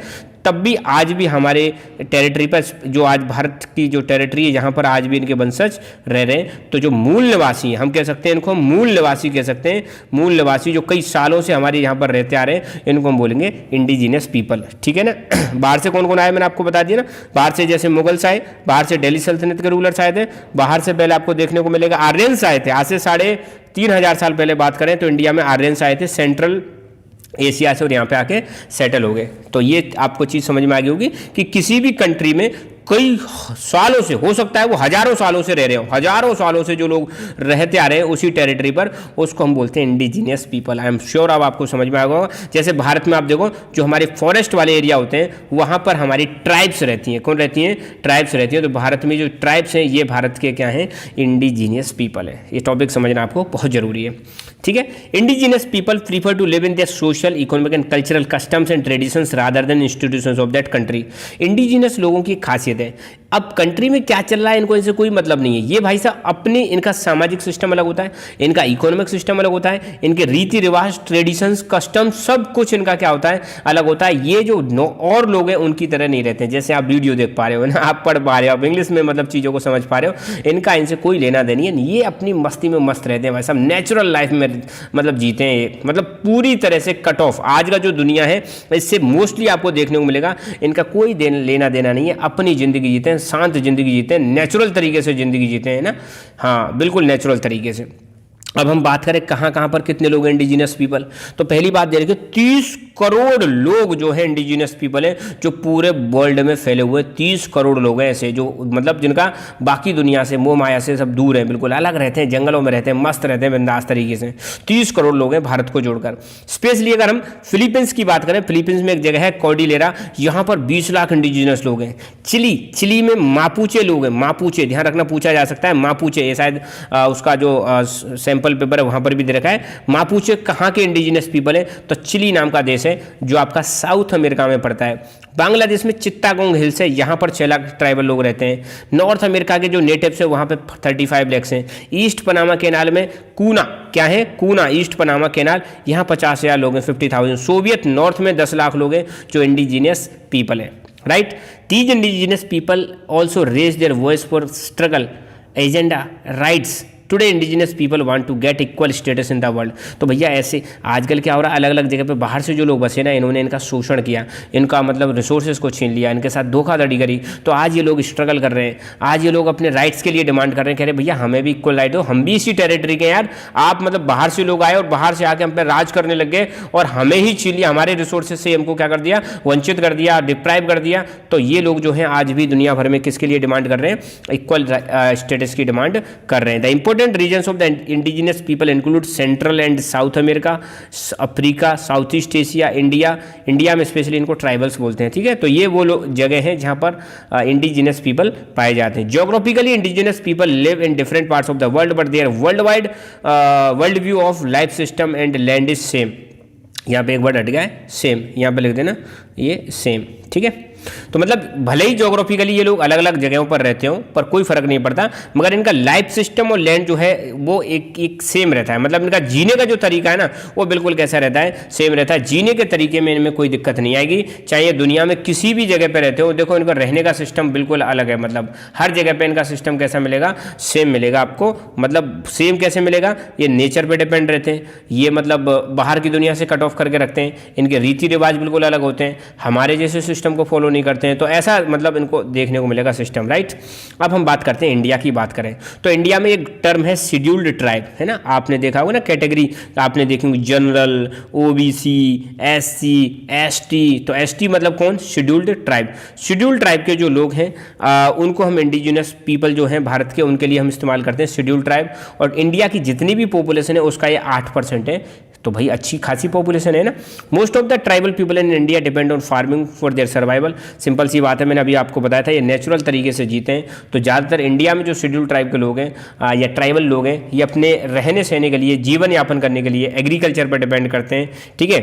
तब भी आज भी हमारे टेरिटरी पर, जो आज भारत की जो टेरिटरी है यहाँ पर आज भी इनके वंशज रह रहे हैं। तो जो मूल निवासी हैं, हम कह सकते हैं इनको मूल निवासी कह सकते हैं। मूल निवासी जो कई सालों से हमारे यहाँ पर रहते आ रहे हैं, इनको हम बोलेंगे इंडिजीनियस पीपल, ठीक है ना। बाहर से कौन कौन आए मैंने आपको बता दिया ना। बाहर से जैसे मुगल्स आए, बाहर से दिल्ली सल्तनत के रूलर्स आए थे, बाहर से पहले आपको देखने को मिलेगा आर्यंस आए थे। आज से 3500 साल पहले बात करें तो इंडिया में आर्यंस आए थे सेंट्रल एशिया से और यहाँ पे आके सेटल हो गए। तो ये आपको चीज़ समझ में आ गई होगी कि किसी भी कंट्री में कई सालों से, हो सकता है वो हजारों सालों से रह रहे हो, हजारों सालों से जो लोग रहते आ रहे हैं उसी टेरिटरी पर, उसको हम बोलते हैं indigenous people. I am sure अब आपको समझ में आएगा। जैसे भारत में आप देखो जो हमारे फॉरेस्ट वाले एरिया होते हैं वहाँ पर हमारी ट्राइब्स रहती हैं। कौन रहती हैं? ट्राइब्स रहती हैं। तो भारत में जो ट्राइब्स हैं ये भारत के क्या हैं? इंडिजीनियस पीपल है। ये टॉपिक समझना आपको बहुत जरूरी है, ठीक है। Indigenous people prefer to live in their social, economic and cultural customs and traditions rather than institutions of that country. Indigenous लोगों की खासियत है, अब कंट्री में क्या चल रहा है इनको इनसे कोई मतलब नहीं है। ये भाई साहब अपने, इनका सामाजिक सिस्टम अलग होता है, इनका इकोनॉमिक सिस्टम अलग होता है, इनके रीति रिवाज, ट्रेडिशंस, कस्टम, सब कुछ इनका क्या होता है? अलग होता है। ये जो और लोग हैं उनकी तरह नहीं रहते हैं। जैसे आप वीडियो देख पा रहे हो ना, आप पढ़ पा रहे हो, आप इंग्लिश में मतलब चीज़ों को समझ पा रहे हो, इनका इनसे कोई लेना देना है। ये अपनी मस्ती में मस्त रहते हैं भाई साहब, नेचुरल लाइफ में मतलब जीते हैं, मतलब पूरी तरह से कट ऑफ। आज का जो दुनिया है इससे मोस्टली आपको देखने को मिलेगा इनका कोई लेना देना नहीं है, अपनी ज़िंदगी जीते हैं, शांत जिंदगी जीते हैं, नेचुरल तरीके से जिंदगी जीते हैं ना। हाँ बिल्कुल नेचुरल तरीके से। अब हम बात करें कहाँ कहाँ पर कितने लोग हैं इंडिजीनियस पीपल, तो पहली बात दे रही 30 करोड़ लोग जो है इंडिजीनियस पीपल हैं जो पूरे वर्ल्ड में फैले हुए। 30 करोड़ लोग हैं ऐसे जो मतलब जिनका बाकी दुनिया से, मोह माया से सब दूर हैं, बिल्कुल अलग रहते हैं, जंगलों में रहते हैं, मस्त रहते हैं बिंदास तरीके से। 30 करोड़ लोग हैं भारत को जोड़कर। स्पेशली अगर हम फिलीपींस की बात करें, फिलीपींस में एक जगह है कॉर्डिलेरा, यहाँ पर 20 लाख इंडिजीनियस लोग हैं। चिली में मापुचे लोग हैं, मापुचे, ध्यान रखना पूछा जा सकता है, मापुचे, ये शायद उसका जो सैंपल पेपर है वहाँ पर भी दे रखा है। मापुचे कहाँ के इंडिजीनियस पीपल है? तो चिली नाम का देश देश है जो आपका साउथ अमेरिका में पड़ता है। बांग्लादेश में चित्तागोंग हिल्स है, यहाँ पर 6 लाख ट्राइबल लोग रहते हैं। नॉर्थ अमेरिका के जो नेटिव्स है वहाँ पे 35 लाख हैं। ईस्ट पनामा कैनाल में कूना, क्या है कूना, ईस्ट पनामा कैनाल, यहाँ 50,000 लोग हैं, 50,000। सोवियत नॉर्थ में 10 लाख लोग हैं जो इंडिजीनियस पीपल है, right. These indigenous people also raise their voice for struggle agenda rights. Today indigenous people want to get equal status in the world. तो भैया ऐसे आजकल क्या हो रहा है, अलग अलग जगह पे बाहर से जो लोग बसे ना, इन्होंने इनका शोषण किया, इनका मतलब रिसोर्सेज को छीन लिया, इनके साथ धोखाधड़ी करी, तो आज ये लोग स्ट्रगल कर रहे हैं, आज ये लोग अपने राइट्स के लिए डिमांड कर रहे हैं, कह रहे भैया हमें भी इक्वल राइट दो, हम भी इसी टेरिटरी के यार। आप मतलब बाहर से लोग आए और बाहर से आके हम पे राज करने लग गए और हमें ही छीन लिया, हमारे रिसोर्सेज से हमको क्या कर दिया, वंचित कर दिया, डिप्राइव कर दिया। तो ये लोग जो हैं आज भी दुनिया भर में किसके लिए डिमांड कर रहे हैं, इक्वल स्टेटस की डिमांड कर रहे हैं। The important regions of the indigenous people include Central and South America, Africa, South East Asia, India. India में स्पेशली इनको ट्राइबल्स बोलते हैं, ठीक है। तो ये वो लोग जगह हैं जहां पर इंडिजिनस पीपल पाए जाते हैं। Geographically indigenous people live in different parts of the world but there world wide world view of life system and land is same. यहाँ पे एक वर्ड हट गया है, सेम, यहाँ पे लिख देना ये सेम, ठीक है। तो मतलब भले ही ज्योग्राफिकली ये लोग अलग अलग जगहों पर रहते हो पर कोई फर्क नहीं पड़ता, मगर इनका लाइफ सिस्टम और लैंड जो है वो एक सेम रहता है। मतलब इनका जीने का जो तरीका है ना वो बिल्कुल कैसा रहता है, सेम रहता है। जीने के तरीके में इनमें कोई दिक्कत नहीं आएगी, चाहे दुनिया में किसी भी जगह पर रहते हो। देखो इनका रहने का सिस्टम बिल्कुल अलग है, मतलब हर जगह पर इनका सिस्टम कैसा मिलेगा, सेम मिलेगा आपको। मतलब सेम कैसे मिलेगा, ये नेचर पर डिपेंड रहते हैं, ये मतलब बाहर की दुनिया से कट ऑफ करके रखते हैं, इनके रीति रिवाज बिल्कुल अलग होते हैं, हमारे जैसे सिस्टम को फॉलो नहीं करते हैं। तो ऐसा मतलब इनको देखने को मिलेगा सिस्टम, राइट। अब हम बात करते हैं इंडिया की, बात करें तो इंडिया में एक टर्म है शेड्यूल्ड ट्राइब, है ना। आपने देखा होगा ना कैटेगरी, आपने देखी होगी जनरल, ओबीसी, एससी, एसटी। तो एसटी मतलब कौन, शेड्यूल्ड ट्राइब। शेड्यूल्ड ट्राइब के जो लोग हैं उनको हम इंडिजिनस पीपल जो हैं भारत के, उनके लिए हम इस्तेमाल करते हैं शेड्यूल्ड ट्राइब। और इंडिया की जितनी भी पॉपुलेशन है उसका ये 8% है, तो भाई अच्छी खासी पॉपुलेशन है ना। Most of the tribal people in India depend on farming for their survival. Simple सी बात है, मैंने अभी आपको बताया था ये नेचुरल तरीके से जीते हैं। तो ज़्यादातर इंडिया में जो शेड्यूल ट्राइब के लोग हैं या ट्राइबल लोग हैं, ये अपने रहने सहने के लिए, जीवन यापन करने के लिए एग्रीकल्चर पर डिपेंड करते हैं, ठीक है।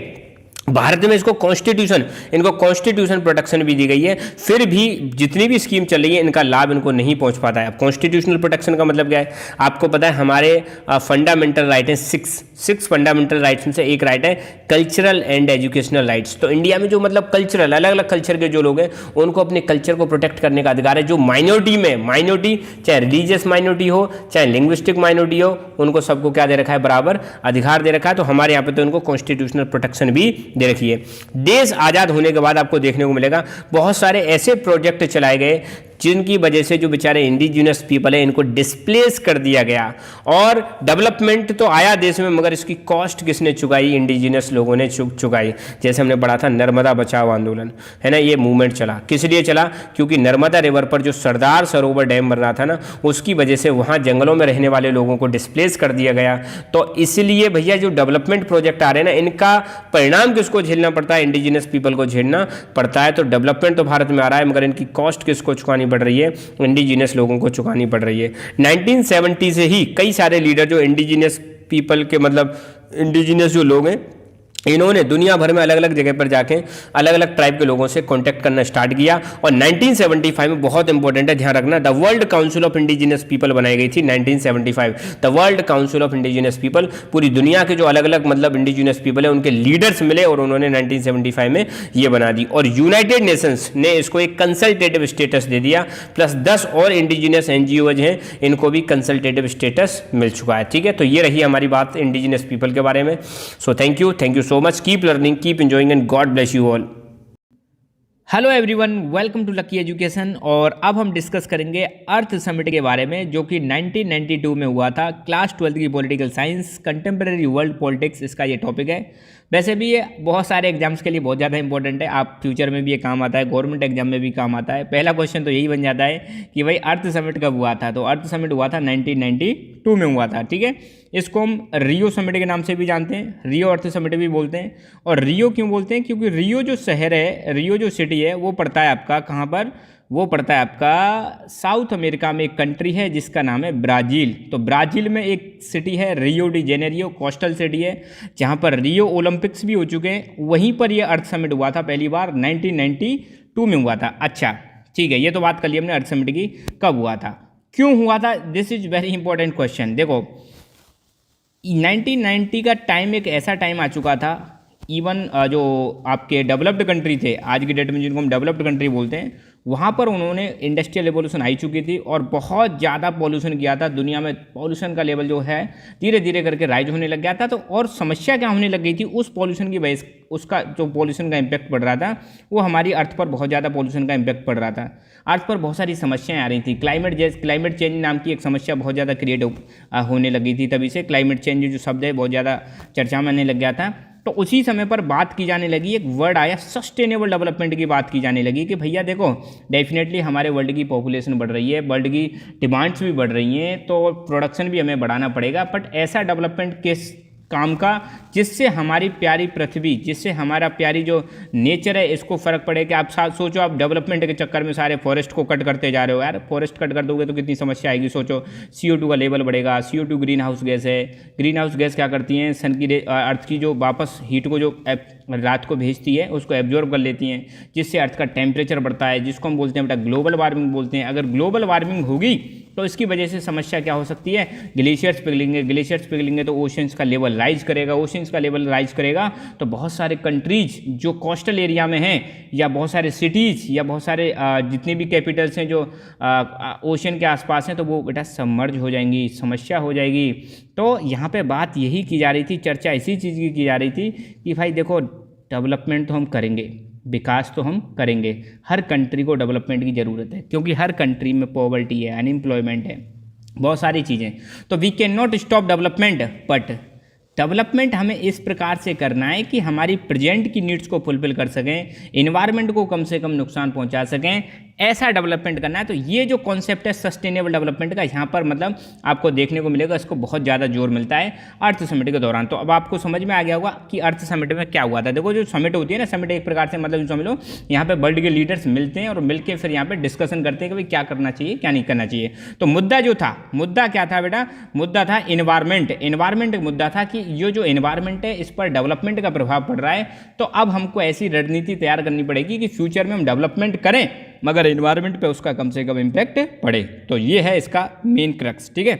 भारत में इसको कॉन्स्टिट्यूशन, इनको कॉन्स्टिट्यूशन प्रोटेक्शन भी दी गई है, फिर भी जितनी भी स्कीम चल रही है इनका लाभ इनको नहीं पहुंच पाता है। अब कॉन्स्टिट्यूशनल प्रोटेक्शन का मतलब क्या है, आपको पता है हमारे फंडामेंटल राइट हैं 6 फंडामेंटल राइट्स में से एक राइट है कल्चरल एंड एजुकेशनल राइट्स। तो इंडिया में जो मतलब कल्चरल, अलग अलग कल्चर के जो लोग हैं उनको अपने कल्चर को प्रोटेक्ट करने का अधिकार है। जो माइनॉरिटी में, माइनॉरिटी चाहे रिलीजियस माइनॉरिटी हो चाहे लिंग्विस्टिक माइनॉरिटी हो, उनको सबको क्या दे रखा है, बराबर अधिकार दे रखा है। तो हमारे यहाँ पे तो इनको कॉन्स्टिट्यूशनल प्रोटेक्शन भी दे रखी है। देश आजाद होने के बाद आपको देखने को मिलेगा बहुत सारे ऐसे प्रोजेक्ट चलाए गए जिनकी वजह से जो बेचारे इंडिजिनस पीपल है इनको डिस्प्लेस कर दिया गया। और डेवलपमेंट तो आया देश में, मगर इसकी कॉस्ट किसने चुकाई, इंडिजिनस लोगों ने चुकाई। जैसे हमने पढ़ा था नर्मदा बचाओ आंदोलन, है ना, ये मूवमेंट चला, किस लिए चला, क्योंकि नर्मदा रिवर पर जो सरदार सरोवर डैम बन रहा था ना, उसकी वजह से वहाँ जंगलों में रहने वाले लोगों को डिस्प्लेस कर दिया गया। तो इसलिए भैया जो डेवलपमेंट प्रोजेक्ट आ रहे हैं ना, इनका परिणाम किसको झेलना पड़ता है, इंडिजिनस पीपल को झेलना पड़ता है। तो डेवलपमेंट तो भारत में आ रहा है, मगर इनकी कॉस्ट किसको चुकानी पड़ रही है, इंडिजिनस लोगों को चुकानी पड़ रही है। 1970 से ही कई सारे लीडर जो इंडिजिनस पीपल के, मतलब इंडिजिनस जो लोग हैं, इन्होंने दुनिया भर में अलग अलग जगह पर जाके अलग अलग ट्राइब के लोगों से कांटेक्ट करना स्टार्ट किया। और 1975 में बहुत इंपॉर्टेंट है, ध्यान रखना, the world council of indigenous people बनाई गई थी 1975। The world council of indigenous people, पूरी दुनिया के जो अलग अलग मतलब इंडिजिनस पीपल है उनके लीडर्स मिले और उन्होंने 1975 में ये बना दी। और यूनाइटेड नेशंस ने इसको एक कंसल्टेटिव स्टेटस दे दिया, प्लस 10 और इंडिजिनस एनजीओज हैं, इनको भी कंसल्टेटिव स्टेटस मिल चुका है, ठीक है। तो ये रही हमारी बात इंडिजिनस पीपल के बारे में। सो thank you so much, keep learning, keep enjoying and God bless you all. Hello everyone, welcome to Lucky Education. और अब हम डिस्कस करेंगे अर्थ समिट के बारे में, जो कि 1992 में हुआ था। क्लास 12 की political science, contemporary world politics, इसका ये टॉपिक है। वैसे भी ये बहुत सारे एग्जाम्स के लिए बहुत ज़्यादा इंपॉर्टेंट है, आप फ्यूचर में भी ये काम आता है, गवर्नमेंट एग्जाम में भी काम आता है। पहला क्वेश्चन तो यही बन जाता है कि भाई अर्थ समिट कब हुआ था। तो अर्थ समिट हुआ था 1992 में हुआ था, ठीक है। इसको हम रियो समिट के नाम से भी जानते हैं, रियो अर्थ समिट भी बोलते हैं। और रियो क्यों बोलते हैं, क्योंकि रियो जो शहर है, रियो जो सिटी है, वो पड़ता है आपका कहाँ पर, वो पड़ता है आपका साउथ अमेरिका में एक कंट्री है जिसका नाम है ब्राज़ील। तो ब्राज़ील में एक सिटी है Rio de Janeiro, coastal city है जहाँ पर रियो ओलंपिक्स भी हो चुके हैं। वहीं पर ये अर्थ समिट हुआ था पहली बार 1992 में हुआ था। अच्छा ठीक है, ये तो बात कर ली हमने अर्थ समिट की, कब हुआ था, क्यों हुआ था, this is very important question. देखो 1990 का टाइम एक ऐसा टाइम आ चुका था, इवन जो आपके डेवलप्ड कंट्री थे आज की डेट में जिनको हम डेवलप्ड कंट्री बोलते हैं, वहाँ पर उन्होंने इंडस्ट्रियल रेवोल्यूशन आई चुकी थी और बहुत ज़्यादा पॉल्यूशन किया था। दुनिया में पॉल्यूशन का लेवल जो है धीरे धीरे करके राइज होने लग गया था। तो और समस्या क्या होने लग गई थी, उस पॉल्यूशन की वजह से उसका जो पॉल्यूशन का इम्पैक्ट पड़ रहा था वो हमारी अर्थ पर बहुत ज़्यादा पॉल्यूशन का इम्पैक्ट पड़ रहा था। अर्थ पर बहुत सारी समस्याएं आ रही थी। क्लाइमेट चेंज नाम की एक समस्या बहुत ज़्यादा क्रिएट होने लगी थी। तभी से क्लाइमेट चेंज जो शब्द है बहुत ज़्यादा चर्चा में आने लग गया था। तो उसी समय पर बात की जाने लगी, एक वर्ड आया सस्टेनेबल डेवलपमेंट की बात की जाने लगी कि भैया देखो डेफिनेटली हमारे वर्ल्ड की पॉपुलेशन बढ़ रही है, वर्ल्ड की डिमांड्स भी बढ़ रही हैं, तो प्रोडक्शन भी हमें बढ़ाना पड़ेगा। बट ऐसा डेवलपमेंट किस काम का जिससे हमारी प्यारी पृथ्वी, जिससे हमारा प्यारी जो नेचर है इसको फ़र्क पड़े। कि आप साथ सोचो, आप डेवलपमेंट के चक्कर में सारे फॉरेस्ट को कट करते जा रहे हो यार, फॉरेस्ट कट कर दोगे तो कितनी समस्या आएगी। सोचो CO2 का लेवल बढ़ेगा। CO2 ग्रीन हाउस गैस है। ग्रीन हाउस गैस क्या करती हैं, सन की अर्थ की जो वापस हीट को जो रात को भेजती है उसको एब्जॉर्ब कर लेती हैं, जिससे अर्थ का टेम्परेचर बढ़ता है, जिसको हम बोलते हैं बेटा ग्लोबल वार्मिंग बोलते हैं। अगर ग्लोबल वार्मिंग होगी तो इसकी वजह से समस्या क्या हो सकती है, ग्लेशियर्स पिघलेंगे। ग्लेशियर्स पिघलेंगे तो ओशंस का लेवल राइज करेगा। ओशंस का लेवल राइज करेगा तो बहुत सारे कंट्रीज जो कोस्टल एरिया में हैं, या बहुत सारे सिटीज़, या बहुत सारे जितने भी कैपिटल्स हैं जो ओशन के आसपास हैं, तो वो बेटा सबमर्ज हो जाएंगी, समस्या हो जाएगी। तो यहाँ पे बात यही की जा रही थी, चर्चा इसी चीज़ की जा रही थी कि भाई देखो डेवलपमेंट तो हम करेंगे, विकास तो हम करेंगे, हर कंट्री को डेवलपमेंट की ज़रूरत है क्योंकि हर कंट्री में पॉवर्टी है, अनएम्प्लॉयमेंट है, बहुत सारी चीज़ें। तो we can not stop development, but development हमें इस प्रकार से करना है कि हमारी प्रेजेंट की नीड्स को फुलफिल कर सकें, इन्वायरमेंट को कम से कम नुकसान पहुंचा सकें, ऐसा डेवलपमेंट करना है। तो ये जो कॉन्सेप्ट है सस्टेनेबल डेवलपमेंट का, यहाँ पर मतलब आपको देखने को मिलेगा, इसको बहुत ज़्यादा जोर मिलता है अर्थ समिट के दौरान। तो अब आपको समझ में आ गया होगा कि अर्थ समिट में क्या हुआ था। देखो जो समिट होती है ना, समिट एक प्रकार से मतलब समझ लो यहाँ पे वर्ल्ड के लीडर्स मिलते हैं और मिलकर फिर यहाँ पे डिस्कशन करते हैं कि भाई क्या करना चाहिए क्या नहीं करना चाहिए। तो मुद्दा जो था, मुद्दा क्या था बेटा, मुद्दा था इन्वायरमेंट। इन्वायरमेंट मुद्दा था कि ये जो इन्वायरमेंट है इस पर डेवलपमेंट का प्रभाव पड़ रहा है। तो अब हमको ऐसी रणनीति तैयार करनी पड़ेगी कि फ्यूचर में हम डेवलपमेंट करें मगर इन्वायरमेंट पे उसका कम से कम इम्पैक्ट पड़े। तो ये है इसका मेन क्रक्स, ठीक है।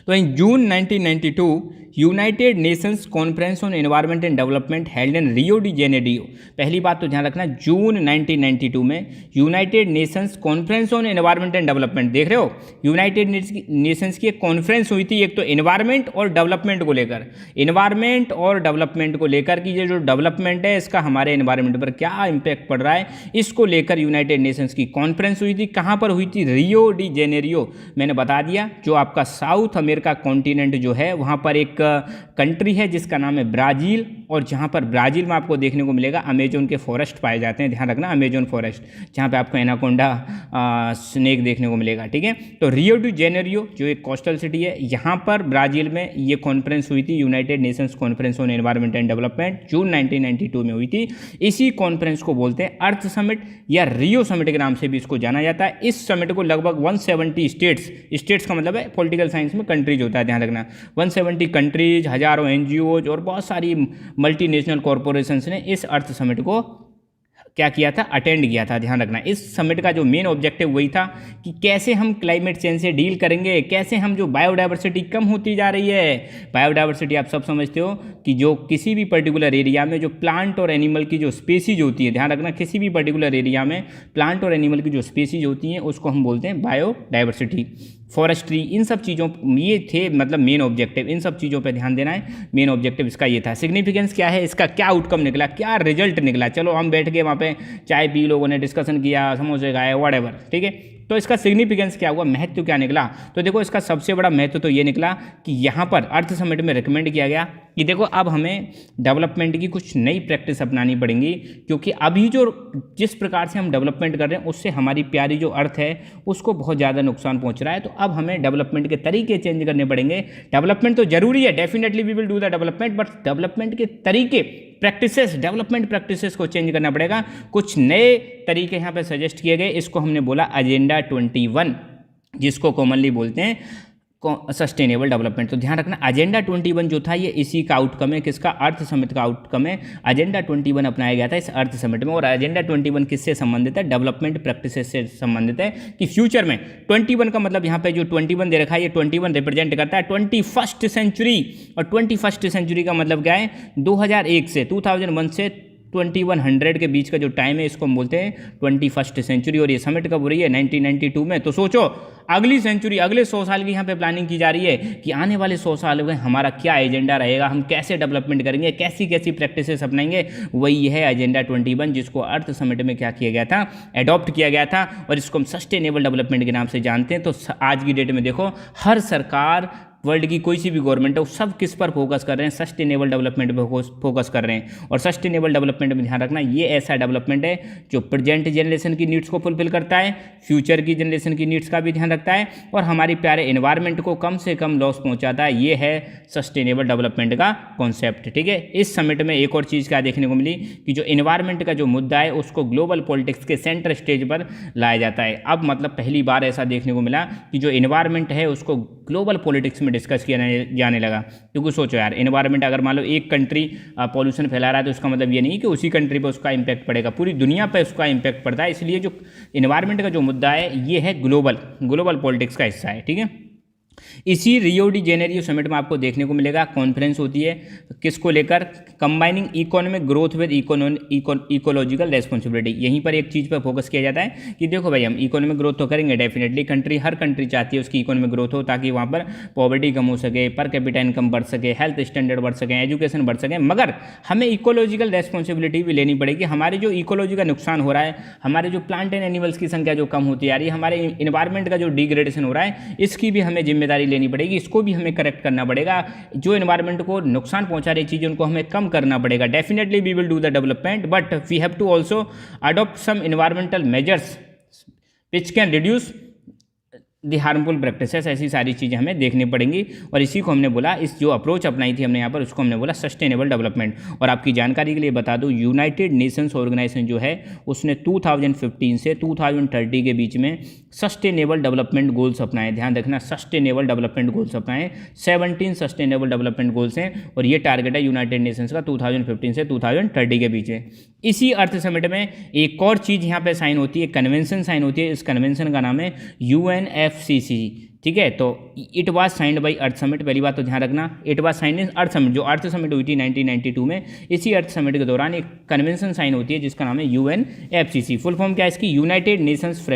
तो इन जून 1992 United Nations conference on environment and development held in Rio de Janeiro. पहली बात तो ध्यान रखना, जून 1992 में United Nations conference on environment and development, देख रहे हो, यूनाइटेड नेशंस की एक कॉन्फ्रेंस हुई थी, एक तो एनवायरनमेंट और डेवलपमेंट को लेकर, एनवायरनमेंट और डेवलपमेंट को लेकर कि ये जो डेवलपमेंट है इसका हमारे एनवायरनमेंट पर क्या इम्पैक्ट पड़ रहा है, इसको लेकर यूनाइटेड नेशंस की कॉन्फ्रेंस हुई थी। कहाँ पर हुई थी, रियो डी जेनेरियो। मैंने बता दिया जो आपका साउथ अमेरिका कॉन्टिनेंट जो है वहाँ पर एक कंट्री है जिसका नाम है ब्राज़ील, और जहाँ पर ब्राज़ील में आपको देखने को मिलेगा अमेजोन के फॉरेस्ट पाए जाते हैं। ध्यान रखना, अमेजोन फॉरेस्ट, जहाँ पे आपको एनाकोंडा स्नेक देखने को मिलेगा, ठीक है। तो रियो डी जेनेरियो जो एक कोस्टल सिटी है, यहाँ पर ब्राज़ील में ये कॉन्फ्रेंस हुई थी, United Nations conference on environment and development, June 1992 में हुई थी। इसी कॉन्फ्रेंस को बोलते हैं अर्थ समिट या रियो समिट के नाम से भी इसको जाना जाता है। इस समिट को लगभग 170 स्टेट्स का मतलब है पॉलिटिकल साइंस में कंट्रीज होता है, ध्यान रखना, 170 कंट्रीज, हजारों NGOज और बहुत सारी मल्टीनेशनल कॉरपोरेशंस ने इस अर्थ समिट को क्या किया था, अटेंड किया था। ध्यान रखना, इस समिट का जो मेन ऑब्जेक्टिव वही था कि कैसे हम क्लाइमेट चेंज से डील करेंगे, कैसे हम जो बायोडाइवर्सिटी कम होती जा रही है। बायोडाइवर्सिटी आप सब समझते हो कि जो किसी भी पर्टिकुलर एरिया में जो प्लांट और एनिमल की जो स्पीसीज होती है, ध्यान रखना, किसी भी पर्टिकुलर एरिया में प्लांट और एनिमल की जो स्पीसीज होती हैं उसको हम बोलते हैं बायोडाइवर्सिटी, फॉरेस्ट्री, इन सब चीज़ों, ये थे मतलब मेन ऑब्जेक्टिव, इन सब चीज़ों पे ध्यान देना है। मेन ऑब्जेक्टिव इसका ये था। सिग्निफिकेंस क्या है इसका, क्या आउटकम निकला, क्या रिजल्ट निकला। चलो हम बैठ के वहाँ पे चाय पी, लोगों ने डिस्कशन किया, समोसे खाए, व्हाटएवर, ठीक है। तो इसका सिग्निफिकेंस क्या हुआ, महत्व क्या निकला, तो देखो इसका सबसे बड़ा महत्व तो ये निकला कि यहाँ पर अर्थ समिट में रिकमेंड किया गया कि देखो अब हमें डेवलपमेंट की कुछ नई प्रैक्टिस अपनानी पड़ेंगी, क्योंकि अभी जो जिस प्रकार से हम डेवलपमेंट कर रहे हैं उससे हमारी प्यारी जो अर्थ है उसको बहुत ज़्यादा नुकसान पहुँच रहा है। तो अब हमें डेवलपमेंट के तरीके चेंज करने पड़ेंगे। डेवलपमेंट तो जरूरी है, definitely we will do the development, but development के तरीके प्रैक्टिसेस, डेवलपमेंट प्रैक्टिसेस को चेंज करना पड़ेगा। कुछ नए तरीके यहाँ पे सजेस्ट किए गए, इसको हमने बोला एजेंडा 21, जिसको कॉमनली बोलते हैं सस्टेनेबल डेवलपमेंट। तो ध्यान रखना एजेंडा 21 जो था ये इसी का आउटकम है, किसका, अर्थ समिट का आउटकम है। एजेंडा 21 अपनाया गया था इस अर्थ समिट में, और एजेंडा 21 किससे संबंधित है, डेवलपमेंट प्रैक्टिसेस से संबंधित है कि फ्यूचर में 21 का मतलब यहाँ पे जो 21 दे रखा है, ये 21 रिप्रेजेंट करता है 21st सेंचुरी, और 21st सेंचुरी का मतलब क्या है, 2001 से 2001 से 2100 के बीच का जो टाइम है, इसको हम बोलते हैं 21st सेंचुरी। और ये समिट कब हो रही है, 1992 में। तो सोचो अगली सेंचुरी, अगले 100 साल की यहाँ पे प्लानिंग की जा रही है कि आने वाले 100 साल में हमारा क्या एजेंडा रहेगा, हम कैसे डेवलपमेंट करेंगे, कैसी कैसी प्रैक्टिसेस अपनाएंगे। वही है एजेंडा 21, जिसको अर्थ समिट में क्या किया गया था, एडॉप्ट किया गया था, और इसको हम सस्टेनेबल डेवलपमेंट के नाम से जानते हैं। तो आज की डेट में देखो, हर सरकार, वर्ल्ड की कोई सी भी गवर्नमेंट है, वो सब किस पर फोकस कर रहे हैं, सस्टेनेबल डेवलपमेंट पर फोकस कर रहे हैं। और सस्टेनेबल डेवलपमेंट में ध्यान रखना, ये ऐसा डेवलपमेंट है जो प्रेजेंट जनरेशन की नीड्स को फुलफिल करता है, फ्यूचर की जनरेशन की नीड्स का भी ध्यान रखता है, और हमारी प्यारे एनवायरनमेंट को कम से कम लॉस पहुंचाता है। ये है सस्टेनेबल डेवलपमेंट का कॉन्सेप्ट, ठीक है। इस समिट में एक और चीज़ क्या देखने को मिली कि जो एनवायरनमेंट का जो मुद्दा है, उसको ग्लोबल पॉलिटिक्स के सेंटर स्टेज पर लाया जाता है। अब मतलब पहली बार ऐसा देखने को मिला कि जो एनवायरनमेंट है, उसको ग्लोबल पॉलिटिक्स में डिस्कस किया जाने लगा। क्योंकि सोचो यार, एनवायरनमेंट अगर मान लो एक कंट्री पॉल्यूशन फैला रहा है, तो उसका मतलब ये नहीं कि उसी कंट्री पर उसका इंपैक्ट पड़ेगा, पूरी दुनिया पर उसका इंपैक्ट पड़ता है। इसलिए जो एनवायरनमेंट का जो मुद्दा है, ये है ग्लोबल पॉलिटिक्स का हिस्सा है, ठीक है। इसी रियो डी जेनेरियो समिट में आपको देखने को मिलेगा कॉन्फ्रेंस होती है, किसको लेकर, combining economic growth with ecological responsibility. यहीं पर एक चीज़ पर फोकस किया जाता है कि देखो भाई, हम इकोनॉमिक ग्रोथ तो करेंगे डेफिनेटली, हर कंट्री चाहती है उसकी इकोनॉमिक ग्रोथ हो, ताकि वहाँ पर पॉवर्टी कम हो सके, पर कैपिटा इनकम बढ़ सके, हेल्थ स्टैंडर्ड बढ़ सके, एजुकेशन बढ़ सके। मगर हमें इकोलॉजिकल रेस्पॉन्सिबिलिटी भी लेनी पड़ेगी। हमारे जो इकोलॉजी का नुकसान हो रहा है, हमारे जो प्लांट एंड एनिमल्स की संख्या जो कम होती आ रही है, हमारे इन्वायरमेंट का जो डिग्रेडेशन हो रहा है, इसकी भी हमें जिम्मेदारी लेनी पड़ेगी, इसको भी हमें करेक्ट करना पड़ेगा। जो एनवायरनमेंट को नुकसान पहुंचा रही चीज़ें, उनको हमें कम करना पड़ेगा। Definitely we will do the development, but we have to also adopt some environmental measures which can reduce the harmful practices. ऐसी सारी चीज़ें हमें देखनी पड़ेंगी, और इसी को हमने बोला, इस जो अप्रोच अपनाई थी हमने यहाँ पर, उसको हमने बोला सस्टेनेबल डेवलपमेंट। और आपकी जानकारी के लिए बता दूँ, यूनाइटेड नेशंस ऑर्गेनाइजेशन जो है, उसने 2015 से 2030 के बीच में सस्टेनेबल डेवलपमेंट गोल्स अपनाए। ध्यान रखना, सस्टेनेबल डेवलपमेंट गोल्स अपनाए। 17 सस्टेनेबल डेवलपमेंट गोल्स हैं, और ये टारगेट है यूनाइटेड नेशंस का 2015 से 2030 के बीच में। इसी अर्थ समिट में एक और चीज़ यहाँ पे साइन होती है, कन्वेंशन साइन होती है। इस कन्वेंशन का नाम है UNFCCC, ठीक है। तो it was signed by earth summit. पहली बात तो ध्यान रखना, it was signed in earth summit. जो अर्थ समिट हुई थी 1992 में, इसी अर्थ समिट के दौरान एक कन्वेंशन साइन होती है, जिसका नाम है UNFCCC। फुल फॉर्म क्या है इसकी, United Nations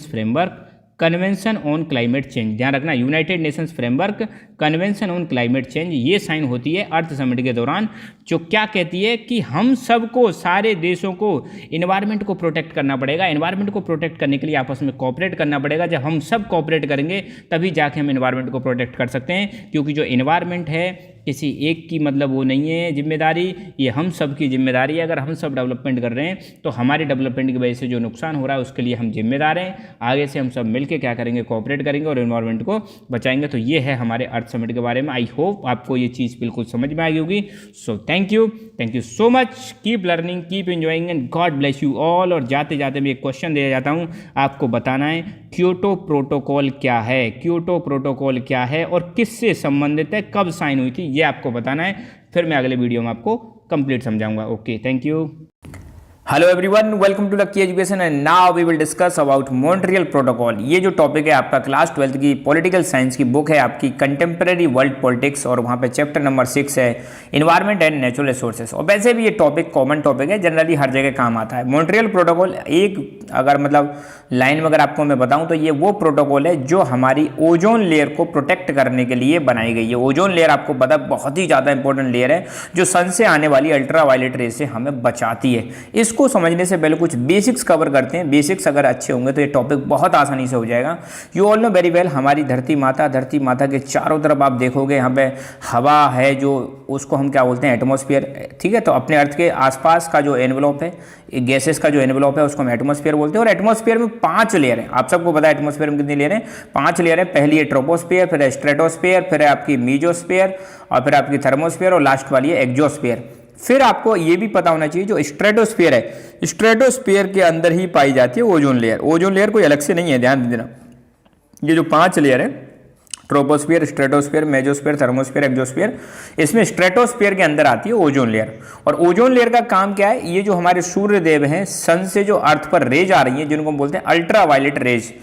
framework convention on climate change. ध्यान रखना, United Nations framework convention on climate change, ये साइन होती है अर्थ समिट के दौरान, जो क्या कहती है कि हम सबको, सारे देशों को एनवायरनमेंट को प्रोटेक्ट करना पड़ेगा। एनवायरनमेंट को प्रोटेक्ट करने के लिए आपस में कोऑपरेट करना पड़ेगा। जब हम सब कोऑपरेट करेंगे, तभी जाके हम एनवायरनमेंट को प्रोटेक्ट कर सकते हैं। क्योंकि जो एनवायरनमेंट है, किसी एक की मतलब वो नहीं है जिम्मेदारी, ये हम सब की जिम्मेदारी है। अगर हम सब डेवलपमेंट कर रहे हैं, तो हमारे डेवलपमेंट की वजह से जो नुकसान हो रहा है, उसके लिए हम जिम्मेदार हैं। आगे से हम सब मिलकर क्या करेंगे, कोऑपरेट करेंगे और एनवायरनमेंट को बचाएंगे। तो ये है हमारे अर्थ समिट के बारे में। आई होप आपको ये चीज़ बिल्कुल समझ में आ गई होगी। सो thank you so much, keep learning, keep enjoying, and God bless you all. और जाते जाते मैं एक क्वेश्चन दे जाता हूँ, आपको बताना है क्योटो प्रोटोकॉल क्या है, क्योटो प्रोटोकॉल क्या है और किससे संबंधित है, कब साइन हुई थी, ये आपको बताना है। फिर मैं अगले वीडियो में आपको कंप्लीट समझाऊंगा। Okay, thank you. Hello everyone, welcome to Lucky Education and now we will discuss about Montreal Protocol. ये जो टॉपिक है आपका क्लास 12th की पॉलिटिकल साइंस की बुक है आपकी कंटेम्प्रेरी वर्ल्ड पॉलिटिक्स, और वहाँ पे चैप्टर नंबर 6 है इन्वायरमेंट एंड नेचुरल रिसोर्सेज। और वैसे भी ये टॉपिक कॉमन टॉपिक है, जनरली हर जगह काम आता है। मॉन्ट्रियल प्रोटोकॉल एक अगर मतलब लाइन में अगर आपको मैं बताऊँ, तो ये वो प्रोटोकॉल है जो हमारी ओजोन लेयर को प्रोटेक्ट करने के लिए बनाई गई है। ओजोन लेयर आपको पता बहुत ही ज़्यादा इंपॉर्टेंट लेयर है, जो सन से आने वाली अल्ट्रा वायलेट रे से हमें बचाती है। इस इसको समझने से पहले कुछ बेसिक्स कवर करते हैं। बेसिक्स अगर अच्छे होंगे तो ये टॉपिक बहुत आसानी से हो जाएगा। You all know very well, हमारी धरती माता के चारों तरफ आप देखोगे यहाँ पे हवा है, जो उसको हम क्या बोलते हैं, एटमॉस्फेयर, ठीक है। तो अपने अर्थ के आसपास का जो एनवेलप है, गैसेस का जो एनवेलप है उसको हम एटमॉस्फेयर बोलते हैं। और एटमॉस्फेयर में 5 लेयर हैं, आप सबको पता है एटमॉस्फेयर में कितनी लेयर हैं, 5 लेयर है। पहली है ट्रोपोस्फेयर, फिर है स्ट्रेटोस्फेयर, फिर है आपकी मीजोस्फेयर, और फिर आपकी थर्मोस्फेयर, और लास्ट वाली है एक्जोस्फेयर। फिर आपको ये भी पता होना चाहिए जो स्ट्रेटोस्फेयर है, स्ट्रेटोस्फेयर के अंदर ही पाई जाती है ओजोन लेयर। ओजोन लेयर कोई अलग से नहीं है, ध्यान देना। ये जो 5 लेयर है, ट्रोपोस्फियर, स्ट्रेटोस्फियर, मेजोस्फियर, थर्मोस्फियर, एक्जोस्फियर, इसमें स्ट्रेटोस्फियर के अंदर आती है ओजोन लेयर। और ओजोन लेयर का काम क्या है, ये जो हमारे सूर्य देव हैं, सन से जो अर्थ पर रेज आ रही है, जिनको हम बोलते हैं अल्ट्रा वायलेट रेज,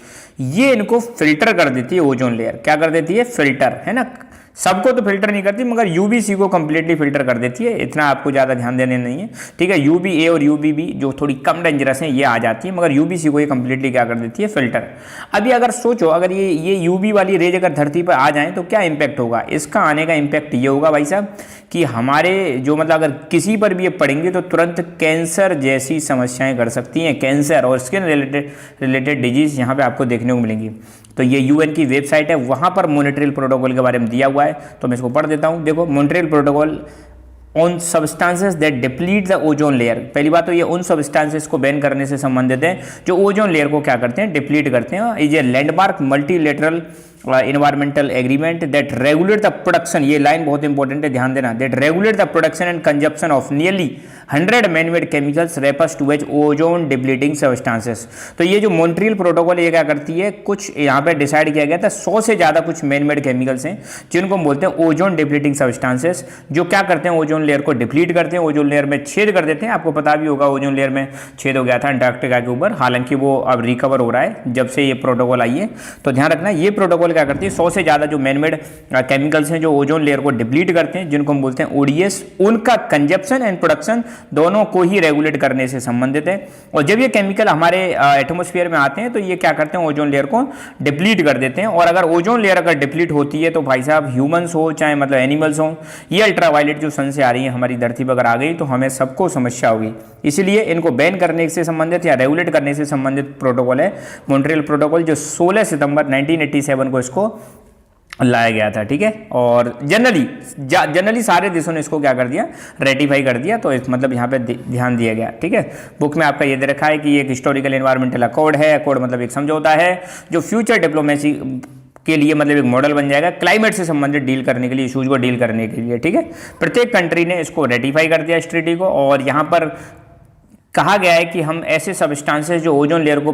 ये इनको फिल्टर कर देती है ओजोन लेयर। क्या कर देती है, फिल्टर, है ना। सबको तो फिल्टर नहीं करती, मगर यूवीसी को कंप्लीटली फिल्टर कर देती है। इतना आपको ज़्यादा ध्यान देने नहीं है, ठीक है। यूवीए और यूवीबी जो थोड़ी कम डेंजरस हैं ये आ जाती है, मगर यूवीसी को ये कंप्लीटली क्या कर देती है, फिल्टर। अभी अगर सोचो, अगर ये यूवी वाली रेज अगर धरती पर आ जाए तो क्या इंपैक्ट होगा। इसका आने का इंपैक्ट ये होगा भाई साहब कि हमारे जो मतलब अगर किसी पर भी ये पड़ेंगे तो तुरंत कैंसर जैसी समस्याएं कर सकती हैं। कैंसर और स्किन रिलेटेड डिजीज यहाँ पे आपको देखने को मिलेंगी। तो ये यूएन की वेबसाइट है, वहाँ पर मॉन्ट्रियल प्रोटोकॉल के बारे में दिया हुआ है, तो मैं इसको पढ़ देता हूँ। देखो, Montreal protocol on substances that deplete the ozone layer. पहली बात तो ये उन सब्सटेंसेस को बैन करने से संबंधित है जो ओजोन लेयर को क्या करते हैं, डिप्लीट करते हैं। ये landmark multilateral environmental agreement that regulate the production, ये लाइन बहुत इंपॉर्टेंट है, ध्यान देना, that regulate the production and consumption of nearly 100 man-made chemicals refers towards ozone depleting substances. तो ये जो मॉन्ट्रियल प्रोटोकॉल ये क्या करती है, कुछ यहाँ पे डिसाइड किया गया था 100 से ज़्यादा कुछ मैन-मेड केमिकल्स हैं जिनको हम बोलते हैं ओजोन डिप्लीटिंग सब्सटेंसेस, जो क्या करते हैं, ओजोन लेयर को डिप्लीट करते हैं, ओजोन लेयर में छेद कर देते हैं। आपको पता भी होगा ओजोन लेयर में छेद हो गया था अंटार्कटिका के ऊपर, हालांकि वो अब रिकवर हो रहा है जब से ये प्रोटोकॉल आई है। तो ध्यान रखना, ये प्रोटोकॉल क्या करती है, 100 से ज़्यादा जो मैनमेड केमिकल्स हैं जो ओजोन लेयर को डिप्लीट करते हैं, जिनको हम बोलते हैं ओडीएस, उनका कंजप्शन एंड प्रोडक्शन दोनों को ही रेगुलेट करने से संबंधित है। और जब ये केमिकल हमारे एटमॉस्फेयर में आते हैं तो ये क्या करते हैं, ओजोन लेयर को डिप्लीट कर देते हैं। और अगर ओजोन लेयर अगर डिप्लीट होती है तो भाई साहब ह्यूमंस हो चाहे मतलब एनिमल्स हो, ये अल्ट्रावायलेट जो सन से आ रही है हमारी धरती पर अगर आ गई तो हमें सबको समस्या होगी। इसीलिए इनको बैन करने से संबंधित या रेगुलेट करने से संबंधित प्रोटोकॉल है मॉन्ट्रियल प्रोटोकॉल, जो 16 सितंबर 1987 को इसको लाया गया था, ठीक है। और जनरली सारे देशों ने इसको क्या कर दिया, रेटिफाई कर दिया। तो इस मतलब यहाँ पे ध्यान दिया गया, ठीक है। बुक में आपका ये दे रखा है कि ये एक हिस्टोरिकल एनवायरमेंटल अकॉर्ड है। अकॉर्ड मतलब एक समझौता है जो फ्यूचर डिप्लोमेसी के लिए मतलब एक मॉडल बन जाएगा क्लाइमेट से संबंधित डील करने के लिए, इशूज को डील करने के लिए, ठीक है। प्रत्येक कंट्री ने इसको रेटिफाई कर दिया इस ट्रीटी को। और यहाँ पर कहा गया है कि हम ऐसे सब्सटेंसेस जो ओजोन लेयर को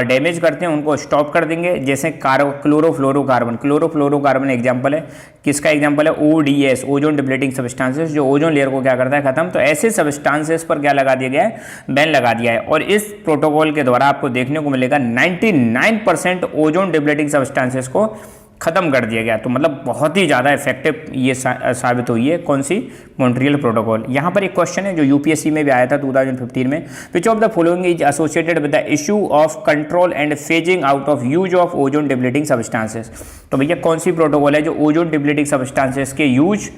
डैमेज करते हैं उनको स्टॉप कर देंगे, जैसे क्लोरोफ्लोरोकार्बन। क्लोरोफ्लोरोकार्बन एग्जांपल है, किसका एग्जांपल है, ओडीएस, ओजोन डिप्लीटिंग सब्सटेंसेस, जो ओजोन लेयर को क्या करता है, खत्म। तो ऐसे सब्सटेंसेस पर क्या लगा दिया गया है, बैन लगा दिया है। और इस प्रोटोकॉल के द्वारा आपको देखने को मिलेगा 99% ओजोन डिप्लीटिंग सब्सटेंसेस को खत्म कर दिया गया। तो मतलब बहुत ही ज़्यादा इफेक्टिव ये साबित हुई है कौन सी, मॉन्ट्रियल प्रोटोकॉल। यहाँ पर एक क्वेश्चन है जो यूपीएससी में भी आया था 2015 में, which of the following is associated with the issue of control and phasing out of use of ozone depleting substances. तो भैया कौन सी प्रोटोकॉल है जो ओजोन डिप्लीटिंग सब्सटेंसेस के यूज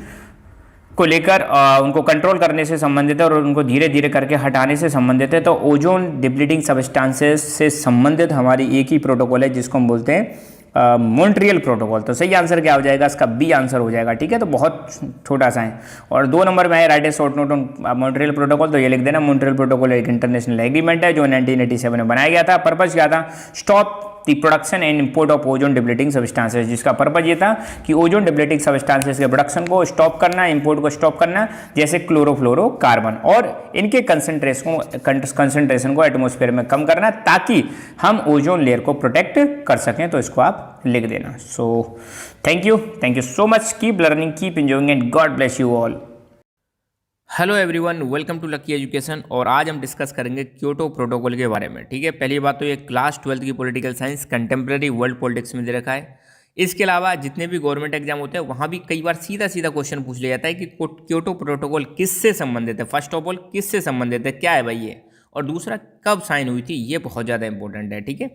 को लेकर उनको कंट्रोल करने से संबंधित है और उनको धीरे धीरे करके हटाने से संबंधित है। तो ओजोन डिप्लीटिंग सब्सटेंसेस से संबंधित हमारी एक ही प्रोटोकॉल है जिसको हम बोलते हैं मॉन्ट्रियल प्रोटोकॉल। तो सही आंसर क्या हो जाएगा, इसका बी आंसर हो जाएगा, ठीक है। तो बहुत छोटा सा है। और 2 नंबर में है right A short note on Montreal protocol. तो ये लिख देना, मॉन्ट्रियल प्रोटोकॉल एक इंटरनेशनल एग्रीमेंट है जो 1987 में बनाया गया था। पर्पज क्या था, stop the production and import of ozone depleting substances, जिसका पर्पज ये था कि ओजोन डिप्लीटिंग सब्सटेंसेस के प्रोडक्शन को स्टॉप करना, इंपोर्ट को स्टॉप करना, जैसे क्लोरोफ्लोरोकार्बन, और इनके कंसंट्रेशन को एटमॉस्फेयर में कम करना ताकि हम ओजोन लेयर को प्रोटेक्ट कर सकें। तो इसको आप लिख देना। So thank you so much, keep learning, keep enjoying and God bless you all. Hello everyone, welcome to Lucky Education. और आज हम डिस्कस करेंगे क्योटो प्रोटोकॉल के बारे में, ठीक है। पहली बात तो ये क्लास 12 की political science contemporary world politics में दे रखा है। इसके अलावा जितने भी गवर्नमेंट एग्जाम होते हैं वहाँ भी कई बार सीधा क्वेश्चन पूछ लिया जाता है कि क्योटो प्रोटोकॉल किससे संबंधित है। फर्स्ट ऑफ ऑल किससे संबंधित है, क्या है भाई ये, और दूसरा कब साइन हुई थी, ये बहुत ज़्यादा इंपॉर्टेंट है, ठीक है।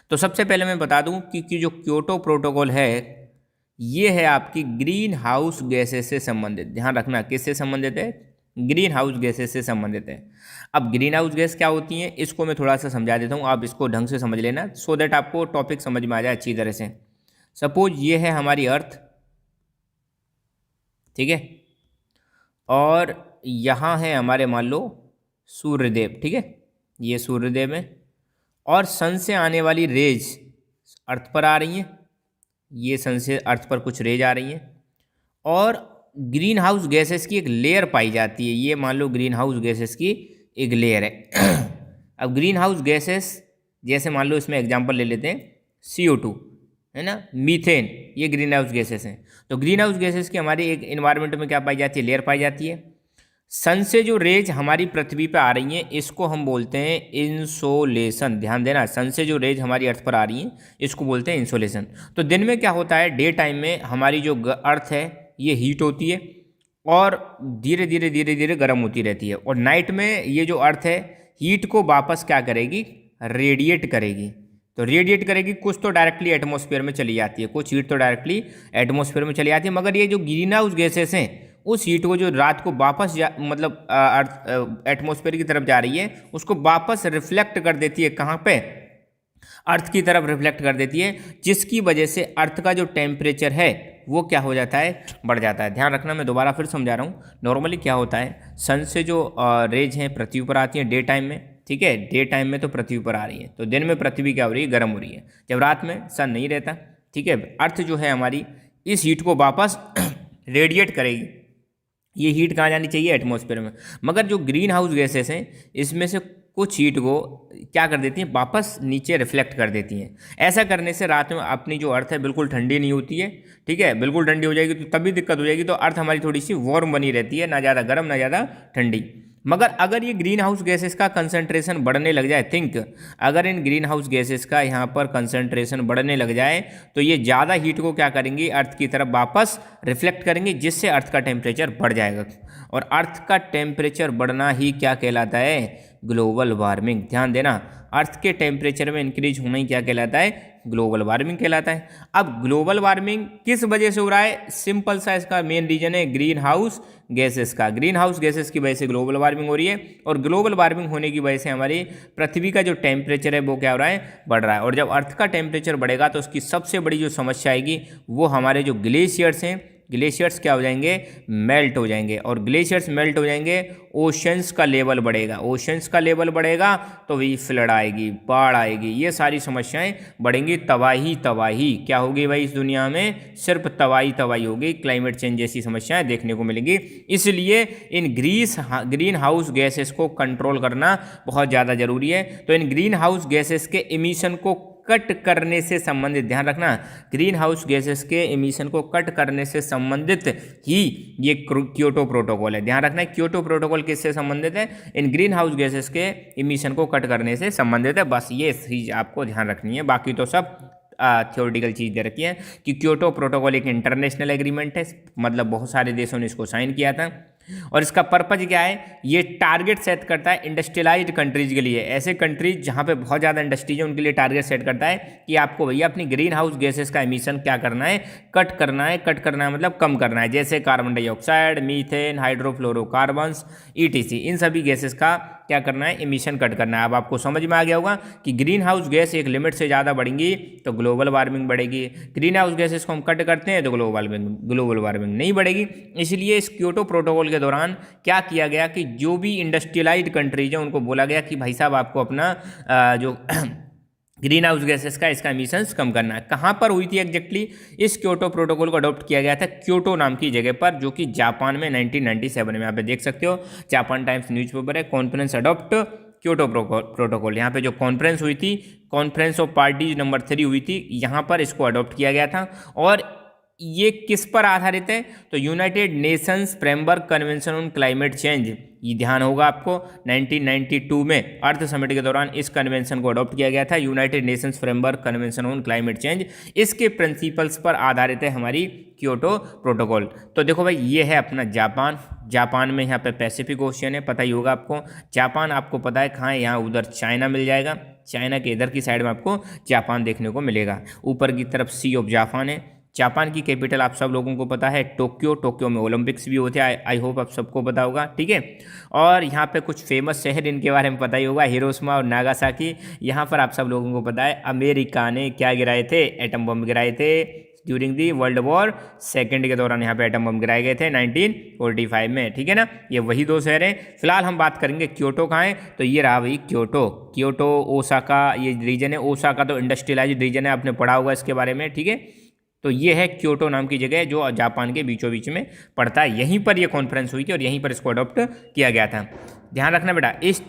तो सबसे पहले मैं बता दूँ कि जो क्योटो प्रोटोकॉल है ये है आपकी ग्रीन हाउस गैसेस से संबंधित। ध्यान रखना किससे संबंधित है, ग्रीन हाउस गैसेस से संबंधित है। अब ग्रीन हाउस गैस क्या होती हैं इसको मैं थोड़ा सा समझा देता हूँ, आप इसको ढंग से समझ लेना सो दैट आपको टॉपिक समझ में आ जाए अच्छी तरह से। सपोज ये है हमारी अर्थ, ठीक है, और यहाँ है हमारे मान लो सूर्यदेव, ठीक है, ये सूर्यदेव है और सन से आने वाली रेज अर्थ पर आ रही हैं, ये सन से अर्थ पर कुछ रेज आ रही हैं और ग्रीन हाउस गैसेस की एक लेयर पाई जाती है, ये मान लो ग्रीन हाउस गैसेस की एक लेयर है। अब ग्रीन हाउस गैसेस जैसे मान लो इसमें एग्जांपल ले लेते हैं CO2 है ना, मीथेन, ये ग्रीन हाउस गैसेस हैं। तो ग्रीन हाउस गैसेस की हमारी एक इन्वायरमेंट में क्या पाई जाती है, लेयर पाई जाती है। सन से जो रेज हमारी पृथ्वी पे आ रही हैं इसको हम बोलते हैं इंसोलेशन, ध्यान देना, सन से जो रेज हमारी अर्थ पर आ रही हैं इसको बोलते हैं इंसोलेशन। तो दिन में क्या होता है, डे टाइम में हमारी जो अर्थ है ये हीट होती है और धीरे धीरे धीरे धीरे गर्म होती रहती है, और नाइट में ये जो अर्थ है हीट को वापस क्या करेगी, रेडिएट करेगी। तो रेडिएट करेगी, कुछ तो डायरेक्टली एटमॉस्फेयर में चली जाती है, कुछ हीट तो डायरेक्टली एटमॉस्फेयर में चली जाती है, मगर ये जो ग्रीन हाउस गैसेस हैं उस हीट को जो रात को वापस मतलब अर्थ एटमॉस्फेयर की तरफ जा रही है उसको वापस रिफ्लेक्ट कर देती है, कहाँ पे, अर्थ की तरफ रिफ्लेक्ट कर देती है, जिसकी वजह से अर्थ का जो टेम्परेचर है वो क्या हो जाता है, बढ़ जाता है। ध्यान रखना, मैं दोबारा फिर समझा रहा हूँ। नॉर्मली क्या होता है, सन से जो रेज हैं पृथ्वी पर आती हैं डे टाइम में, ठीक है, डे टाइम में तो पृथ्वी पर आ रही है, तो दिन में पृथ्वी क्या हो रही है, गर्म हो रही है। जब रात में सन नहीं रहता, ठीक है, अर्थ जो है हमारी इस हीट को वापस रेडिएट करेगी, ये हीट कहाँ जानी चाहिए, एटमॉस्फेयर में। मगर जो ग्रीन हाउस गैसेस हैं इसमें से कुछ हीट को क्या कर देती हैं, वापस नीचे रिफ्लेक्ट कर देती हैं। ऐसा करने से रात में अपनी जो अर्थ है बिल्कुल ठंडी नहीं होती है, ठीक है, बिल्कुल ठंडी हो जाएगी तो तभी दिक्कत हो जाएगी। तो अर्थ हमारी थोड़ी सी वार्म बनी रहती है, ना ज़्यादा गर्म ना ज़्यादा ठंडी। मगर अगर ये ग्रीन हाउस गैसेस का कंसंट्रेशन बढ़ने लग जाए, थिंक, अगर इन ग्रीन हाउस गैसेस का यहाँ पर कंसंट्रेशन बढ़ने लग जाए तो ये ज़्यादा हीट को क्या करेंगी, अर्थ की तरफ वापस रिफ्लेक्ट करेंगे, जिससे अर्थ का टेम्परेचर बढ़ जाएगा। और अर्थ का टेम्परेचर बढ़ना ही क्या कहलाता है, ग्लोबल वार्मिंग। ध्यान देना, अर्थ के टेम्परेचर में इंक्रीज होना ही क्या कहलाता है, ग्लोबल वार्मिंग कहलाता है। अब ग्लोबल वार्मिंग किस वजह से हो रहा है, सिंपल सा इसका मेन रीजन है ग्रीन हाउस गैसेस का। ग्रीन हाउस गैसेस की वजह से ग्लोबल वार्मिंग हो रही है, और ग्लोबल वार्मिंग होने की वजह से हमारी पृथ्वी का जो टेम्परेचर है वो क्या हो रहा है, बढ़ रहा है। और जब अर्थ का टेम्परेचर बढ़ेगा तो उसकी सबसे बड़ी जो समस्या आएगी वो हमारे जो ग्लेशियर्स हैं, ग्लेशियर्स क्या हो जाएंगे, मेल्ट हो जाएंगे। और ग्लेशियर्स मेल्ट हो जाएंगे, ओशंस का लेवल बढ़ेगा, ओशंस का लेवल बढ़ेगा तो भी फ्लड आएगी, बाढ़ आएगी, ये सारी समस्याएं बढ़ेंगी, तबाही तबाही क्या होगी भाई, इस दुनिया में सिर्फ तबाही तबाही होगी, क्लाइमेट चेंज जैसी समस्याएं देखने को मिलेंगी। इसलिए इन ग्रीन हाउस गैसेस को कंट्रोल करना बहुत ज़्यादा ज़रूरी है। तो इन ग्रीन हाउस गैसेस के इमिशन को कट करने से संबंधित, ध्यान रखना, ग्रीन हाउस गैसेस के एमिशन को कट करने से संबंधित ही ये क्योटो प्रोटोकॉल है। ध्यान रखना, क्योटो प्रोटोकॉल किससे संबंधित है, इन ग्रीन हाउस गैसेस के एमिशन को कट करने से संबंधित है। बस ये चीज आपको ध्यान रखनी है, बाकी तो सब थ्योरेटिकल चीज़ दे रखी है कि क्योटो प्रोटोकॉल एक इंटरनेशनल एग्रीमेंट है, मतलब बहुत सारे देशों ने इसको साइन किया था। और इसका पर्पज क्या है, ये टारगेट सेट करता है इंडस्ट्रियलाइज्ड कंट्रीज के लिए, ऐसे कंट्रीज जहाँ पे बहुत ज़्यादा इंडस्ट्रीज है उनके लिए टारगेट सेट करता है कि आपको भैया अपनी ग्रीन हाउस गैसेस का एमिशन क्या करना है, कट करना है। कट करना है मतलब कम करना है, जैसे कार्बन डाइऑक्साइड, मीथेन, हाइड्रोफ्लोरोकार्बन्स, ETC, इन सभी गैसेस का क्या करना है, एमिशन कट करना है। अब आपको समझ में आ गया होगा कि ग्रीन हाउस गैस एक लिमिट से ज़्यादा बढ़ेंगी तो ग्लोबल वार्मिंग बढ़ेगी, ग्रीन हाउस गैसेस को हम कट करते हैं तो ग्लोबल वार्मिंग नहीं बढ़ेगी। इसलिए इस क्योटो प्रोटोकॉल के दौरान क्या किया गया कि जो भी इंडस्ट्रियलाइज्ड कंट्रीज है उनको बोला गया कि भाई साहब आपको अपना जो ग्रीन हाउस गैसेस का इसका एमिशंस कम करना है। कहाँ पर हुई थी एग्जैक्टली, इस क्योटो प्रोटोकॉल को अडॉप्ट किया गया था क्योटो नाम की जगह पर, जो कि जापान में 1997 में, यहाँ पे देख सकते हो जापान टाइम्स न्यूज़पेपर है, कॉन्फ्रेंस अडॉप्ट क्योटो प्रोटोकॉल। यहाँ पे जो कॉन्फ्रेंस हुई थी, कॉन्फ्रेंस ऑफ पार्टीज नंबर 3 हुई थी, यहाँ पर इसको अडॉप्ट किया गया था। और ये किस पर आधारित है, तो United Nations framework convention on climate change, ये ध्यान होगा आपको, 1992 में अर्थ समिट के दौरान इस कन्वेंशन को अडॉप्ट किया गया था, United Nations framework convention on climate change. इसके प्रिंसिपल्स पर आधारित है हमारी क्योटो प्रोटोकॉल। तो देखो भाई, ये है अपना जापान, जापान में यहाँ पे पैसिफिक ओशियन है, पता ही होगा आपको। जापान आपको पता है कहाँ है, यहाँ उधर चाइना मिल जाएगा, चाइना के इधर की साइड में आपको जापान देखने को मिलेगा। ऊपर की तरफ सी ऑफ जापान है, जापान की कैपिटल आप सब लोगों को पता है टोक्यो, टोक्यो में ओलंपिक्स भी होते हैं, आई होप आप सबको पता होगा, ठीक है। और यहाँ पे कुछ फेमस शहर इनके बारे में पता ही होगा, हिरोशिमा और नागासाकी। यहाँ पर आप सब लोगों को पता है अमेरिका ने क्या गिराए थे, एटम बम गिराए थे during the world war second के दौरान यहाँ पे एटम बम गिराए गए थे 1945 में, ठीक है ना। ये वही दो शहर हैं। फिलहाल हम बात करेंगे क्योटो कहाँ है, तो ये रहा भाई क्योटो। क्योटो ओसाका ये रीजन है, ओसाका तो इंडस्ट्रियलाइज्ड रीजन है, आपने पढ़ा होगा इसके बारे में, ठीक है। तो ये है क्योटो नाम की जगह जो जापान के बीचों बीच में पड़ता है। यहीं पर ये कॉन्फ्रेंस हुई थी और यहीं पर इसको अडॉप्ट किया गया था। ध्यान रखना बेटा, इस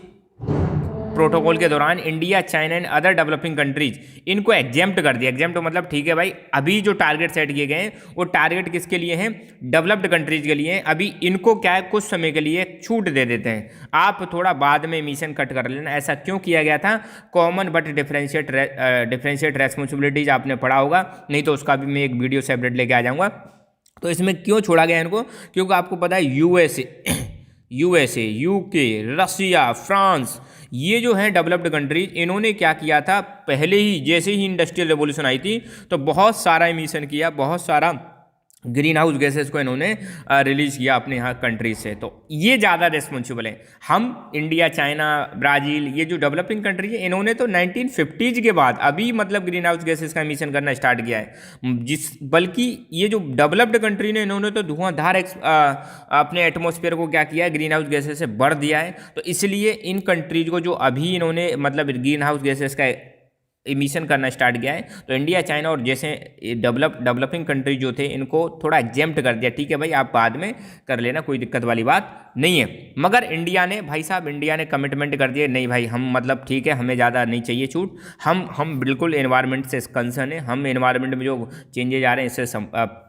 प्रोटोकॉल के दौरान India, China and other developing countries इनको एग्जेम्प्ट कर दिया। एग्जेम्प्ट मतलब ठीक है भाई, अभी जो टारगेट सेट किए गए हैं वो टारगेट किसके लिए हैं, डेवलप्ड कंट्रीज के लिए हैं। अभी इनको क्या है, कुछ समय के लिए छूट दे देते हैं, आप थोड़ा बाद में एमिशन कट कर लेना। ऐसा क्यों किया गया था, कॉमन बट डिफरेंशिएट रेस्पॉन्सिबिलिटीज आपने पढ़ा होगा, नहीं तो उसका भी मैं एक वीडियो सेपरेट लेके आ जाऊंगा। तो इसमें क्यों छोड़ा गया इनको, क्योंकि आपको पता है यूएसए, यूके, रसिया, फ्रांस, ये जो हैं डेवलप्ड कंट्रीज, इन्होंने क्या किया था, पहले ही जैसे ही इंडस्ट्रियल रेवोल्यूशन आई थी तो बहुत सारा एमिशन किया, बहुत सारा ग्रीन हाउस गैसेस को इन्होंने रिलीज किया अपने यहाँ कंट्रीज से। तो ये ज़्यादा रिस्पॉन्सिबल है। हम इंडिया, चाइना, ब्राज़ील, ये जो डेवलपिंग कंट्री है, इन्होंने तो 1950s के बाद अभी मतलब ग्रीन हाउस गैसेस का एमिशन करना स्टार्ट किया है। बल्कि ये जो डेवलप्ड कंट्री ने, इन्होंने तो धुआंधार अपने एटमॉस्फेयर को क्या किया है, ग्रीन हाउस गैसेस से भर दिया है। तो इसलिए इन कंट्रीज को जो अभी इन्होंने मतलब ग्रीन हाउस गैसेस का एमिशन करना स्टार्ट किया है, तो इंडिया, चाइना और जैसे डेवलपिंग कंट्री जो थे, इनको थोड़ा एग्जेम्प्ट कर दिया। ठीक है भाई, आप बाद में कर लेना, कोई दिक्कत वाली बात नहीं है। मगर इंडिया ने, भाई साहब, इंडिया ने कमिटमेंट कर दिया, नहीं भाई हम मतलब ठीक है, हमें ज़्यादा नहीं चाहिए छूट, हम बिल्कुल एनवायरनमेंट से कंसर्न है, हम एनवायरनमेंट में जो चेंजेज आ रहे हैं इससे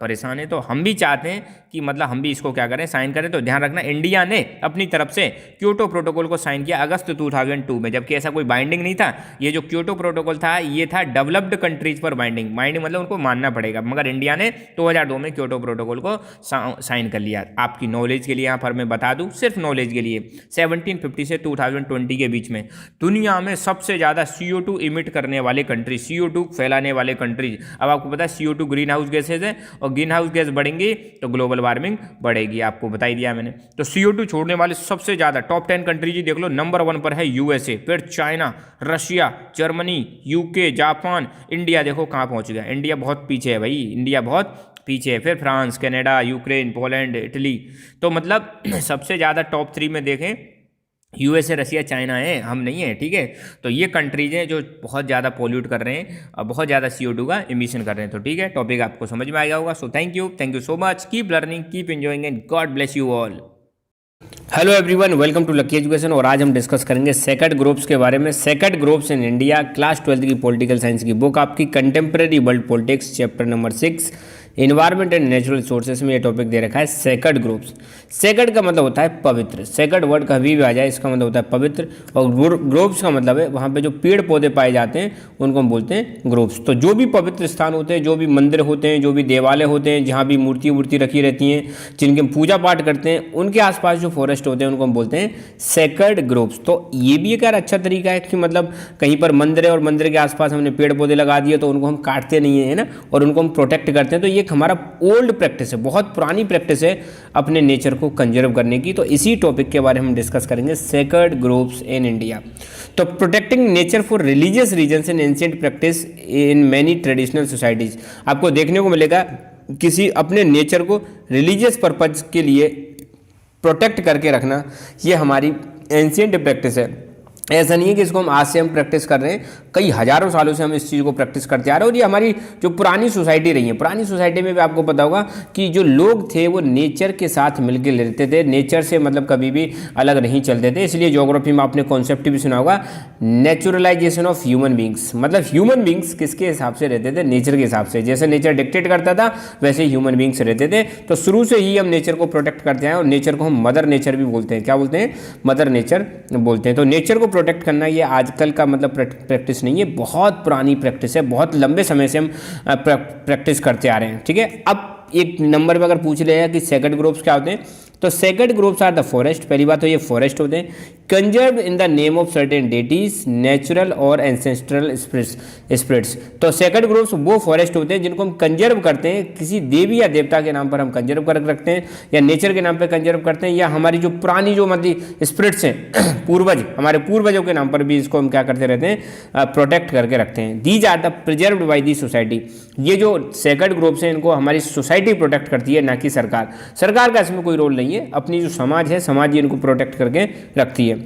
परेशान है, तो हम भी चाहते हैं कि मतलब हम भी इसको क्या करें, साइन करें। तो ध्यान रखना, इंडिया ने अपनी तरफ से क्योटो प्रोटोकॉल को साइन किया अगस्त 2002 में, जबकि ऐसा कोई बाइंडिंग नहीं था। ये जो क्योटो प्रोटोकॉल था ये था डेवलप्ड कंट्रीज पर बाइंडिंग मतलब उनको मानना पड़ेगा, मगर इंडिया ने 2002 में क्योटो प्रोटोकॉल को साइन कर लिया। आपकी नॉलेज के लिए यहाँ पर मैं बता दूं, सिर्फ नॉलेज के लिए, 1750 से 2020 के बीच में दुनिया में सबसे ज़्यादा CO2 इमिट करने वाले कंट्री, CO2 फैलाने वाले कंट्रीज। अब आपको पता है CO2 ग्रीन हाउस गैसेज है, और ग्रीन हाउस गैस बढ़ेंगी तो ग्लोबल वार्मिंग बढ़ेगी, आपको बता ही दिया मैंने। तो CO2 छोड़ने वाले सबसे ज़्यादा टॉप 10 कंट्रीज देख लो, नंबर 1 पर है USA, फिर China, Russia, Germany, UK, Japan, India देखो कहाँ पहुँच गया। इंडिया बहुत पीछे है भाई, इंडिया बहुत पीछे है। फिर France, Canada, Ukraine, Poland, Italy. तो मतलब सबसे ज़्यादा टॉप 3 में देखें USA, रशिया, चाइना है, हम नहीं है, ठीक है। तो ये कंट्रीज हैं जो बहुत ज़्यादा पोल्यूट कर रहे हैं और बहुत ज़्यादा CO2 का एमिशन कर रहे हैं। तो ठीक है, टॉपिक आपको समझ में आ गया होगा। So thank you so much, keep learning, keep enjoying and God bless you all. Hello everyone, welcome to Lucky Education. और आज हम डिस्कस करेंगे सेकंड ग्रुप्स के बारे में। Second groves in India, class 12 की पॉलिटिकल साइंस की बुक आपकी, contemporary world politics, chapter number 6, environment and natural resources में ये टॉपिक दे रखा है सेकंड ग्रुप्स। सेकंड का मतलब होता है पवित्र, सेकंड वर्ड कभी भी आ जाए इसका मतलब होता है पवित्र, और ग्रुप्स का मतलब है वहाँ पे जो पेड़ पौधे पाए जाते हैं उनको हम बोलते हैं ग्रुप्स। तो जो भी पवित्र स्थान होते हैं, जो भी मंदिर होते हैं, जो भी देवालय होते हैं, जहाँ भी मूर्ति रखी रहती हैं, जिनके हम पूजा पाठ करते हैं, उनके आसपास जो फॉरेस्ट होते हैं उनको हम बोलते हैं सेकंड ग्रुप्स। तो ये भी एक यार अच्छा तरीका है कि मतलब कहीं पर मंदिर है और मंदिर के आसपास हमने पेड़ पौधे लगा दिए तो उनको हम काटते नहीं है ना, और उनको हम प्रोटेक्ट करते हैं। तो ये हमारा ओल्ड प्रैक्टिस है, बहुत पुरानी प्रैक्टिस है अपने नेचर को कंजर्व करने की। तो इसी टॉपिक के बारे में हम डिस्कस करेंगे, सेकंड ग्रुप्स इन इंडिया। तो protecting nature for religious reasons and ancient practice in many traditional societies. आपको देखने को मिलेगा किसी अपने नेचर को रिलीजियस पर्पज के लिए प्रोटेक्ट करके रखना, ये हमारी एंशिएंट प्रैक्टिस है। ऐसा नहीं है कि इसको हम आज से हम प्रैक्टिस कर रहे हैं, कई हजारों सालों से हम इस चीज़ को प्रैक्टिस करते आ रहे हैं। और ये हमारी जो पुरानी सोसाइटी रही है, पुरानी सोसाइटी में भी आपको पता होगा कि जो लोग थे वो नेचर के साथ मिलकर रहते थे, नेचर से मतलब कभी भी अलग नहीं चलते थे। इसलिए ज्योग्राफी में आपने कॉन्सेप्ट भी सुना होगा, नेचुरलाइजेशन ऑफ ह्यूमन बींग्स। मतलब ह्यूमन बींग्स किसके हिसाब से रहते थे, नेचर के हिसाब से। जैसे नेचर डिक्टेट करता था वैसे ह्यूमन बींग्स रहते थे। तो शुरू से ही हम नेचर को प्रोटेक्ट करते हैं, और नेचर को हम मदर नेचर भी बोलते हैं। क्या बोलते हैं? मदर नेचर बोलते हैं। तो नेचर को प्रोटेक्ट करना ये आजकल का मतलब प्रैक्टिस नहीं है, बहुत पुरानी प्रैक्टिस है, बहुत लंबे समय से हम प्रैक्टिस करते आ रहे हैं, ठीक है। अब एक नंबर में अगर पूछ रहे हैं कि सेकंड ग्रुप्स क्या होते हैं, तो sacred groves are the forest, पहली बात तो ये फॉरेस्ट होते हैं। Conserve in the name of certain deities, natural और एंसेस्ट्रल स्पिरिट्स। तो सेकंड ग्रुप्स वो फॉरेस्ट होते हैं जिनको हम कंजर्व करते हैं, किसी देवी या देवता के नाम पर हम कंजर्व कर रखते हैं, या नेचर के नाम पर कंजर्व करते हैं, या हमारी जो पुरानी जो मतलब स्पिरिट्स हैं पूर्वज, हमारे पूर्वजों के नाम पर भी इसको हम क्या करते रहते हैं, प्रोटेक्ट करके रखते हैं। These are the preserved by the society. ये जो सेकंड ग्रुप्स हैं इनको हमारी सोसाइटी प्रोटेक्ट करती है, ना कि सरकार। सरकार का इसमें कोई रोल नहीं है, अपनी जो समाज है, समाज ही इनको प्रोटेक्ट करके रखती है।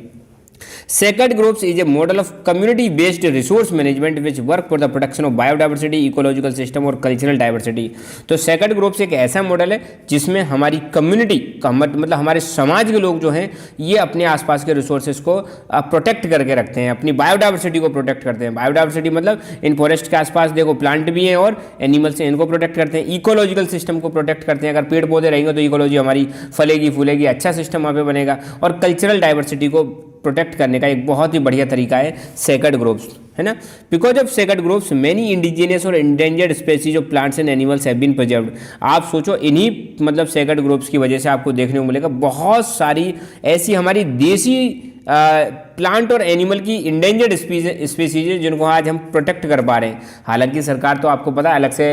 Second groups is a model of community-based resource management which work for the protection of biodiversity, ecological system और cultural diversity। तो second groups एक ऐसा मॉडल है जिसमें हमारी कम्युनिटी का मतलब हमारे समाज के लोग जो हैं ये अपने आसपास के रिसोर्सेज को प्रोटेक्ट करके रखते हैं, अपनी बायोडाइवर्सिटी को प्रोटेक्ट करते हैं। बायोडाइवर्सिटी मतलब इन फॉरेस्ट के आसपास देखो प्लांट भी हैं और एनिमल्स हैं, इनको प्रोटेक्ट करते हैं। इकोलॉजिकल सिस्टम को प्रोटेक्ट करते हैं, अगर पेड़ पौधे रहेंगे तो इकोलॉजी हमारी फलेगी फूलेगी, अच्छा सिस्टम वहाँ पे बनेगा। और कल्चरल डाइवर्सिटी को प्रोटेक्ट करने का एक बहुत ही बढ़िया तरीका है सेकंड ग्रुप्स, है ना। Because of sacred groves many indigenous और endangered species of plants and animals have been preserved. आप सोचो इन्हीं मतलब सेकंड ग्रुप्स की वजह से आपको देखने को मिलेगा बहुत सारी ऐसी हमारी देसी प्लांट और एनिमल की इंडेंजर्ड स्पीसीज है जिनको आज हम प्रोटेक्ट कर पा रहे हैं। हालांकि सरकार तो आपको पता है अलग से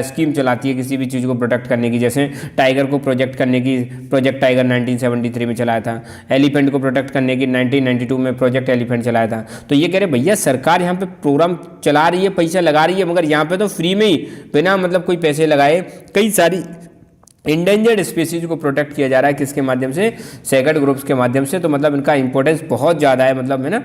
स्कीम चलाती है किसी भी चीज़ को प्रोटेक्ट करने की, जैसे टाइगर को प्रोजेक्ट करने की प्रोजेक्ट टाइगर 1973 में चलाया था, एलिफेंट को प्रोटेक्ट करने की 1992 में प्रोजेक्ट एलिफेंट चलाया था। तो ये कह रहे भैया सरकार यहाँ पे प्रोग्राम चला रही है, पैसा लगा रही है, मगर यहाँ पे तो फ्री में ही बिना मतलब कोई पैसे लगाए कई सारी इंडेंजर्ड स्पीसीज को प्रोटेक्ट किया जा रहा है। किसके माध्यम से? सेकंड ग्रुप्स के माध्यम से। तो मतलब इनका इंपॉर्टेंस बहुत ज़्यादा है, मतलब है ना।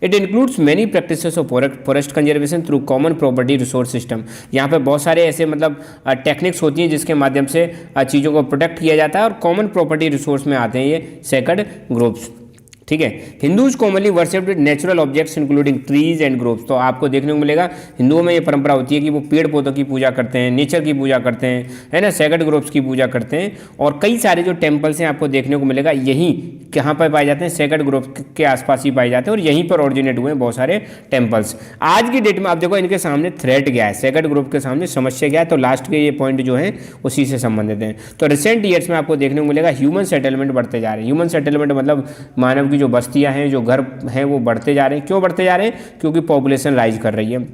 It includes many practices of forest conservation through common property resource system. यहाँ पे बहुत सारे ऐसे मतलब टेक्निक्स होती हैं जिसके माध्यम से चीज़ों को प्रोटेक्ट किया जाता है और कॉमन प्रॉपर्टी रिसोर्स में आते हैं ये सेकंड ग्रुप्स, ठीक है। Hindus commonly worshipped natural objects including trees and groups. तो आपको देखने को मिलेगा हिंदुओं में ये परंपरा होती है कि वो पेड़ पौधों की पूजा करते हैं, नेचर की पूजा करते हैं, है ना, सेकंड ग्रुप्स की पूजा करते हैं। और कई सारे जो टेम्पल्स हैं आपको देखने को मिलेगा यहीं कहाँ पर पाए जाते हैं, सेकंड ग्रुप के आसपास ही पाए जाते हैं और यहीं पर ऑरिजिनेट हुए हैं बहुत सारे टेम्पल्स। आज की डेट में आप देखो इनके सामने थ्रेट क्या है, सेकंड ग्रुप के सामने समस्या क्या है, तो लास्ट के ये पॉइंट जो है उसी से संबंधित हैं। तो रिसेंट ईयर्स में आपको देखने को मिलेगा ह्यूमन सेटलमेंट बढ़ते जा रहे हैं। ह्यूमन सेटलमेंट मतलब मानव की जो बस्तियाँ हैं, जो घर हैं वो बढ़ते जा रहे हैं। क्यों बढ़ते जा रहे हैं? क्योंकि पॉपुलेशन राइज कर रही है।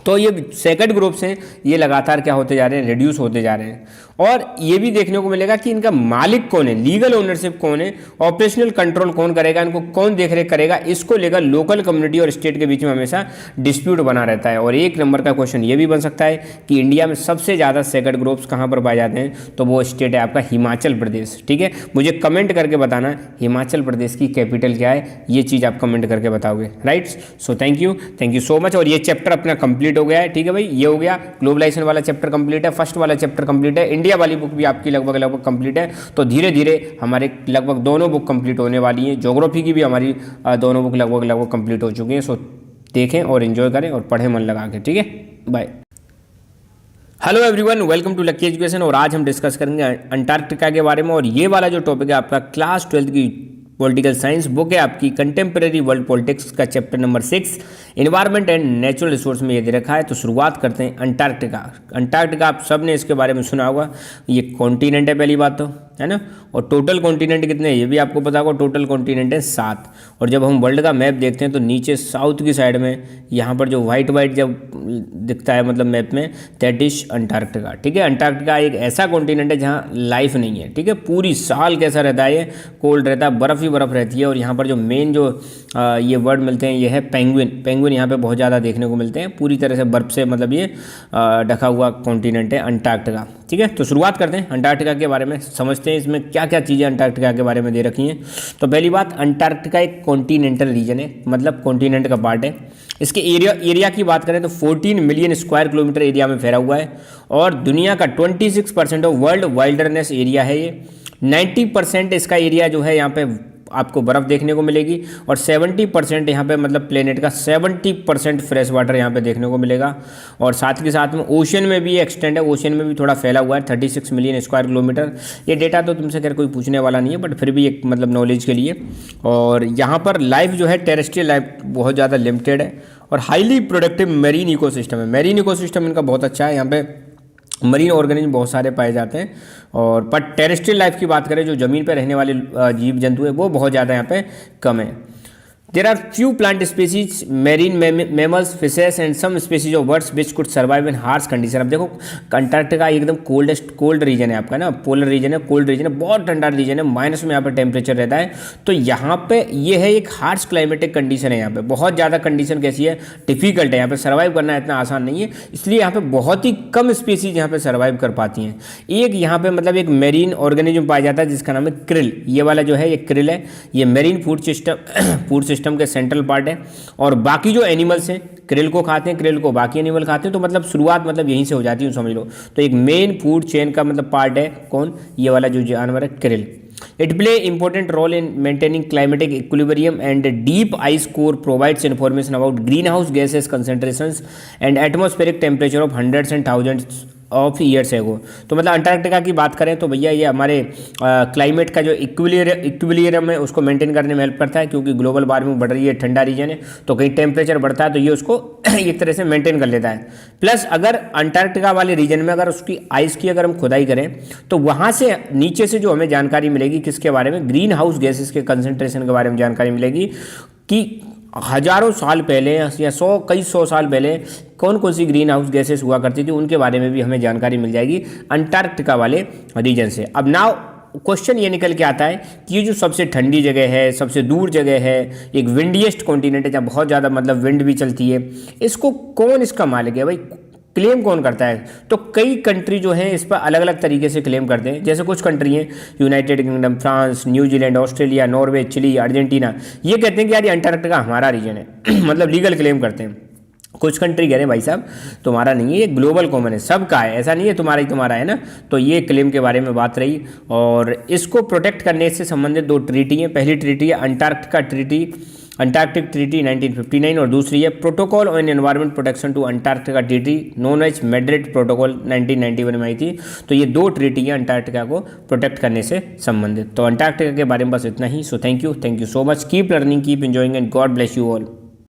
तो ये सेकंड ग्रुप्स हैं ये लगातार क्या होते जा रहे हैं, रिड्यूस होते जा रहे हैं। और ये भी देखने को मिलेगा कि इनका मालिक कौन है, लीगल ओनरशिप कौन है, ऑपरेशनल कंट्रोल कौन करेगा, इनको कौन देखरेख करेगा, इसको लेकर लोकल कम्युनिटी और स्टेट के बीच में हमेशा डिस्प्यूट बना रहता है। और एक नंबर का क्वेश्चन ये भी बन सकता है कि इंडिया में सबसे ज़्यादा सेकंड ग्रुप्स कहाँ पर पाए जाते हैं, तो वो स्टेट है आपका हिमाचल प्रदेश, ठीक है। मुझे कमेंट करके बताना हिमाचल प्रदेश की कैपिटल क्या है, ये चीज़ आप कमेंट करके बताओगे, right. So thank you so much. और ये चैप्टर अपना कंप्लीट हो गया है, ठीक है भाई। ये हो गया ग्लोबलाइजेशन वाला चैप्टर कंप्लीट है, फर्स्ट वाला चैप्टर कंप्लीट है, इंडिया वाली बुक भी आपकी लगभग कंप्लीट है। तो धीरे धीरे हमारे लगभग दोनों बुक कंप्लीट होने वाली हैं। ज्योग्राफी की भी हमारी दोनों बुक लगभग कंप्लीट हो चुकी हैं। सो देखें और एंजॉय करें और पढ़ें मन लगा के, ठीक है। Bye. Hello everyone, welcome to Lucky Education. और आज हम डिस्कस करेंगे अंटार्कटिका के बारे में। और ये वाला जो टॉपिक है आपका क्लास 12 की पॉलिटिकल साइंस बुक है आपकी, कंटेम्प्रेरी वर्ल्ड पॉलिटिक्स का chapter number 6 environment and natural resource में ये दे रखा है। तो शुरुआत करते हैं अंटार्कटिका। अंटार्कटिका आप सब ने इसके बारे में सुना होगा, ये कॉन्टिनेंट है पहली बात तो, है ना। और टोटल कॉन्टिनेंट कितने हैं ये भी आपको पता होगा, टोटल कॉन्टिनेंट है 7। और जब हम वर्ल्ड का मैप देखते हैं तो नीचे साउथ की साइड में यहाँ पर जो वाइट जब दिखता है मतलब मैप में, दैट इज अंटार्कटिका, ठीक है। अंटार्कटिका एक ऐसा कॉन्टिनेंट है जहाँ लाइफ नहीं है, ठीक है। पूरी साल कैसा रहता है, ये कोल्ड रहता है, बर्फ़ ही बर्फ़ रहती है। और यहाँ पर जो मेन जो ये वर्ड मिलते हैं ये है पेंगुइन। पेंगुइन यहाँ पे बहुत ज़्यादा देखने को मिलते हैं। पूरी तरह से बर्फ़ से मतलब ये ढका हुआ कॉन्टिनेंट है अंटार्कटिका, ठीक है। तो शुरुआत करते हैं अंटार्कटिका के बारे में, समझते हैं इसमें क्या क्या चीज़ें अंटार्कटिका के बारे में दे रखी हैं। तो पहली बात, अंटार्कटिका एक कॉन्टिनेंटल रीजन है, मतलब कॉन्टिनेंट का पार्ट है। इसके एरिया की बात करें तो 14 मिलियन स्क्वायर किलोमीटर एरिया में फैला हुआ है। और दुनिया का 26% ऑफ वर्ल्ड वाइल्डरनेस एरिया है ये। 90% इसका एरिया जो है यहाँ पे आपको बर्फ़ देखने को मिलेगी। और 70% यहाँ पे मतलब प्लेनेट का 70% फ्रेश वाटर यहाँ पे देखने को मिलेगा। और साथ के साथ में ओशन में भी ये एक्सटेंड है, ओशन में भी थोड़ा फैला हुआ है 36 मिलियन स्क्वायर किलोमीटर। ये डेटा तो तुमसे खैर कोई पूछने वाला नहीं है, बट फिर भी एक मतलब नॉलेज के लिए। और यहाँ पर लाइफ जो है टेरेस्ट्रियल लाइफ बहुत ज़्यादा लिमिटेड है और हाईली प्रोडक्टिव मेरीन इकोसिस्टम है। मेरीन इकोसिस्टम इनका बहुत अच्छा है। यहाँ पे मरीन ऑर्गेनिज्म बहुत सारे पाए जाते हैं, और पर टेरेस्ट्रियल लाइफ की बात करें, जो ज़मीन पर रहने वाले जीव जंतु है वो बहुत ज़्यादा यहाँ पे कम है। There are few plant species, marine mammals, fishes and some species of birds which could survive in harsh condition। अब देखो अंटार्कटिका एकदम कोल्ड रीजन है आपका ना, पोलर रीजन है, कोल्ड रीजन है, बहुत ठंडा रीजन है, माइनस में यहाँ पर टेम्परेचर रहता है। तो यहाँ पे ये है एक हार्श क्लाइमेटिक कंडीशन है, यहाँ पे बहुत ज़्यादा कंडीशन कैसी है, डिफिकल्ट है, यहाँ पे सर्वाइव करना इतना आसान नहीं है, इसलिए यहाँ पे बहुत ही कम स्पीसीज यहाँ पे सर्वाइव कर पाती हैं। एक यहाँ पे मतलब एक मेरीन ऑर्गेनिज्म पाया जाता है जिसका नाम है क्रिल, ये वाला जो है ये क्रिल है, ये मेरीन फूड सिस्टम के सेंट्रल पार्ट है, और बाकी जो एनिमल्स हैं क्रिल को खाते हैं, क्रिल को बाकी एनिमल खाते हैं, तो मतलब शुरुआत मतलब यहीं से हो जाती है समझ लो। तो एक मेन फूड चेन का मतलब पार्ट है कौन, ये वाला जो जानवर है krill. It play important role in maintaining climatic equilibrium and deep ice core provides information about green house gases concentrations and atmospheric temperature of hundreds and thousands of years ago. तो मतलब Antarctica की बात करें तो भैया ये हमारे climate का जो इक्विलिब्रियम है उसको मेंटेन करने में हेल्प करता है, क्योंकि ग्लोबल वार्मिंग बढ़ रही है, ठंडा रीजन है, तो कहीं टेम्परेचर बढ़ता है तो ये उसको एक तरह से मेंटेन कर लेता है। प्लस अगर अंटार्कटिका वाले रीजन में अगर उसकी आइस की अगर हम खुदाई करें तो वहाँ से नीचे से जो हमें जानकारी मिलेगी किसके बारे में, ग्रीन हाउस गैसेस के कंसंट्रेशन के बारे में जानकारी मिलेगी कि हजारों साल पहले या कई सौ साल पहले कौन कौन सी ग्रीन हाउस गैसेस हुआ करती थी, उनके बारे में भी हमें जानकारी मिल जाएगी अंटार्कटिका वाले रीजन से। अब नाउ क्वेश्चन ये निकल के आता है कि ये जो सबसे ठंडी जगह है, सबसे दूर जगह है, एक विंडिएस्ट कॉन्टिनेंट है जहाँ बहुत ज़्यादा मतलब विंड भी चलती है, इसको कौन इसका मालिक है भाई, क्लेम कौन करता है? तो कई कंट्री जो हैं इस पर अलग अलग तरीके से क्लेम करते हैं। जैसे कुछ कंट्री हैं United kingdom, France, New Zealand, Australia, Norway, chilli, Argentina, ये कहते हैं कि यार ये अंटार्कटिका हमारा रीजन है मतलब लीगल क्लेम करते हैं। कुछ कंट्री कह रहे हैं भाई साहब तुम्हारा नहीं है, ये ग्लोबल कॉमन है, सबका है, ऐसा नहीं है तुम्हारा ही तुम्हारा है ना। तो ये क्लेम के बारे में बात रही, और इसको प्रोटेक्ट करने से संबंधित दो ट्रीटी हैं। पहली ट्रीटी है अंटार्कटिक ट्रीटी 1959, और दूसरी है protocol on environment protection to Antarctica treaty known as Madrid protocol 1991 में आई थी। तो ये दो ट्रीटी हैं अंटार्कटिका को प्रोटेक्ट करने से संबंधित। तो अंटार्कटिका के बारे में बस इतना ही। So thank you so much, keep learning, keep enjoying and God bless you all.